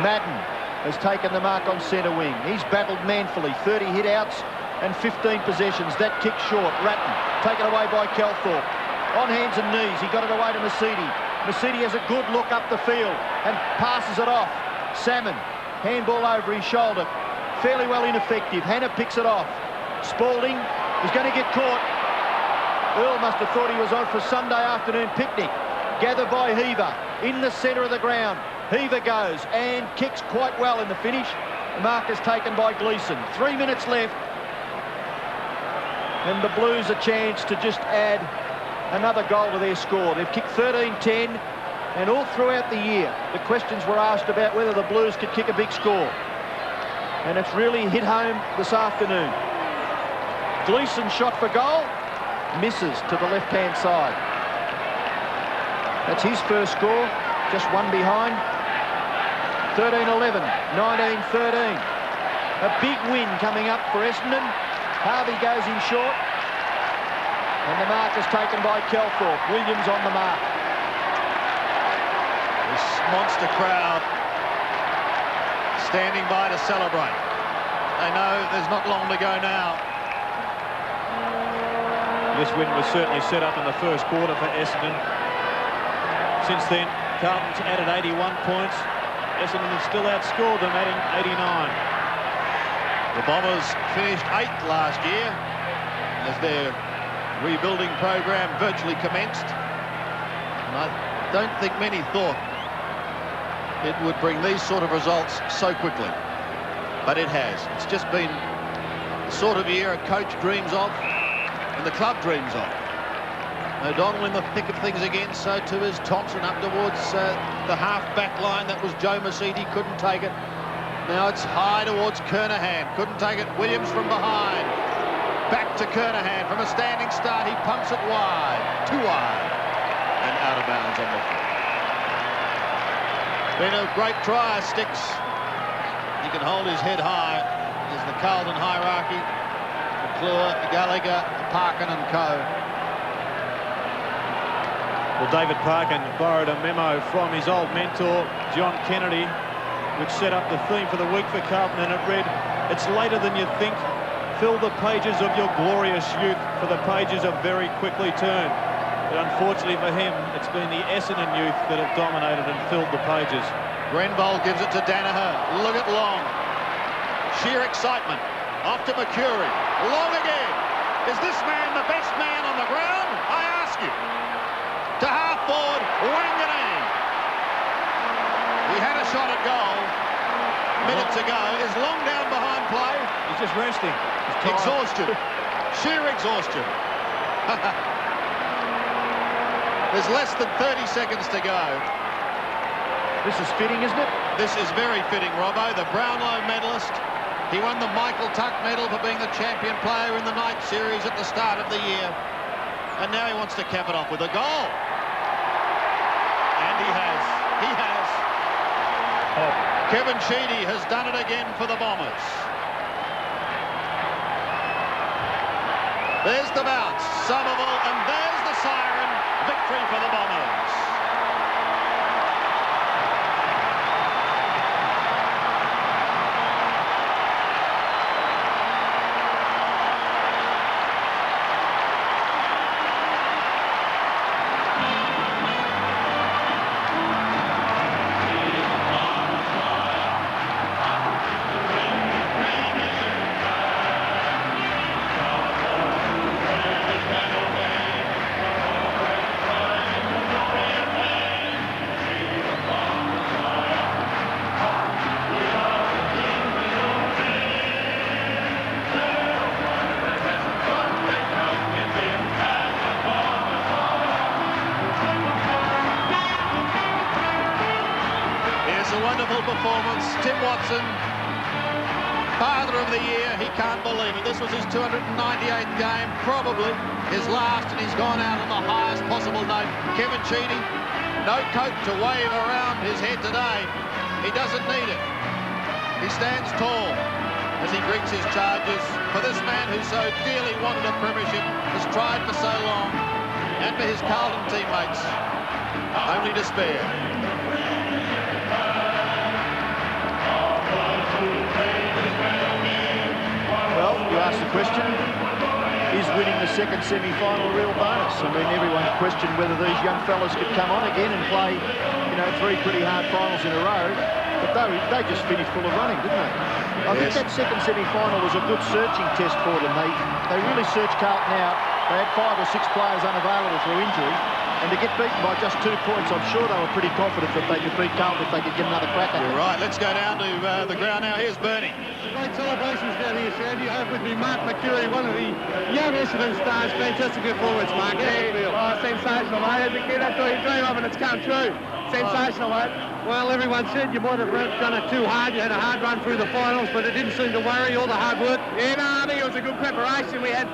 Madden has taken the mark on centre wing. He's battled manfully. 30 hit-outs and 15 possessions. That kick short. Ratton taken away by Calthorpe. On hands and knees. He got it away to Mercedes. Mercedes has a good look up the field and passes it off. Salmon. Handball over his shoulder. Fairly well ineffective. Hannah picks it off. Spalding is going to get caught. Earl must have thought he was on for Sunday afternoon picnic. Gathered by Heaver in the centre of the ground. Heaver goes and kicks quite well in the finish. The mark is taken by Gleeson. 3 minutes left. And the Blues a chance to just add another goal to their score. They've kicked 13-10, and all throughout the year the questions were asked about whether the Blues could kick a big score. And it's really hit home this afternoon. Gleeson shot for goal. Misses to the left-hand side. That's his first score, just one behind. 13-11, 19-13. A big win coming up for Essendon. Harvey goes in short. And the mark is taken by Calthorpe. Williams on the mark. This monster crowd standing by to celebrate. They know there's not long to go now. This win was certainly set up in the first quarter for Essendon. Since then, Carlton's added 81 points. Essendon has still outscored them, adding 89. The Bombers finished 8th last year as their rebuilding program virtually commenced. And I don't think many thought it would bring these sort of results so quickly. But it has. It's just been the sort of year a coach dreams of and the club dreams of. O'Donnell in the thick of things again, so too is Thompson up towards the half-back line. That was Joe Mercedes, couldn't take it. Now it's high towards Kernahan, couldn't take it. Williams from behind. Back to Kernahan from a standing start. He pumps it wide, too wide, and out of bounds on the field. Been a great try, Sticks. He can hold his head high. There's the Carlton hierarchy. McClure, Gallagher, Parkin and co. Well, David Parkin borrowed a memo from his old mentor, John Kennedy, which set up the theme for the week for Carlton, and it read, It's later than you think. Fill the pages of your glorious youth, for the pages are very quickly turned. But unfortunately for him, it's been the Essendon youth that have dominated and filled the pages. Grenville gives it to Danaher. Look at Long. Sheer excitement. Off to Mercury. Long again. Is this man the best man on the ground? I ask you. To half forward, Wanganeen. He had a shot at goal minutes ago. Is Long down behind play? He's just resting. Exhaustion. Sheer exhaustion. There's less than 30 seconds to go. This is fitting, isn't it? This is very fitting, Robbo. The Brownlow medalist. He won the Michael Tuck medal for being the champion player in the night series at the start of the year. And now he wants to cap it off with a goal. And he has. He has. Oh. Kevin Sheedy has done it again for the Bombers. There's the bounce. Somerville, and there's the siren. Victory for the Bombers. Performance. Tim Watson, father of the year. He can't believe it. This was his 298th game, probably his last, and he's gone out on the highest possible note. Kevin Sheedy, no coat to wave around his head today. He doesn't need it. He stands tall as he greets his charges for this man who so dearly wanted a premiership, has tried for so long, and for his Carlton teammates. Only despair. Well, you asked the question, is winning the second semi-final a real bonus? I mean, everyone questioned whether these young fellas could come on again and play, you know, 3 pretty hard finals in a row. But they just finished full of running, didn't they? I think that second semi-final was a good searching test for them. They really searched Carlton out. They had 5 or 6 players unavailable through injury. And to get beaten by just 2 points, I'm sure they were pretty confident that they could beat Carlton if they could get another crack at it. You're right. Let's go down to the ground now. Here's Bernie. Great celebrations down here, Sandy. I have with me Mark Mercury, one of the young Essendon stars. Fantastic performance, Mark. Oh, sensational, mate. As a kid, that's all you dream of, and it's come true. Sensational, mate. Well, everyone said you might have done it too hard. You had a hard run through the finals, but it didn't seem to worry all the hard work. Yeah, no, I think it was a good preparation. We had,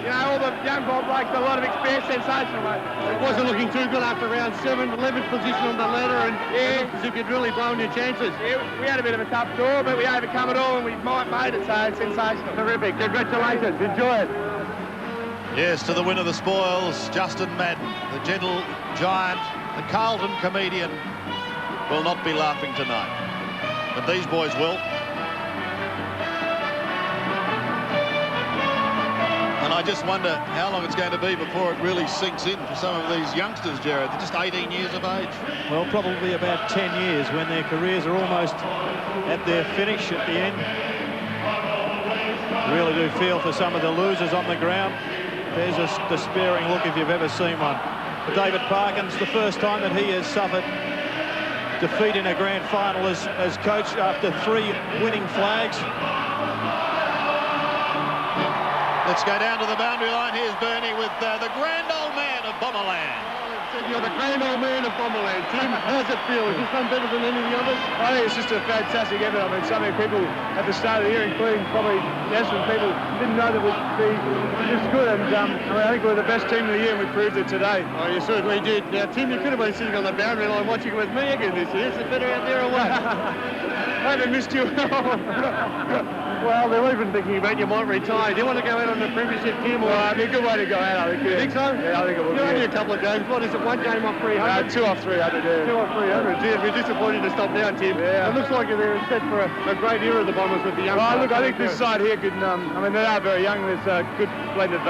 you know, all the young ball blokes, a lot of experience. Sensational, mate. It wasn't looking too good after round 7, 11th position on the ladder, and it looked as if you'd really blown your chances. Yeah, we had a bit of a tough tour, but we overcome it all, and we made it, so it's sensational. Terrific. Congratulations. Enjoy it. Yes, to the winner of the spoils, Justin Madden, the gentle giant, the Carlton comedian, will not be laughing tonight. But these boys will. And I just wonder how long it's going to be before it really sinks in for some of these youngsters, Jared. They're just 18 years of age. Well, probably about 10 years when their careers are almost at their finish at the end. Really do feel for some of the losers on the ground. There's a despairing look if you've ever seen one. For David Parkins, the first time that he has suffered defeat in a grand final as coach after 3 winning flags. Let's go down to the boundary line. Here's Bernie with the grand old man of Bomberland. You're the grand old man of Bomberland, Tim. How's it feel? Is this one better than any of the others? I think it's just a fantastic effort. I mean, so many people at the start of the year, including probably the Essendon people, didn't know that we'd be this good. And I mean, I think we're the best team of the year, and we proved it today. Oh, you certainly did. Now, Tim, you could have been sitting on the boundary line watching with me again this year. Is it better out there or what? I haven't missed you at all. Well, they're even thinking about you might retire. Do you want to go out on the premiership, Tim? Well, it'd be a good way to go out, I think. You think so? Yeah, I think it will. You're only a couple of games. What is it, one game off 300? 2 off 300, yeah. 2 off 300. Gee, it'd be disappointing to stop now, Tim. Yeah. It looks like they're set for a great era of the Bombers with the young Well, players. look, I think this side here could, I mean, they are very young. There's a good blend of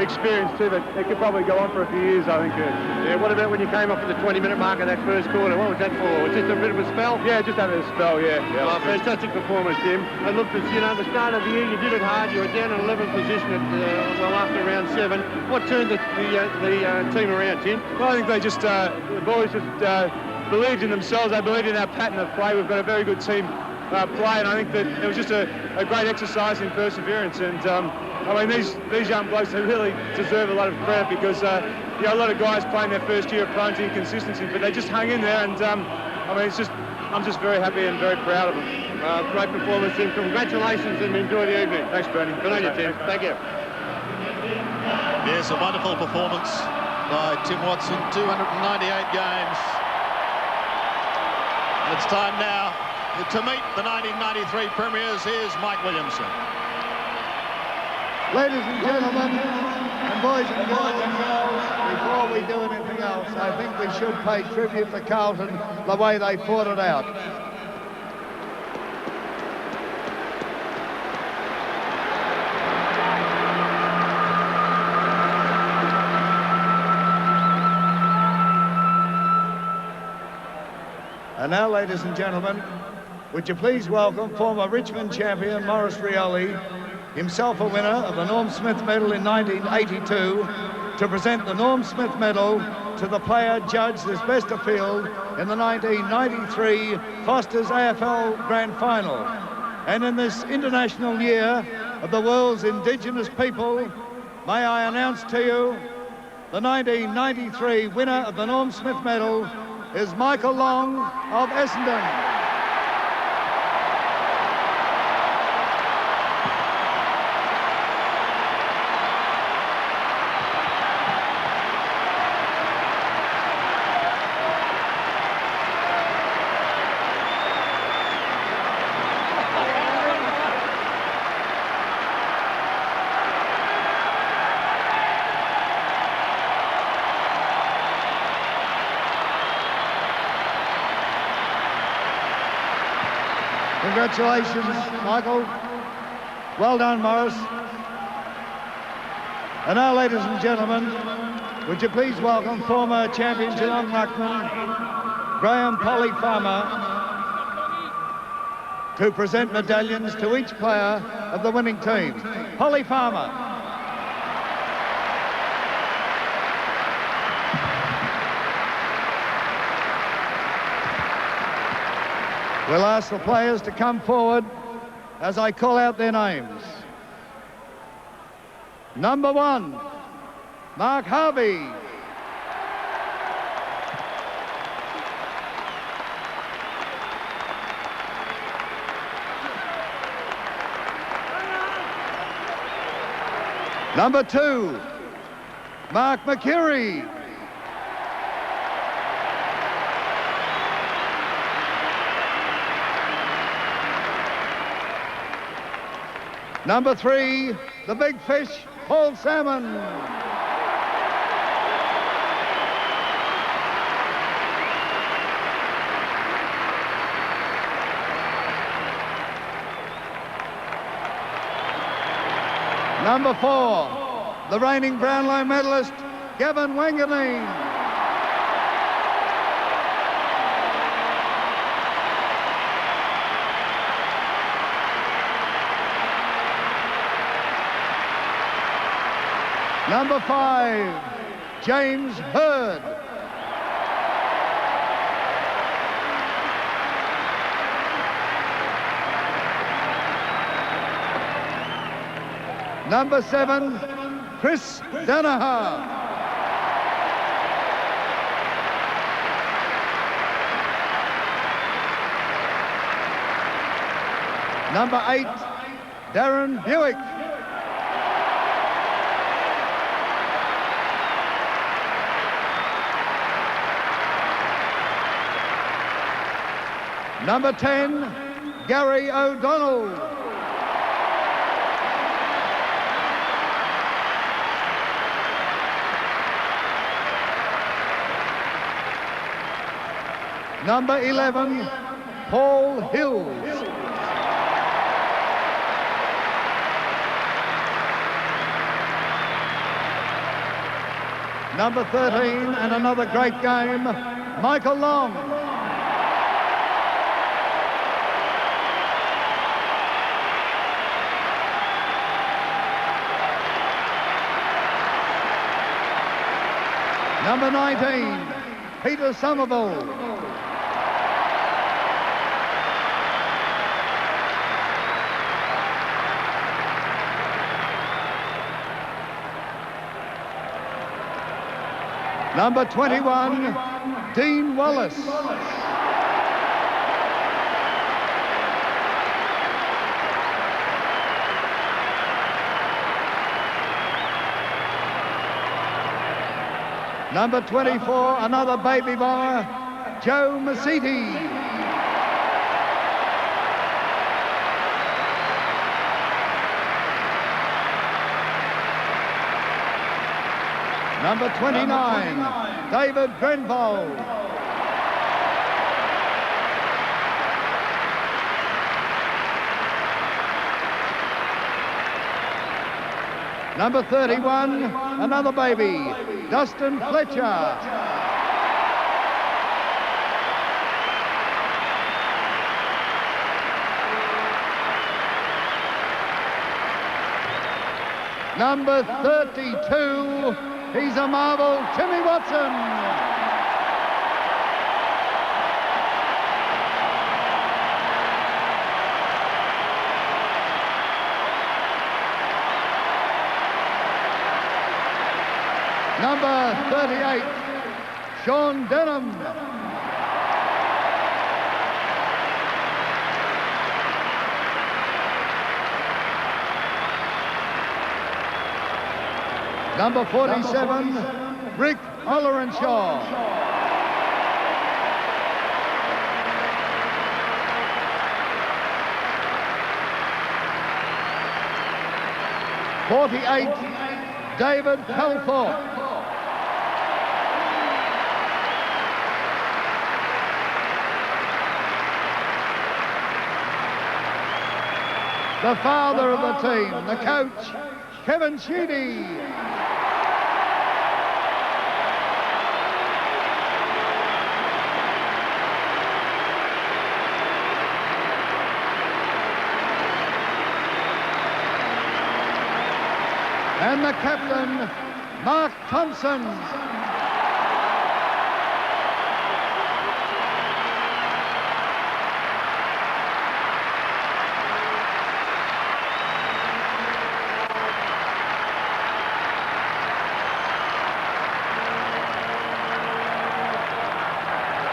experience too, but it could probably go on for a few years, I think. Yeah, what about when you came up at the 20-minute mark of that first quarter? What was that for? Was just a bit of a spell? Yeah, just having a spell, yeah. Oh, fantastic performance, Tim. And look, you know, the start of the year, you did it hard. You were down in 11th position at, well, after round 7. What turned the team around, Tim? Well, I think they just, the boys just believed in themselves. They believed in our pattern of play. We've got a very good team play, and I think that it was just a great exercise in perseverance. And I mean, these young blokes, they really deserve a lot of credit because you know, a lot of guys playing their first year are prone to inconsistency, but they just hung in there. And I mean, I'm just very happy and very proud of them. Great performance, Tim. Congratulations and enjoy the evening. Thanks, Bernie. Good on you, Tim. Thank you. Yes, a wonderful performance by Tim Watson, 298 games. And it's time now to meet the 1993 premiers. Here's Mike Williamson. Ladies and gentlemen, and boys and girls, before we do anything else, I think we should pay tribute to Carlton the way they fought it out. And now, ladies and gentlemen, would you please welcome former Richmond champion Maurice Rioli, himself a winner of the Norm Smith Medal in 1982, to present the Norm Smith Medal to the player judged as best of field in the 1993 Foster's AFL Grand Final. And in this international year of the world's Indigenous people, may I announce to you the 1993 winner of the Norm Smith Medal is Michael Long of Essendon. Congratulations, Michael. Well done, Maurice. And now, ladies and gentlemen, would you please welcome former champion Geelong ruckman Graham Polly Farmer to present medallions to each player of the winning team. Polly Farmer. We'll ask the players to come forward as I call out their names. Number 1, Mark Harvey. Number 2, Mark McCurry. Number 3, the big fish, Paul Salmon. Number 4, the reigning Brownlow medalist, Gavin Wanganeen. Number 5, James Hurd. Number 7, Chris Danaher. Number 8, Darren Buick. Number 10, Gary O'Donnell. Number 11, Paul Hills. Number 13, and another great game, Michael Long. Number 19, Peter Somerville. Number 21, Dean Wallace. Number 24, another baby bomber, Joe Masiti. Number 29, David Grenville. Number 31, another baby, Dustin Fletcher. Number 32, he's a marvel, Timmy Watson. Number 38, Sean Denham. Number 47, Rick Ollerenshaw. '48, David Calthorpe. The father of the team, the coach, Kevin Sheedy. And the captain, Mark Thompson.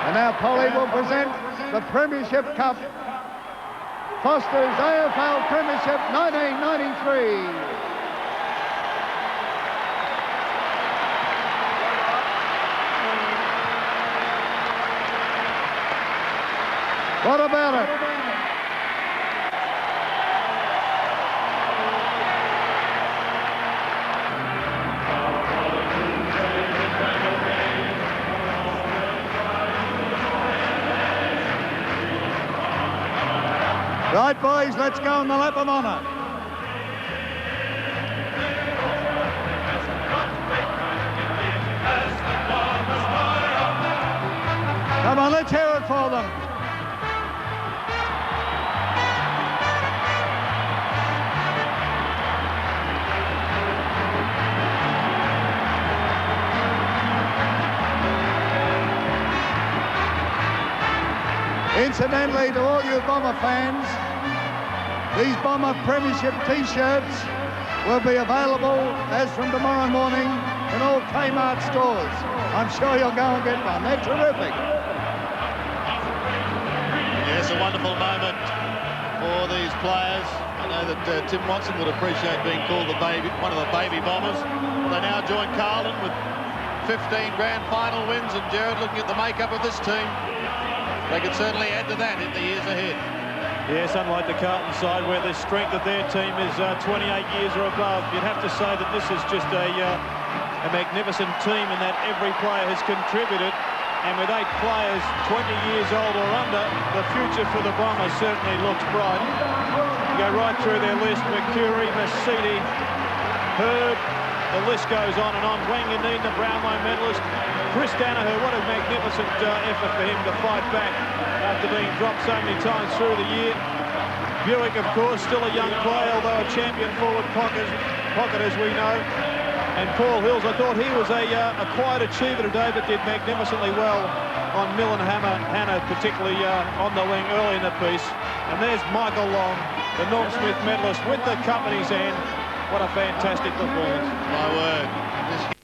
And now Polly will present the Premiership Cup, Foster's AFL Premiership 1993. What about it? Right, boys, let's go on the lap of honour. Come on, let's hear it for them. Incidentally, to all you Bomber fans, these Bomber Premiership T-shirts will be available as from tomorrow morning in all Kmart stores. I'm sure you'll go and get one. They're terrific. Yes, a wonderful moment for these players. I know that Tim Watson would appreciate being called one of the baby Bombers. They now join Carlton with 15 grand final wins, and Gerard, looking at the makeup of this team, they could certainly add to that in the years ahead. Yes, unlike the Carlton side, where the strength of their team is 28 years or above, you'd have to say that this is just a magnificent team, and that every player has contributed And with 8 players 20 years old or under, the future for the Bombers certainly looks bright. You go right through their list: Mercuri, Masidi, Hurd. The list goes on and on. Wanganeen, the Brownlow medalist. Chris Danaher, what a magnificent effort for him to fight back after being dropped so many times through the year. Buick, of course, still a young player, although a champion forward pocket as we know. And Paul Hills, I thought he was a quiet achiever today, but did magnificently well on Mill and Hannah, particularly on the wing early in the piece. And there's Michael Long, the Norm Smith medalist, with the cup in his hand. What a fantastic performance. My word.